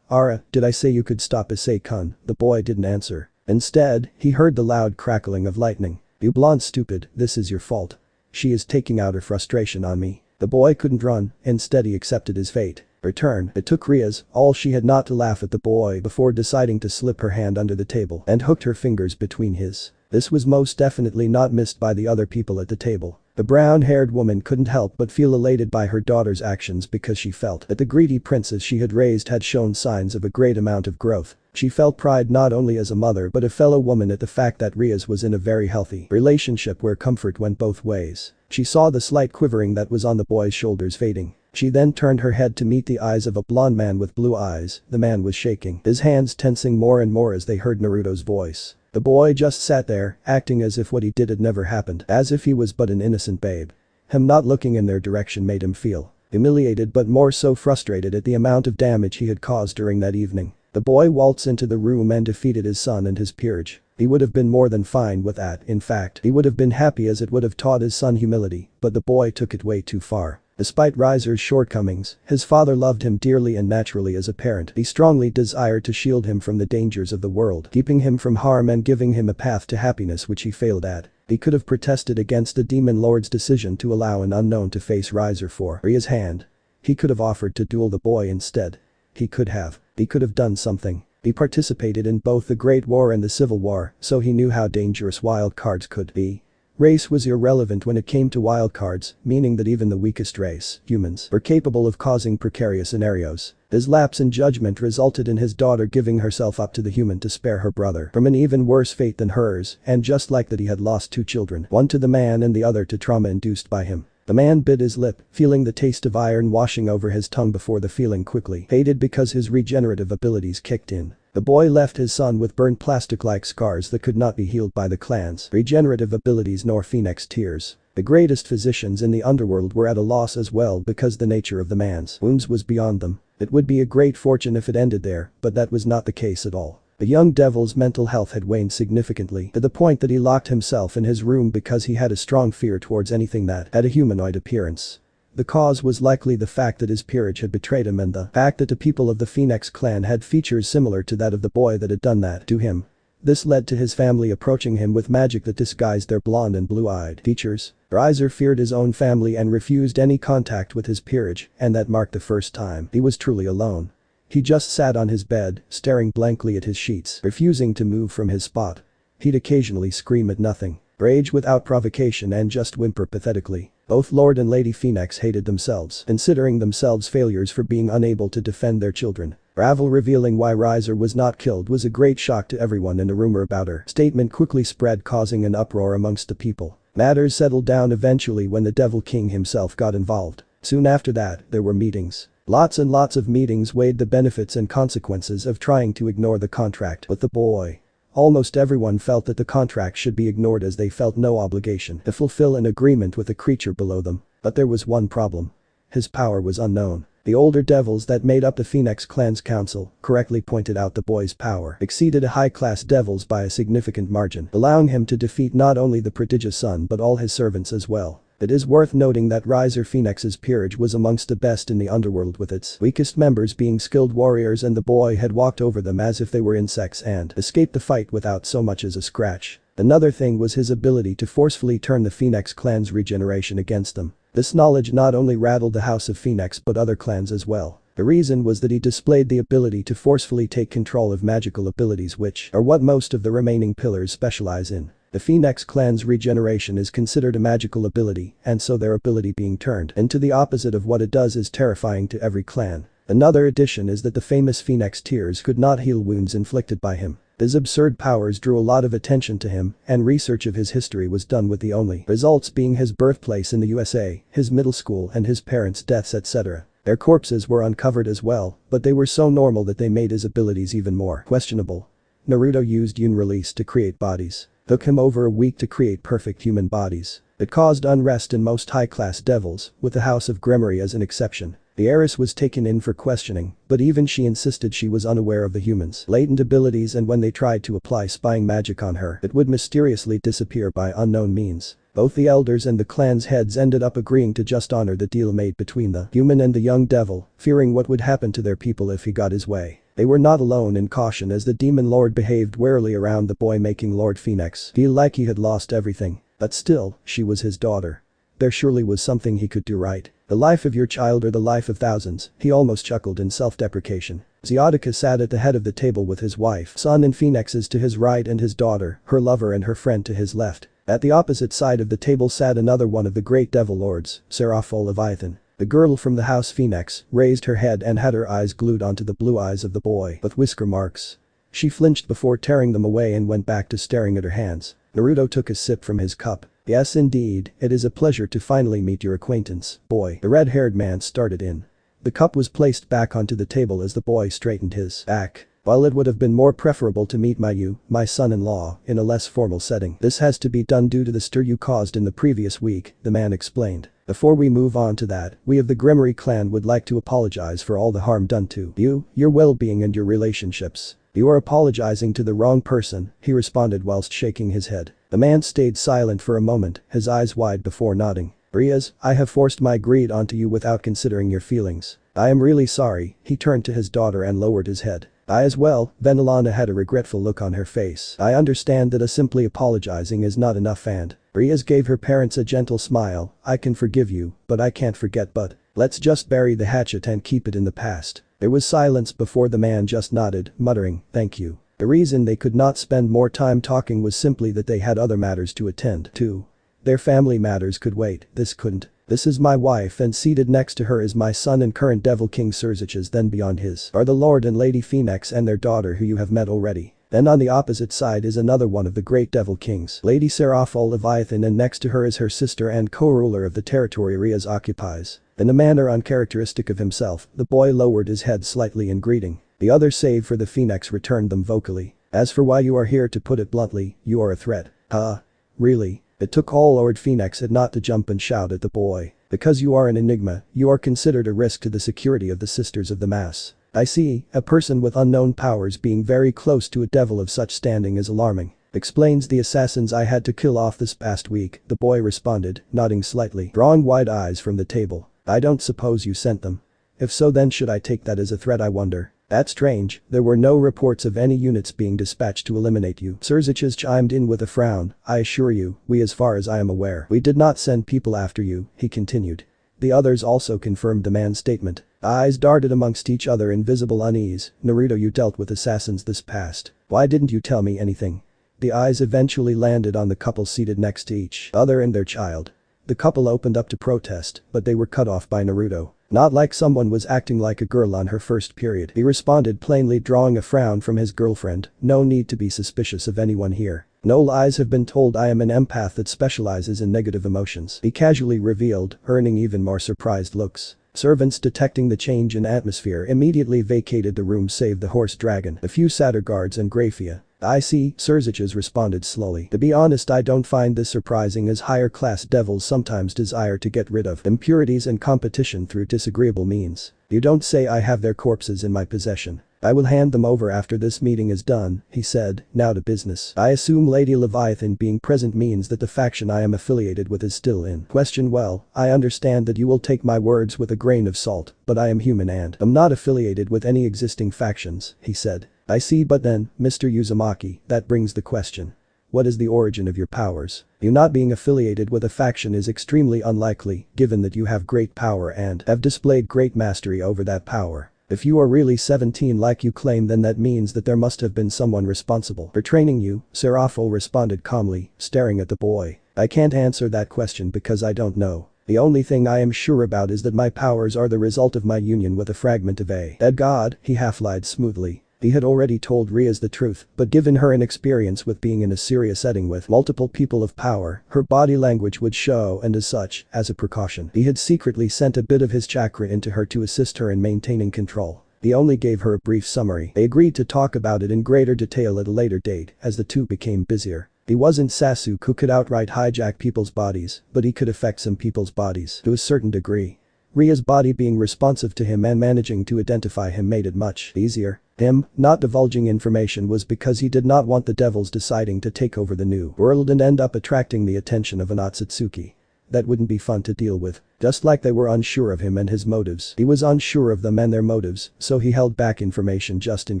Ara, did I say you could stop Issei-kun? The boy didn't answer. Instead, he heard the loud crackling of lightning. You blonde stupid, this is your fault. She is taking out her frustration on me. The boy couldn't run, instead he accepted his fate. Return. It took Rias all she had not to laugh at the boy before deciding to slip her hand under the table and hooked her fingers between his. This was most definitely not missed by the other people at the table. The brown-haired woman couldn't help but feel elated by her daughter's actions because she felt that the greedy princess she had raised had shown signs of a great amount of growth. She felt pride not only as a mother but a fellow woman at the fact that Rias was in a very healthy relationship where comfort went both ways. She saw the slight quivering that was on the boy's shoulders fading. She then turned her head to meet the eyes of a blond man with blue eyes. The man was shaking, his hands tensing more and more as they heard Naruto's voice. The boy just sat there, acting as if what he did had never happened, as if he was but an innocent babe. Him not looking in their direction made him feel humiliated but more so frustrated at the amount of damage he had caused during that evening. The boy waltzed into the room and defeated his son and his peerage. He would have been more than fine with that, in fact, he would have been happy as it would have taught his son humility, but the boy took it way too far. Despite Riser's shortcomings, his father loved him dearly and naturally as a parent. He strongly desired to shield him from the dangers of the world, keeping him from harm and giving him a path to happiness which he failed at. He could have protested against the demon lord's decision to allow an unknown to face Riser for Ria's hand. He could have offered to duel the boy instead. He could have done something. He participated in both the Great War and the Civil War, so he knew how dangerous wild cards could be. Race was irrelevant when it came to wildcards, meaning that even the weakest race, humans, were capable of causing precarious scenarios. His lapse in judgment resulted in his daughter giving herself up to the human to spare her brother from an even worse fate than hers, and just like that he had lost two children, one to the man and the other to trauma induced by him. The man bit his lip, feeling the taste of iron washing over his tongue before the feeling quickly faded because his regenerative abilities kicked in. The boy left his son with burnt plastic-like scars that could not be healed by the clan's regenerative abilities nor phoenix tears. The greatest physicians in the underworld were at a loss as well because the nature of the man's wounds was beyond them. It would be a great fortune if it ended there, but that was not the case at all. The young devil's mental health had waned significantly to the point that he locked himself in his room because he had a strong fear towards anything that had a humanoid appearance. The cause was likely the fact that his peerage had betrayed him and the fact that the people of the Phoenix clan had features similar to that of the boy that had done that to him. This led to his family approaching him with magic that disguised their blonde and blue-eyed features. Riser feared his own family and refused any contact with his peerage, and that marked the first time he was truly alone. He just sat on his bed, staring blankly at his sheets, refusing to move from his spot. He'd occasionally scream at nothing, rage without provocation and just whimper pathetically. Both Lord and Lady Phoenix hated themselves, considering themselves failures for being unable to defend their children. Ravel revealing why Riser was not killed was a great shock to everyone, and a rumor about her statement quickly spread, causing an uproar amongst the people. Matters settled down eventually when the Devil King himself got involved. Soon after that, there were meetings. Lots and lots of meetings weighed the benefits and consequences of trying to ignore the contract with the boy. Almost everyone felt that the contract should be ignored as they felt no obligation to fulfill an agreement with the creature below them. But there was one problem. His power was unknown. The older devils that made up the Phoenix clan's council correctly pointed out the boy's power exceeded a high-class devil's by a significant margin, allowing him to defeat not only the prodigious son but all his servants as well. It is worth noting that Riser Phoenix's peerage was amongst the best in the underworld, with its weakest members being skilled warriors, and the boy had walked over them as if they were insects and escaped the fight without so much as a scratch. Another thing was his ability to forcefully turn the Phoenix clan's regeneration against them. This knowledge not only rattled the House of Phoenix but other clans as well. The reason was that he displayed the ability to forcefully take control of magical abilities, which are what most of the remaining pillars specialize in. The Phoenix clan's regeneration is considered a magical ability, and so their ability being turned into the opposite of what it does is terrifying to every clan. Another addition is that the famous Phoenix tears could not heal wounds inflicted by him. His absurd powers drew a lot of attention to him, and research of his history was done, with the only results being his birthplace in the USA, his middle school and his parents' deaths, etc. Their corpses were uncovered as well, but they were so normal that they made his abilities even more questionable. Naruto used Yun release to create bodies. Took him over a week to create perfect human bodies. It caused unrest in most high-class devils, with the House of Gremory as an exception. The heiress was taken in for questioning, but even she insisted she was unaware of the humans' latent abilities, and when they tried to apply spying magic on her, it would mysteriously disappear by unknown means. Both the elders and the clan's heads ended up agreeing to just honor the deal made between the human and the young devil, fearing what would happen to their people if he got his way. They were not alone in caution, as the demon lord behaved warily around the boy, making Lord Phoenix feel like he had lost everything. But still, she was his daughter. There surely was something he could do right. The life of your child or the life of thousands, he almost chuckled in self-deprecation. Ziotica sat at the head of the table with his wife, son and phoenixes to his right and his daughter, her lover and her friend to his left. At the opposite side of the table sat another one of the great devil lords, Seraphol Leviathan. The girl from the House Phoenix raised her head and had her eyes glued onto the blue eyes of the boy with whisker marks. She flinched before tearing them away and went back to staring at her hands. Naruto took a sip from his cup. Yes indeed, it is a pleasure to finally meet your acquaintance, boy. The red-haired man started in. The cup was placed back onto the table as the boy straightened his back. While it would have been more preferable to meet my son-in-law, in a less formal setting, this has to be done due to the stir you caused in the previous week, the man explained. Before we move on to that, we of the Gremory clan would like to apologize for all the harm done to you, your well-being and your relationships. You are apologizing to the wrong person, he responded whilst shaking his head. The man stayed silent for a moment, his eyes wide before nodding. Rias, I have forced my greed onto you without considering your feelings. I am really sorry, he turned to his daughter and lowered his head. I as well, Venelana had a regretful look on her face. I understand that simply apologizing is not enough, and Rias gave her parents a gentle smile. I can forgive you, but I can't forget, but let's just bury the hatchet and keep it in the past. There was silence before the man just nodded, muttering, thank you. The reason they could not spend more time talking was simply that they had other matters to attend to. Their family matters could wait, this couldn't. This is my wife, and seated next to her is my son and current Devil King Surziches. Then beyond his are the Lord and Lady Phoenix and their daughter, who you have met already. Then on the opposite side is another one of the great Devil Kings, Lady Seraphol Leviathan, and next to her is her sister and co-ruler of the territory Rias occupies. In a manner uncharacteristic of himself, the boy lowered his head slightly in greeting. The others, save for the Phoenix, returned them vocally. As for why you are here, to put it bluntly, you are a threat. Huh? Really? It took all Lord Phoenix had not to jump and shout at the boy. Because you are an enigma, you are considered a risk to the security of the Sisters of the Mass. I see, a person with unknown powers being very close to a devil of such standing is alarming. Explains the assassins I had to kill off this past week, the boy responded, nodding slightly, drawing wide eyes from the table. I don't suppose you sent them. If so, then should I take that as a threat, I wonder? That's strange, there were no reports of any units being dispatched to eliminate you. Surziches chimed in with a frown. I assure you, as far as I am aware, we did not send people after you, he continued. The others also confirmed the man's statement. Eyes darted amongst each other in visible unease. Naruto, you dealt with assassins this past. Why didn't you tell me anything? The eyes eventually landed on the couple seated next to each other and their child. The couple opened up to protest, but they were cut off by Naruto. Not like someone was acting like a girl on her first period, he responded, plainly drawing a frown from his girlfriend. No need to be suspicious of anyone here. No lies have been told. I am an empath that specializes in negative emotions, he casually revealed, earning even more surprised looks. Servants detecting the change in atmosphere immediately vacated the room save the horse dragon, a few satyr guards and Graphia. I see, Surziches responded slowly. To be honest, I don't find this surprising, as higher class devils sometimes desire to get rid of impurities and competition through disagreeable means. You don't say. I have their corpses in my possession. I will hand them over after this meeting is done, he said. Now to business. I assume Lady Leviathan being present means that the faction I am affiliated with is still in question. Well, I understand that you will take my words with a grain of salt, but I am human and am not affiliated with any existing factions, he said. I see, but then, Mr. Uzumaki, that brings the question. What is the origin of your powers? You not being affiliated with a faction is extremely unlikely, given that you have great power and have displayed great mastery over that power. If you are really 17 like you claim, then that means that there must have been someone responsible for training you, Seraphol responded calmly, staring at the boy. I can't answer that question because I don't know. The only thing I am sure about is that my powers are the result of my union with a fragment of a dead god, he half-lied smoothly. He had already told Rias the truth, but given her inexperience with being in a serious setting with multiple people of power, her body language would show, and as such, as a precaution, he had secretly sent a bit of his chakra into her to assist her in maintaining control. He only gave her a brief summary. They agreed to talk about it in greater detail at a later date as the two became busier. He wasn't Sasuke who could outright hijack people's bodies, but he could affect some people's bodies to a certain degree. Ria's body being responsive to him and managing to identify him made it much easier. Him not divulging information was because he did not want the devils deciding to take over the new world and end up attracting the attention of an Otsutsuki. That wouldn't be fun to deal with. Just like they were unsure of him and his motives, he was unsure of them and their motives, so he held back information just in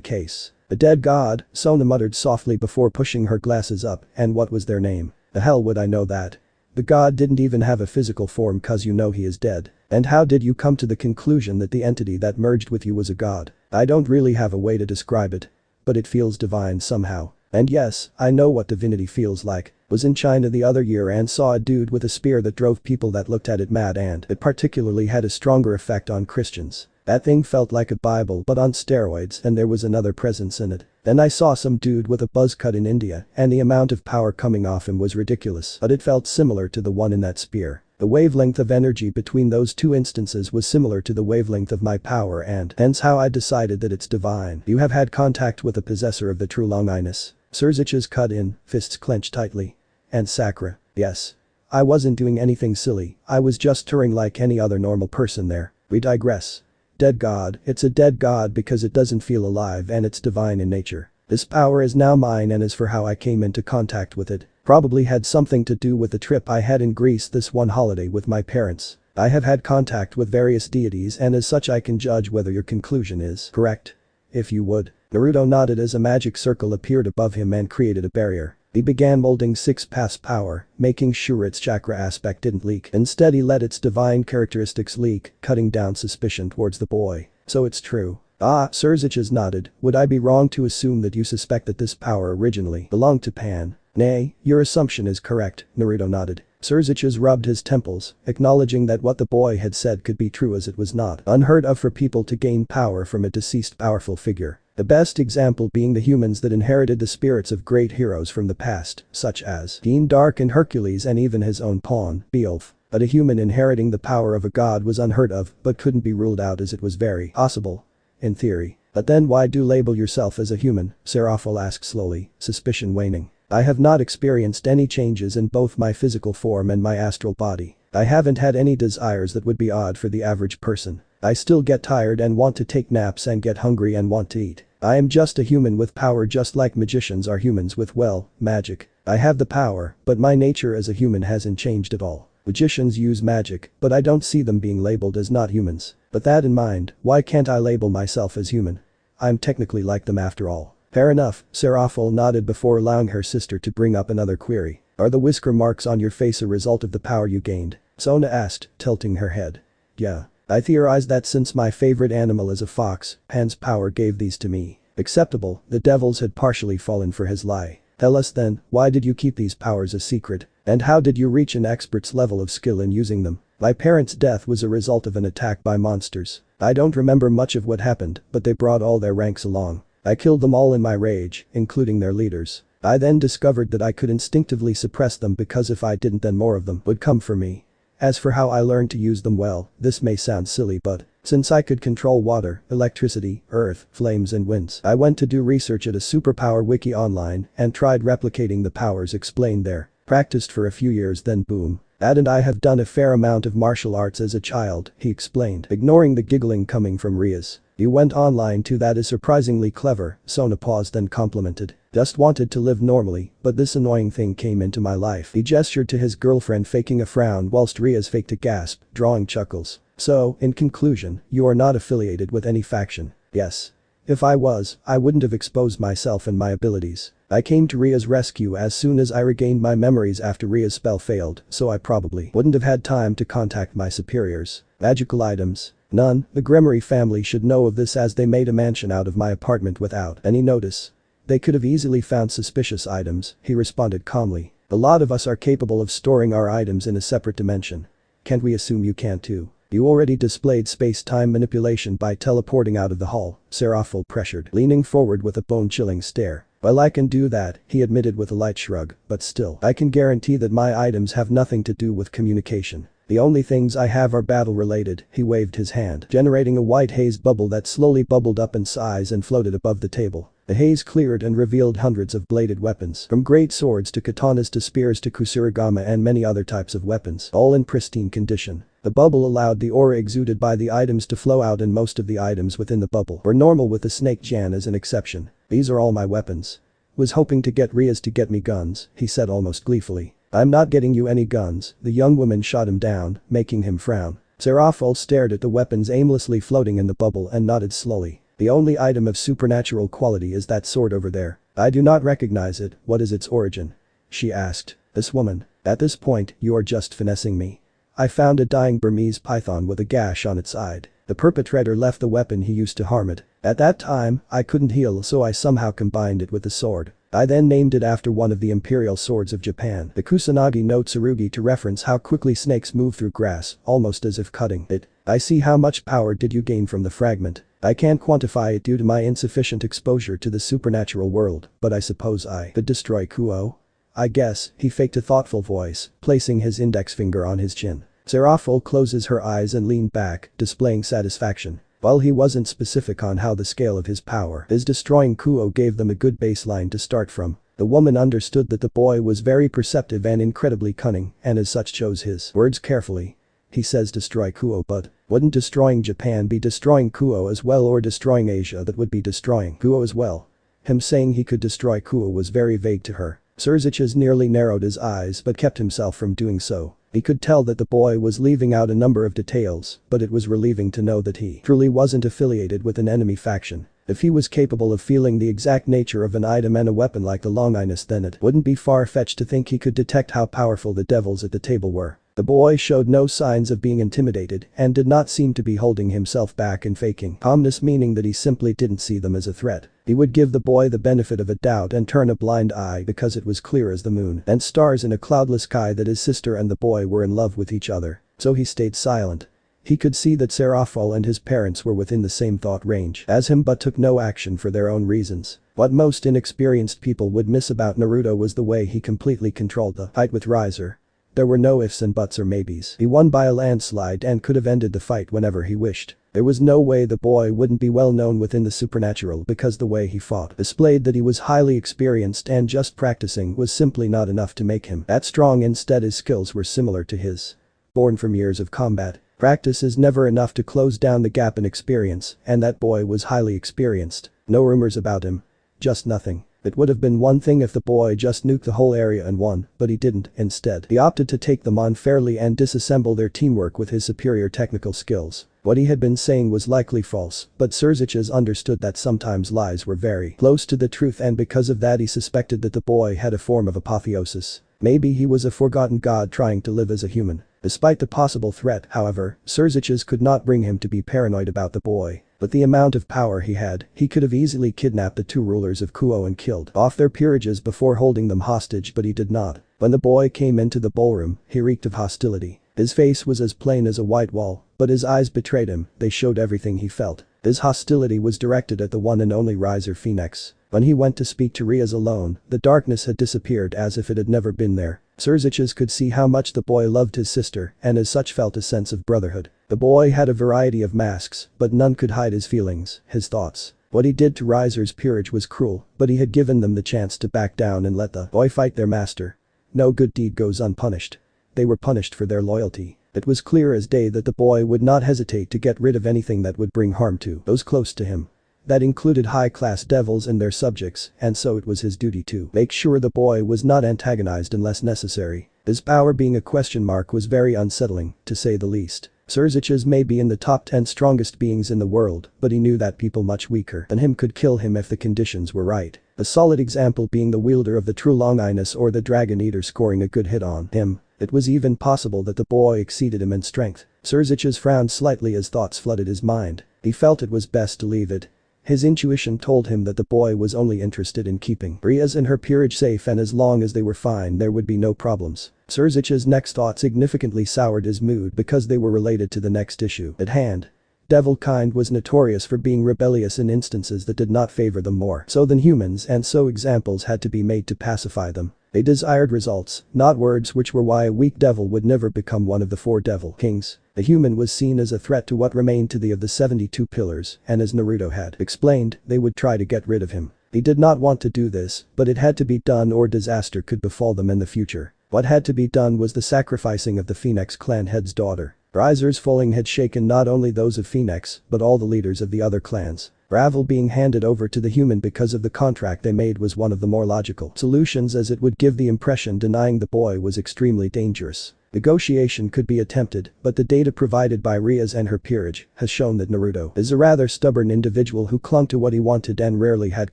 case. A dead god, Sona muttered softly before pushing her glasses up, and what was their name? The hell would I know that? The god didn't even have a physical form cause you know he is dead. And how did you come to the conclusion that the entity that merged with you was a god? I don't really have a way to describe it. But it feels divine somehow. And yes, I know what divinity feels like. Was in China the other year and saw a dude with a spear that drove people that looked at it mad, and it particularly had a stronger effect on Christians. That thing felt like a Bible but on steroids, and there was another presence in it. Then I saw some dude with a buzz cut in India, and the amount of power coming off him was ridiculous, but it felt similar to the one in that spear. The wavelength of energy between those two instances was similar to the wavelength of my power, and hence how I decided that it's divine. You have had contact with a possessor of the true Longinus. Surzich's cut in, fists clenched tightly. And Sakura, yes. I wasn't doing anything silly, I was just touring like any other normal person there. We digress. Dead god, it's a dead god because it doesn't feel alive and it's divine in nature. This power is now mine, and as for how I came into contact with it, probably had something to do with the trip I had in Greece this one holiday with my parents. I have had contact with various deities, and as such I can judge whether your conclusion is correct. If you would. Naruto nodded as a magic circle appeared above him and created a barrier. He began molding six paths power, making sure its chakra aspect didn't leak. Instead he let its divine characteristics leak, cutting down suspicion towards the boy. So it's true. Ah, Surzich's nodded. Would I be wrong to assume that you suspect that this power originally belonged to Pan? Nay, your assumption is correct, Naruto nodded. Surzich's rubbed his temples, acknowledging that what the boy had said could be true, as it was not unheard of for people to gain power from a deceased powerful figure. The best example being the humans that inherited the spirits of great heroes from the past, such as Dean Dark and Hercules and even his own pawn, Beowulf. But a human inheriting the power of a god was unheard of, but couldn't be ruled out as it was very possible. In theory. But then why do label yourself as a human? Ravel asked slowly, suspicion waning. I have not experienced any changes in both my physical form and my astral body. I haven't had any desires that would be odd for the average person. I still get tired and want to take naps and get hungry and want to eat. I am just a human with power, just like magicians are humans with, well, magic. I have the power, but my nature as a human hasn't changed at all. Magicians use magic, but I don't see them being labeled as not humans. But that in mind, why can't I label myself as human? I'm technically like them after all. Fair enough, Ravel nodded before allowing her sister to bring up another query. Are the whisker marks on your face a result of the power you gained? Sona asked, tilting her head. Yeah. I theorized that since my favorite animal is a fox, Pan's power gave these to me. Acceptable, the devils had partially fallen for his lie. Tell us then, why did you keep these powers a secret? And how did you reach an expert's level of skill in using them? My parents' death was a result of an attack by monsters. I don't remember much of what happened, but they brought all their ranks along. I killed them all in my rage, including their leaders. I then discovered that I could instinctively suppress them because if I didn't, then more of them would come for me. As for how I learned to use them, well, this may sound silly, but since I could control water, electricity, earth, flames and winds, I went to do research at a superpower wiki online and tried replicating the powers explained there. Practiced for a few years, then boom. Dad and I have done a fair amount of martial arts as a child, he explained, ignoring the giggling coming from Rias. You went online too, that is surprisingly clever, Sona paused then complimented. Just wanted to live normally, but this annoying thing came into my life. He gestured to his girlfriend, faking a frown whilst Rias faked a gasp, drawing chuckles. So, in conclusion, you are not affiliated with any faction. Yes. If I was, I wouldn't have exposed myself and my abilities. I came to Ria's rescue as soon as I regained my memories after Ria's spell failed, so I probably wouldn't have had time to contact my superiors. Magical items? None. The Gremory family should know of this as they made a mansion out of my apartment without any notice. They could have easily found suspicious items, he responded calmly. A lot of us are capable of storing our items in a separate dimension. Can't we assume you can too? You already displayed space-time manipulation by teleporting out of the hall, Ravel pressured, leaning forward with a bone-chilling stare. Well, I can do that, he admitted with a light shrug, but still, I can guarantee that my items have nothing to do with communication. The only things I have are battle-related, he waved his hand, generating a white haze bubble that slowly bubbled up in size and floated above the table. The haze cleared and revealed hundreds of bladed weapons, from great swords to katanas to spears to kusurigama and many other types of weapons, all in pristine condition. The bubble allowed the aura exuded by the items to flow out, and most of the items within the bubble were normal, with the snake Jan as an exception. These are all my weapons. Was hoping to get Rias to get me guns, he said almost gleefully. I'm not getting you any guns, the young woman shot him down, making him frown. Ravel stared at the weapons aimlessly floating in the bubble and nodded slowly. The only item of supernatural quality is that sword over there. I do not recognize it, what is its origin? She asked. This woman. At this point, you are just finessing me. I found a dying Burmese python with a gash on its side. The perpetrator left the weapon he used to harm it. At that time, I couldn't heal, so I somehow combined it with the sword. I then named it after one of the imperial swords of Japan, the Kusanagi no Tsurugi, to reference how quickly snakes move through grass, almost as if cutting it. I see. How much power did you gain from the fragment? I can't quantify it due to my insufficient exposure to the supernatural world, but I suppose I could destroy Kuo? I guess, he faked a thoughtful voice, placing his index finger on his chin. Ravel closes her eyes and leaned back, displaying satisfaction. While he wasn't specific on how the scale of his power is destroying Kuo gave them a good baseline to start from. The woman understood that the boy was very perceptive and incredibly cunning, and as such chose his words carefully. He says destroy Kuo, but wouldn't destroying Japan be destroying Kuo as well, or destroying Asia that would be destroying Kuo as well? Him saying he could destroy Kuo was very vague to her. Surziches nearly narrowed his eyes but kept himself from doing so. He could tell that the boy was leaving out a number of details, but it was relieving to know that he truly wasn't affiliated with an enemy faction. If he was capable of feeling the exact nature of an item and a weapon like the Longinus, then it wouldn't be far-fetched to think he could detect how powerful the devils at the table were. The boy showed no signs of being intimidated and did not seem to be holding himself back and faking calmness, meaning that he simply didn't see them as a threat. He would give the boy the benefit of a doubt and turn a blind eye because it was clear as the moon and stars in a cloudless sky that his sister and the boy were in love with each other. So he stayed silent. He could see that Ravel and his parents were within the same thought range as him, but took no action for their own reasons. What most inexperienced people would miss about Naruto was the way he completely controlled the fight with Riser. There were no ifs and buts or maybes. He won by a landslide and could have ended the fight whenever he wished. There was no way the boy wouldn't be well known within the supernatural, because the way he fought displayed that he was highly experienced, and just practicing was simply not enough to make him that strong. Instead, his skills were similar to his. Born from years of combat, practice is never enough to close down the gap in experience, and that boy was highly experienced. No rumors about him. Just nothing. It would have been one thing if the boy just nuked the whole area and won, but he didn't. Instead, he opted to take them on fairly and disassemble their teamwork with his superior technical skills. What he had been saying was likely false, but Surziches understood that sometimes lies were very close to the truth, and because of that he suspected that the boy had a form of apotheosis. Maybe he was a forgotten god trying to live as a human. Despite the possible threat, however, Surziches could not bring him to be paranoid about the boy. But the amount of power he had, he could have easily kidnapped the two rulers of Kuo and killed off their peerages before holding them hostage, but he did not. When the boy came into the ballroom, he reeked of hostility. His face was as plain as a white wall, but his eyes betrayed him. They showed everything he felt. His hostility was directed at the one and only Riser Phoenix. When he went to speak to Rias alone, the darkness had disappeared as if it had never been there. Surziches could see how much the boy loved his sister, and as such felt a sense of brotherhood. The boy had a variety of masks, but none could hide his feelings, his thoughts. What he did to Riser's peerage was cruel, but he had given them the chance to back down and let the boy fight their master. No good deed goes unpunished. They were punished for their loyalty. It was clear as day that the boy would not hesitate to get rid of anything that would bring harm to those close to him. That included high-class devils and their subjects, and so it was his duty to make sure the boy was not antagonized unless necessary. His power being a question mark was very unsettling, to say the least. Surziches may be in the top 10 strongest beings in the world, but he knew that people much weaker than him could kill him if the conditions were right. A solid example being the wielder of the true Longinus or the Dragon Eater scoring a good hit on him. It was even possible that the boy exceeded him in strength. Surziches frowned slightly as thoughts flooded his mind. He felt it was best to leave it. His intuition told him that the boy was only interested in keeping Rias and her peerage safe, and as long as they were fine there would be no problems. Surziches' next thought significantly soured his mood because they were related to the next issue at hand. Devilkind was notorious for being rebellious in instances that did not favor them more so than humans, and so examples had to be made to pacify them. They desired results, not words, which were why a weak devil would never become one of the 4 devil kings. The human was seen as a threat to what remained to the of the 72 pillars, and as Naruto had explained, they would try to get rid of him. He did not want to do this, but it had to be done or disaster could befall them in the future. What had to be done was the sacrificing of the Phoenix clan head's daughter. Riser's falling had shaken not only those of Phoenix, but all the leaders of the other clans. Ravel being handed over to the human because of the contract they made was one of the more logical solutions, as it would give the impression denying the boy was extremely dangerous. Negotiation could be attempted, but the data provided by Rias and her peerage has shown that Naruto is a rather stubborn individual who clung to what he wanted and rarely had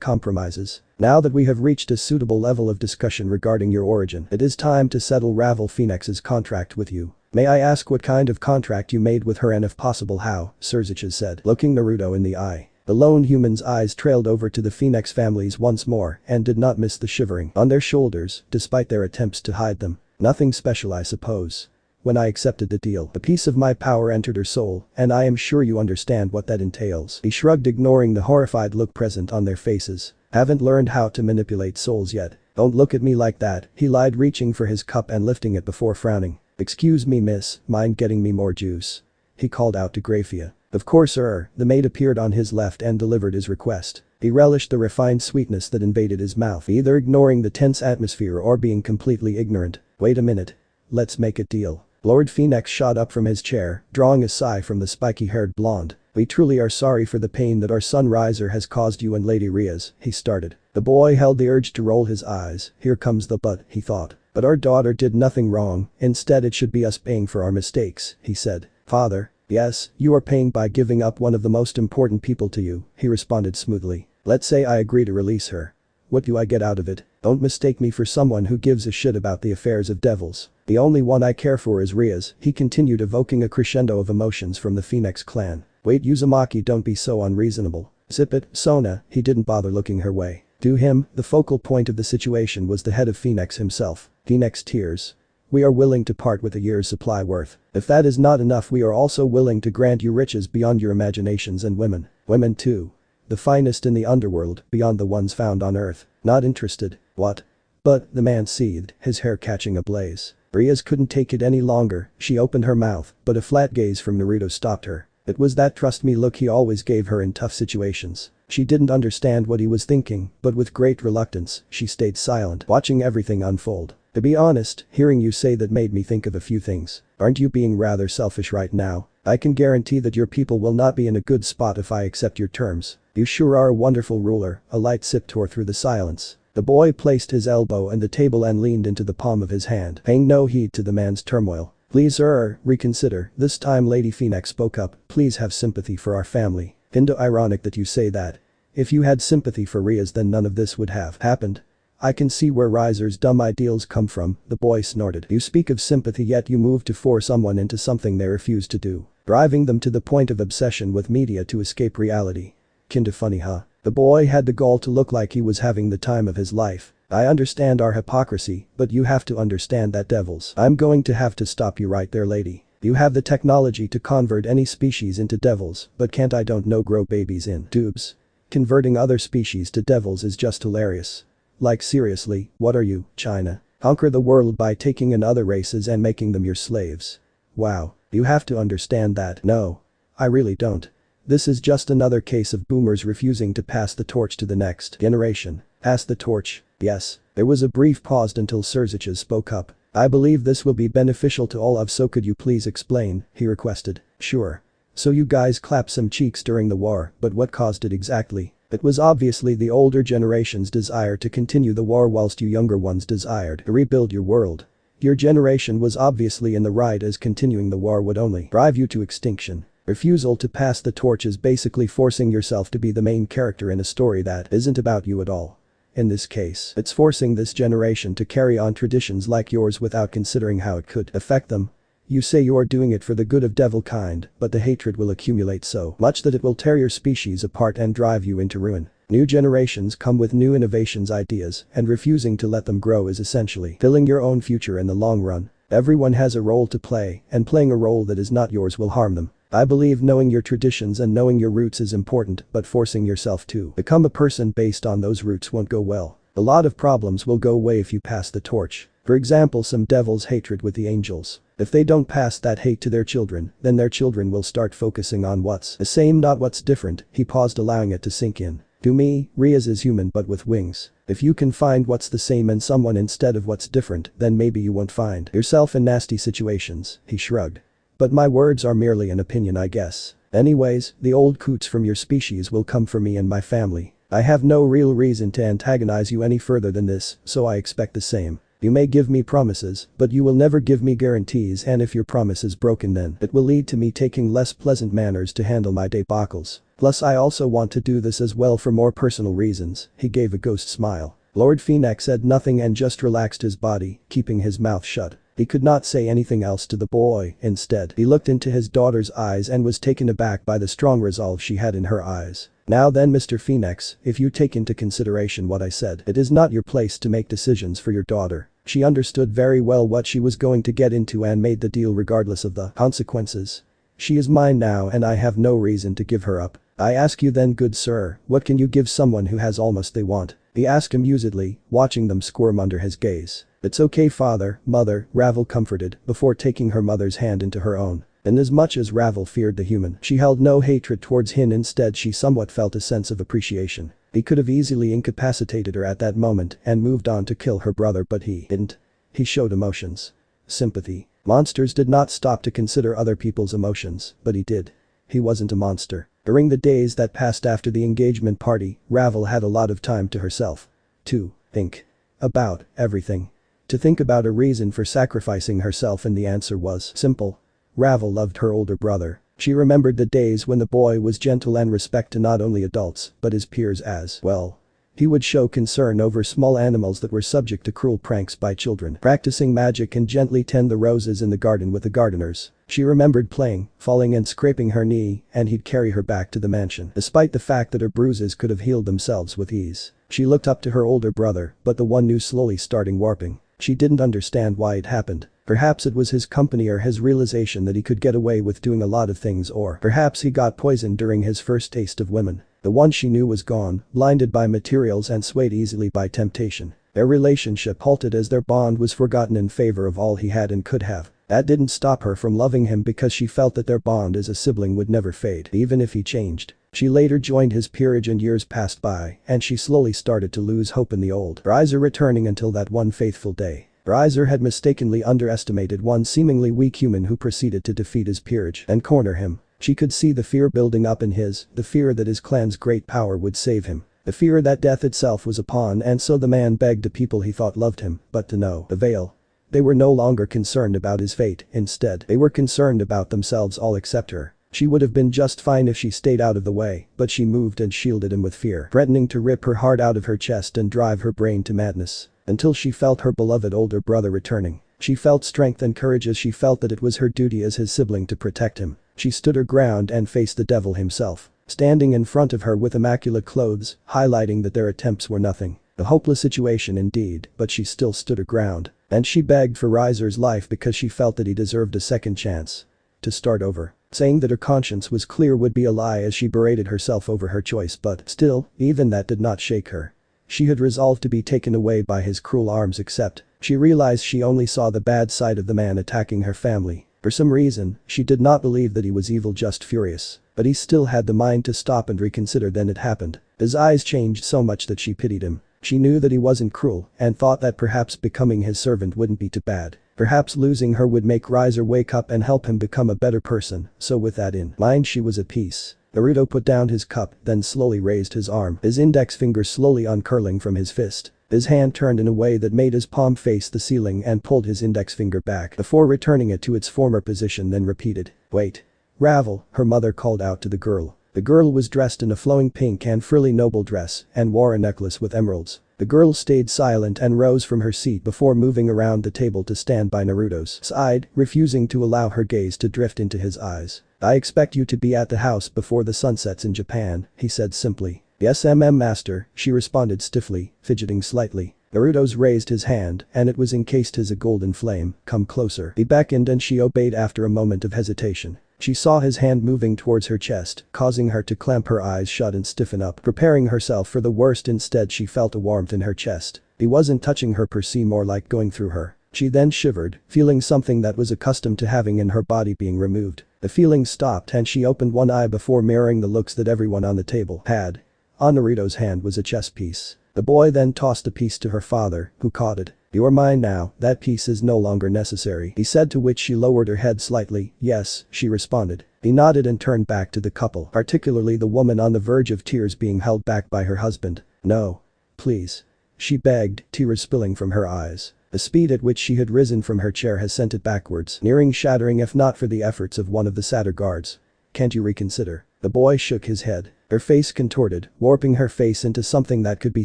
compromises. Now that we have reached a suitable level of discussion regarding your origin, it is time to settle Ravel Phoenix's contract with you. May I ask what kind of contract you made with her and if possible how, Surziches said, looking Naruto in the eye. The lone human's eyes trailed over to the Phoenix families once more and did not miss the shivering on their shoulders despite their attempts to hide them. Nothing special, I suppose. When I accepted the deal, a piece of my power entered her soul, and I am sure you understand what that entails. He shrugged, ignoring the horrified look present on their faces. Haven't learned how to manipulate souls yet. Don't look at me like that, he lied, reaching for his cup and lifting it before frowning. Excuse me, miss, mind getting me more juice? He called out to Graphia. Of course, sir. The maid appeared on his left and delivered his request. He relished the refined sweetness that invaded his mouth, either ignoring the tense atmosphere or being completely ignorant. Wait a minute. Let's make a deal. Lord Phoenix shot up from his chair, drawing a sigh from the spiky-haired blonde. We truly are sorry for the pain that our son Riser has caused you and Lady Rias, he started. The boy held the urge to roll his eyes. Here comes the but, he thought. But our daughter did nothing wrong, instead it should be us paying for our mistakes, he said. Father. Yes, you are paying by giving up one of the most important people to you, he responded smoothly. Let's say I agree to release her. What do I get out of it? Don't mistake me for someone who gives a shit about the affairs of devils. The only one I care for is Rias, he continued, evoking a crescendo of emotions from the Phoenix clan. Wait, Uzumaki, don't be so unreasonable. Zip it, Sona, he didn't bother looking her way. To him, the focal point of the situation was the head of Phoenix himself. Phoenix tears. We are willing to part with a year's supply worth. If that is not enough, we are also willing to grant you riches beyond your imaginations and women. Women too. The finest in the underworld, beyond the ones found on earth. Not interested. What? But, the man seethed, his hair catching ablaze. Rias couldn't take it any longer. She opened her mouth, but a flat gaze from Naruto stopped her. It was that trust me look he always gave her in tough situations. She didn't understand what he was thinking, but with great reluctance, she stayed silent, watching everything unfold. To be honest, hearing you say that made me think of a few things. Aren't you being rather selfish right now? I can guarantee that your people will not be in a good spot if I accept your terms. You sure are a wonderful ruler. A light sip tore through the silence. The boy placed his elbow on the table and leaned into the palm of his hand, paying no heed to the man's turmoil. Please, reconsider. This time Lady Phoenix spoke up. Please have sympathy for our family. Kinda ironic that you say that. If you had sympathy for Rias, then none of this would have happened. I can see where Riser's dumb ideals come from, the boy snorted. You speak of sympathy, yet you move to force someone into something they refuse to do, driving them to the point of obsession with media to escape reality. Kinda funny, huh? The boy had the gall to look like he was having the time of his life. I understand our hypocrisy, but you have to understand that devils. I'm going to have to stop you right there, lady. You have the technology to convert any species into devils, but can't I don't know grow babies in tubes? Converting other species to devils is just hilarious. Like seriously, what are you, China? Conquer the world by taking in other races and making them your slaves. Wow, you have to understand that. No. I really don't. This is just another case of boomers refusing to pass the torch to the next generation. Pass the torch, yes. There was a brief pause until Surziches spoke up. I believe this will be beneficial to all of, so could you please explain, he requested. Sure. So you guys clapped some cheeks during the war, but what caused it exactly? It was obviously the older generation's desire to continue the war whilst you younger ones desired to rebuild your world. Your generation was obviously in the right, as continuing the war would only drive you to extinction. Refusal to pass the torch is basically forcing yourself to be the main character in a story that isn't about you at all. In this case, it's forcing this generation to carry on traditions like yours without considering how it could affect them. You say you are doing it for the good of devil kind, but the hatred will accumulate so much that it will tear your species apart and drive you into ruin. New generations come with new innovations, ideas, and refusing to let them grow is essentially killing your own future in the long run. Everyone has a role to play, and playing a role that is not yours will harm them. I believe knowing your traditions and knowing your roots is important, but forcing yourself to become a person based on those roots won't go well. A lot of problems will go away if you pass the torch. For example, some devils' hatred with the angels. If they don't pass that hate to their children, then their children will start focusing on what's the same, not what's different." He paused, allowing it to sink in. "To me, Rias is human but with wings. If you can find what's the same in someone instead of what's different, then maybe you won't find yourself in nasty situations." He shrugged. "But my words are merely an opinion, I guess. Anyways, the old coots from your species will come for me and my family. I have no real reason to antagonize you any further than this, so I expect the same. You may give me promises, but you will never give me guarantees, and if your promise is broken, then it will lead to me taking less pleasant manners to handle my debacles. Plus I also want to do this as well for more personal reasons." He gave a ghost smile. Lord Phoenix said nothing and just relaxed his body, keeping his mouth shut. He could not say anything else to the boy. Instead, he looked into his daughter's eyes and was taken aback by the strong resolve she had in her eyes. "Now then, Mr. Phoenix, if you take into consideration what I said, it is not your place to make decisions for your daughter. She understood very well what she was going to get into and made the deal regardless of the consequences. She is mine now and I have no reason to give her up. I ask you then, good sir, what can you give someone who has almost they want?" He asked amusedly, watching them squirm under his gaze. "It's okay, father, mother," Ravel comforted, before taking her mother's hand into her own. Inasmuch as Ravel feared the human, she held no hatred towards him. Instead, she somewhat felt a sense of appreciation. He could have easily incapacitated her at that moment and moved on to kill her brother, but he didn't. He showed emotions. Sympathy. Monsters did not stop to consider other people's emotions, but he did. He wasn't a monster. During the days that passed after the engagement party, Ravel had a lot of time to herself. To think about everything. To think about a reason for sacrificing herself, and the answer was simple. Ravel loved her older brother. She remembered the days when the boy was gentle and respect to not only adults, but his peers as well. He would show concern over small animals that were subject to cruel pranks by children, practicing magic and gently tend the roses in the garden with the gardeners. She remembered playing, falling and scraping her knee, and he'd carry her back to the mansion, despite the fact that her bruises could have healed themselves with ease. She looked up to her older brother, but the one knew slowly starting warping. She didn't understand why it happened. Perhaps it was his company or his realization that he could get away with doing a lot of things, or perhaps he got poisoned during his first taste of women. The one she knew was gone, blinded by materials and swayed easily by temptation. Their relationship halted as their bond was forgotten in favor of all he had and could have. That didn't stop her from loving him, because she felt that their bond as a sibling would never fade, even if he changed. She later joined his peerage and years passed by, and she slowly started to lose hope in the old Riser returning until that one faithful day. Riser had mistakenly underestimated one seemingly weak human who proceeded to defeat his peerage and corner him. She could see the fear building up in the fear that his clan's great power would save him. The fear that death itself was upon, and so the man begged the people he thought loved him, but to no avail. They were no longer concerned about his fate, instead, they were concerned about themselves, all except her. She would have been just fine if she stayed out of the way, but she moved and shielded him with fear, threatening to rip her heart out of her chest and drive her brain to madness. Until she felt her beloved older brother returning. She felt strength and courage as she felt that it was her duty as his sibling to protect him. She stood her ground and faced the devil himself, standing in front of her with immaculate clothes, highlighting that their attempts were nothing. A hopeless situation indeed, but she still stood her ground. And she begged for Riser's life because she felt that he deserved a second chance to start over. Saying that her conscience was clear would be a lie as she berated herself over her choice, but still, even that did not shake her. She had resolved to be taken away by his cruel arms, except she realized she only saw the bad side of the man attacking her family. For some reason, she did not believe that he was evil, just furious. But he still had the mind to stop and reconsider. Then it happened. His eyes changed so much that she pitied him. She knew that he wasn't cruel and thought that perhaps becoming his servant wouldn't be too bad. Perhaps losing her would make Riser wake up and help him become a better person, so with that in mind she was at peace. Naruto put down his cup, then slowly raised his arm, his index finger slowly uncurling from his fist. His hand turned in a way that made his palm face the ceiling and pulled his index finger back before returning it to its former position, then repeated, "Wait." "Ravel," her mother called out to the girl. The girl was dressed in a flowing pink and frilly noble dress and wore a necklace with emeralds. The girl stayed silent and rose from her seat before moving around the table to stand by Naruto's side, refusing to allow her gaze to drift into his eyes. "I expect you to be at the house before the sun sets in Japan," he said simply. "Yes, master," she responded stiffly, fidgeting slightly. Naruto's raised his hand, and it was encased as a golden flame. "Come closer." He beckoned and she obeyed after a moment of hesitation. She saw his hand moving towards her chest, causing her to clamp her eyes shut and stiffen up, preparing herself for the worst. Instead she felt a warmth in her chest. He wasn't touching her per se, more like going through her. She then shivered, feeling something that was accustomed to having in her body being removed. The feeling stopped and she opened one eye before mirroring the looks that everyone on the table had. On Naruto's hand was a chess piece. The boy then tossed the piece to her father, who caught it. "You are mine now, that piece is no longer necessary," he said, to which she lowered her head slightly. "Yes," she responded. He nodded and turned back to the couple, particularly the woman on the verge of tears being held back by her husband. "No. Please," she begged, tears spilling from her eyes. The speed at which she had risen from her chair has sent it backwards, nearing shattering if not for the efforts of one of the sadder guards. "Can't you reconsider?" The boy shook his head. Her face contorted, warping her face into something that could be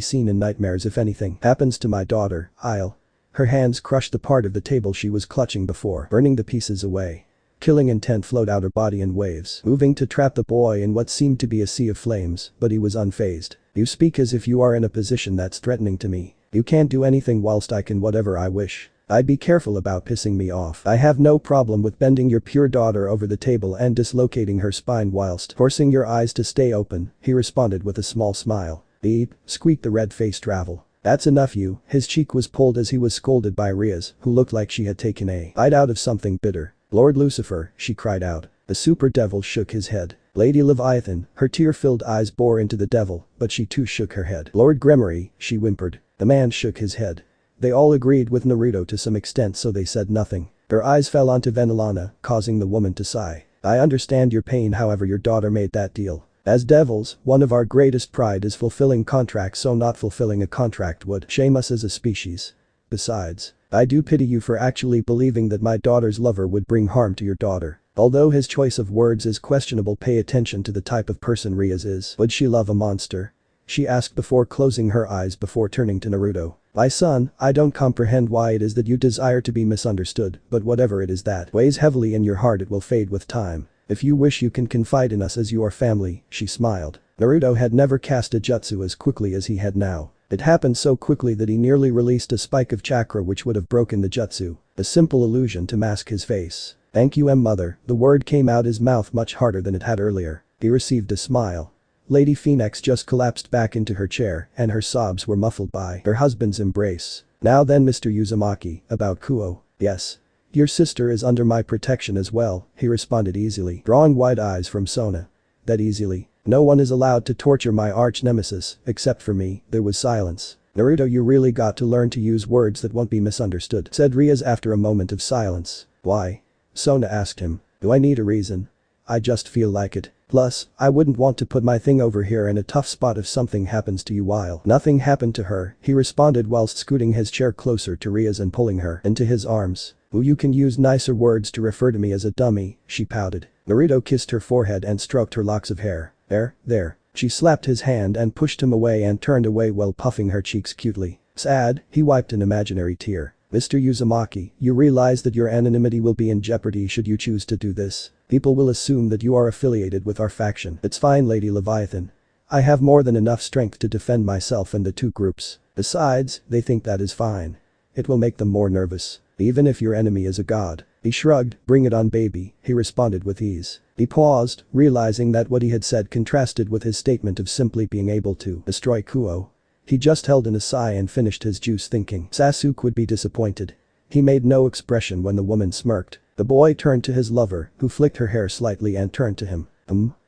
seen in nightmares. "If anything happens to my daughter, I'll..." Her hands crushed the part of the table she was clutching before, burning the pieces away. Killing intent flowed out her body in waves, moving to trap the boy in what seemed to be a sea of flames, but he was unfazed. "You speak as if you are in a position that's threatening to me. You can't do anything whilst I can whatever I wish. I'd be careful about pissing me off. I have no problem with bending your pure daughter over the table and dislocating her spine whilst forcing your eyes to stay open," he responded with a small smile. "Beep," squeaked the red-faced Ravel. "That's enough, you." His cheek was pulled as he was scolded by Rias, who looked like she had taken a bite out of something bitter. "Lord Lucifer," she cried out. The super devil shook his head. Lady Leviathan, her tear-filled eyes bore into the devil, but she too shook her head. "Lord Gremory," she whimpered. The man shook his head. They all agreed with Naruto to some extent, so they said nothing. Her eyes fell onto Venelana, causing the woman to sigh. "I understand your pain, however your daughter made that deal. As devils, one of our greatest pride is fulfilling contracts, so not fulfilling a contract would shame us as a species. Besides, I do pity you for actually believing that my daughter's lover would bring harm to your daughter." Although his choice of words is questionable, pay attention to the type of person Rias is. Would she love a monster? She asked before closing her eyes before turning to Naruto. "My son, I don't comprehend why it is that you desire to be misunderstood, but whatever it is that weighs heavily in your heart, it will fade with time. If you wish, you can confide in us as you are family," she smiled. Naruto had never cast a jutsu as quickly as he had now. It happened so quickly that he nearly released a spike of chakra which would have broken the jutsu, a simple illusion to mask his face. "Thank you, mother." The word came out his mouth much harder than it had earlier. He received a smile. Lady Phoenix just collapsed back into her chair and her sobs were muffled by her husband's embrace. "Now then, Mr. Uzumaki, about Kuo." "Yes. Your sister is under my protection as well," he responded easily, drawing wide eyes from Sona. "That easily? No one is allowed to torture my arch nemesis, except for me." There was silence. "Naruto, you really got to learn to use words that won't be misunderstood," said Rias after a moment of silence. "Why?" Sona asked him. "Do I need a reason? I just feel like it. Plus, I wouldn't want to put my thing over here in a tough spot if something happens to you while..." "Nothing happened to her," he responded whilst scooting his chair closer to Rias and pulling her into his arms. "Ooh, you can use nicer words to refer to me as a dummy," she pouted. Naruto kissed her forehead and stroked her locks of hair. There. She slapped his hand and pushed him away and turned away while puffing her cheeks cutely. "Sad," he wiped an imaginary tear. "Mr. Uzumaki, you realize that your anonymity will be in jeopardy should you choose to do this. People will assume that you are affiliated with our faction." "It's fine, Lady Leviathan. I have more than enough strength to defend myself and the two groups. Besides, they think that is fine. It will make them more nervous. Even if your enemy is a god." He shrugged. "Bring it on, baby," he responded with ease. He paused, realizing that what he had said contrasted with his statement of simply being able to destroy Kuo. He just held in a sigh and finished his juice, thinking Sasuke would be disappointed. He made no expression when the woman smirked. The boy turned to his lover, who flicked her hair slightly and turned to him.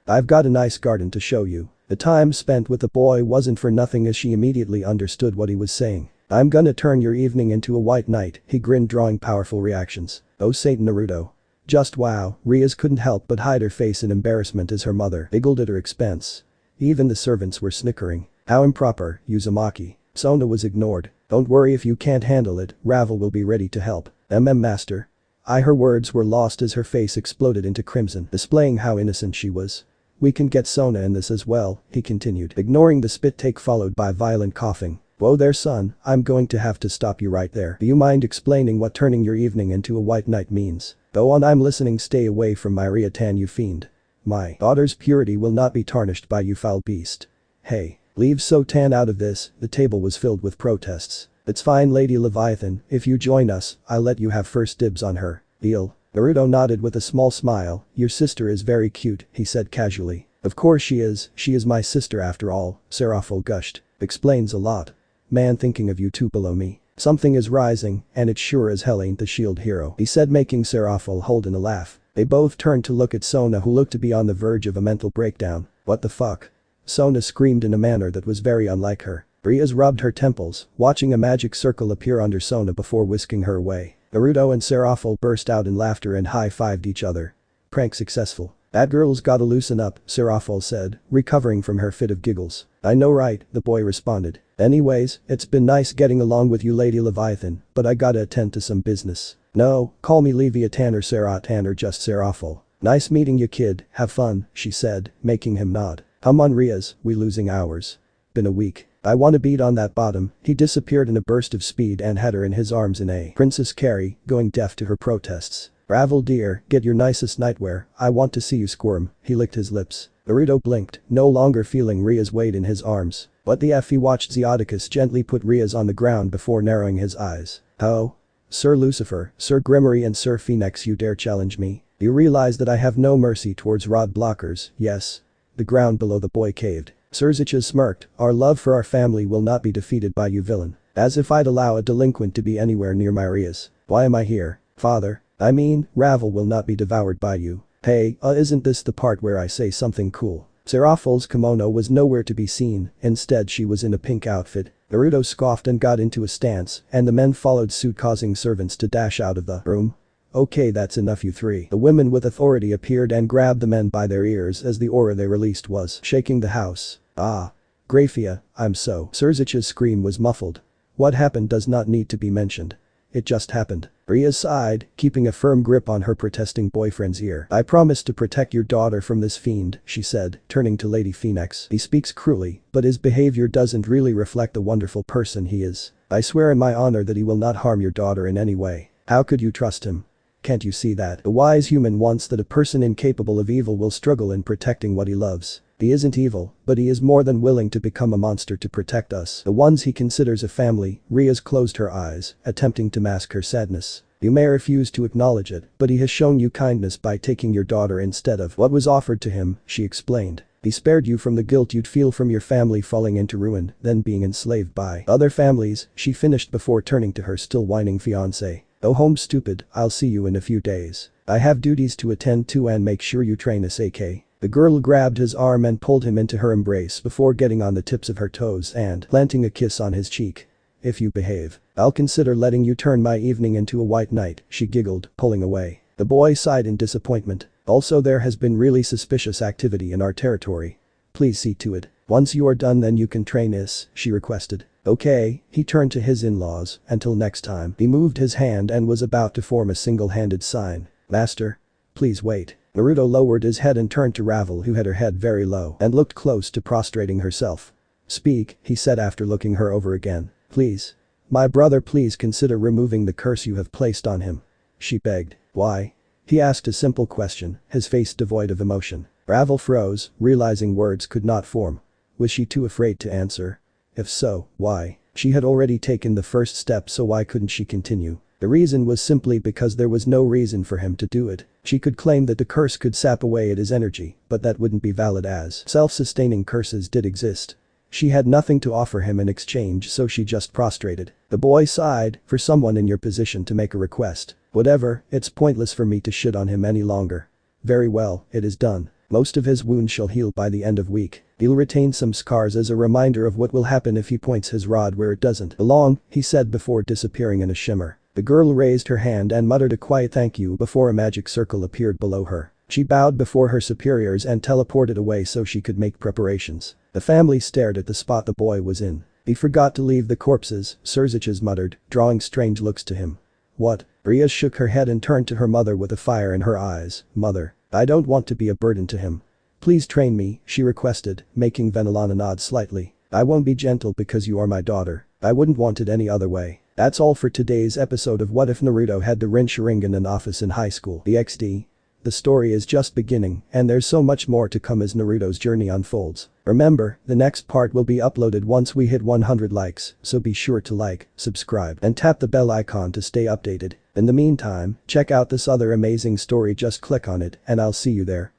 I've got a nice garden to show you." The time spent with the boy wasn't for nothing as she immediately understood what he was saying. "I'm gonna turn your evening into a white night," he grinned, drawing powerful reactions. "Oh Saint Naruto. Just wow." Rias couldn't help but hide her face in embarrassment as her mother giggled at her expense. Even the servants were snickering. "How improper, Uzumaki." Sona was ignored. "Don't worry if you can't handle it, Ravel will be ready to help." Master." Her words were lost as her face exploded into crimson, displaying how innocent she was. "We can get Sona in this as well," he continued, ignoring the spit take followed by violent coughing. "Whoa there, son, I'm going to have to stop you right there. Do you mind explaining what turning your evening into a white night means?" "Go on, I'm listening. Stay away from my Riatan, you fiend. My daughter's purity will not be tarnished by you, foul beast." "Hey. Leave Sotan out of this." The table was filled with protests. "It's fine, Lady Leviathan, if you join us, I'll let you have first dibs on her." "Deal." Naruto nodded with a small smile. Your sister is very cute, he said casually. Of course she is my sister after all, Serafel gushed. Explains a lot. Man, thinking of you two below me. Something is rising, and it sure as hell ain't the shield hero, he said, making Serafel hold in a laugh. They both turned to look at Sona, who looked to be on the verge of a mental breakdown. What the fuck? Sona screamed in a manner that was very unlike her. Rias rubbed her temples, watching a magic circle appear under Sona before whisking her away. Naruto and Serafel burst out in laughter and high-fived each other. Prank successful. That girl's gotta loosen up, Serafel said, recovering from her fit of giggles. I know right, the boy responded. Anyways, it's been nice getting along with you, Lady Leviathan, but I gotta attend to some business. No, call me Leviathan or Seratan or just Serafel. Nice meeting you, kid, have fun, she said, making him nod. Come on, Rias, we losing hours. Been a week. I wanna beat on that bottom. He disappeared in a burst of speed and had her in his arms in a Princess Carrie, going deaf to her protests. Ravel dear, get your nicest nightwear, I want to see you squirm, he licked his lips. Naruto blinked, no longer feeling Rias' weight in his arms. What the F? He watched Zeodicus gently put Rias on the ground before narrowing his eyes. Oh? Sir Lucifer, Sir Grimory and Sir Phoenix, you dare challenge me? You realize that I have no mercy towards rod blockers, yes? The ground below the boy caved. Surziches smirked, our love for our family will not be defeated by you, villain. As if I'd allow a delinquent to be anywhere near my Rias. Why am I here? Father? I mean, Ravel will not be devoured by you. Hey, isn't this the part where I say something cool? Serafel's kimono was nowhere to be seen, instead she was in a pink outfit. Naruto scoffed and got into a stance, and the men followed suit, causing servants to dash out of the room. Okay, that's enough, you three. The women with authority appeared and grabbed the men by their ears as the aura they released was shaking the house. Ah. Graphia, I'm so. Surzich's scream was muffled. What happened does not need to be mentioned. It just happened. Rias sighed, keeping a firm grip on her protesting boyfriend's ear. I promise to protect your daughter from this fiend, she said, turning to Lady Phoenix. He speaks cruelly, but his behavior doesn't really reflect the wonderful person he is. I swear in my honor that he will not harm your daughter in any way. How could you trust him? Can't you see that? The wise human wants that a person incapable of evil will struggle in protecting what he loves. He isn't evil, but he is more than willing to become a monster to protect us. The ones he considers a family. Rias closed her eyes, attempting to mask her sadness. You may refuse to acknowledge it, but he has shown you kindness by taking your daughter instead of what was offered to him, she explained. He spared you from the guilt you'd feel from your family falling into ruin, then being enslaved by other families, she finished before turning to her still whining fiancé. Go home, stupid, I'll see you in a few days. I have duties to attend to and make sure you train Issei. The girl grabbed his arm and pulled him into her embrace before getting on the tips of her toes and planting a kiss on his cheek. If you behave, I'll consider letting you turn my evening into a white night, she giggled, pulling away. The boy sighed in disappointment. Also, there has been really suspicious activity in our territory. Please see to it. Once you are done, then you can train us, she requested. Okay, he turned to his in-laws. Until next time. He moved his hand and was about to form a single-handed sign. Master? Please wait. Naruto lowered his head and turned to Ravel, who had her head very low and looked close to prostrating herself. Speak, he said after looking her over again. Please. My brother, please consider removing the curse you have placed on him. She begged. Why? He asked a simple question, his face devoid of emotion. Ravel froze, realizing words could not form. Was she too afraid to answer? If so, why? She had already taken the first step, so why couldn't she continue? The reason was simply because there was no reason for him to do it. She could claim that the curse could sap away at his energy, but that wouldn't be valid as self-sustaining curses did exist. She had nothing to offer him in exchange, so she just prostrated. The boy sighed, for someone in your position to make a request. Whatever, it's pointless for me to shit on him any longer. Very well, it is done. Most of his wounds shall heal by the end of week. He'll retain some scars as a reminder of what will happen if he points his rod where it doesn't belong, he said before disappearing in a shimmer. The girl raised her hand and muttered a quiet thank you before a magic circle appeared below her. She bowed before her superiors and teleported away so she could make preparations. The family stared at the spot the boy was in. He forgot to leave the corpses, Surziches muttered, drawing strange looks to him. What? Rias shook her head and turned to her mother with a fire in her eyes. Mother. I don't want to be a burden to him. Please train me, she requested, making Venelana nod slightly. I won't be gentle because you are my daughter. I wouldn't want it any other way. That's all for today's episode of What If Naruto Had the Rinne Sharingan Ophis in high school. EXD. The story is just beginning, and there's so much more to come as Naruto's journey unfolds. Remember, the next part will be uploaded once we hit 100 likes, so be sure to like, subscribe, and tap the bell icon to stay updated. In the meantime, check out this other amazing story, just click on it, and I'll see you there.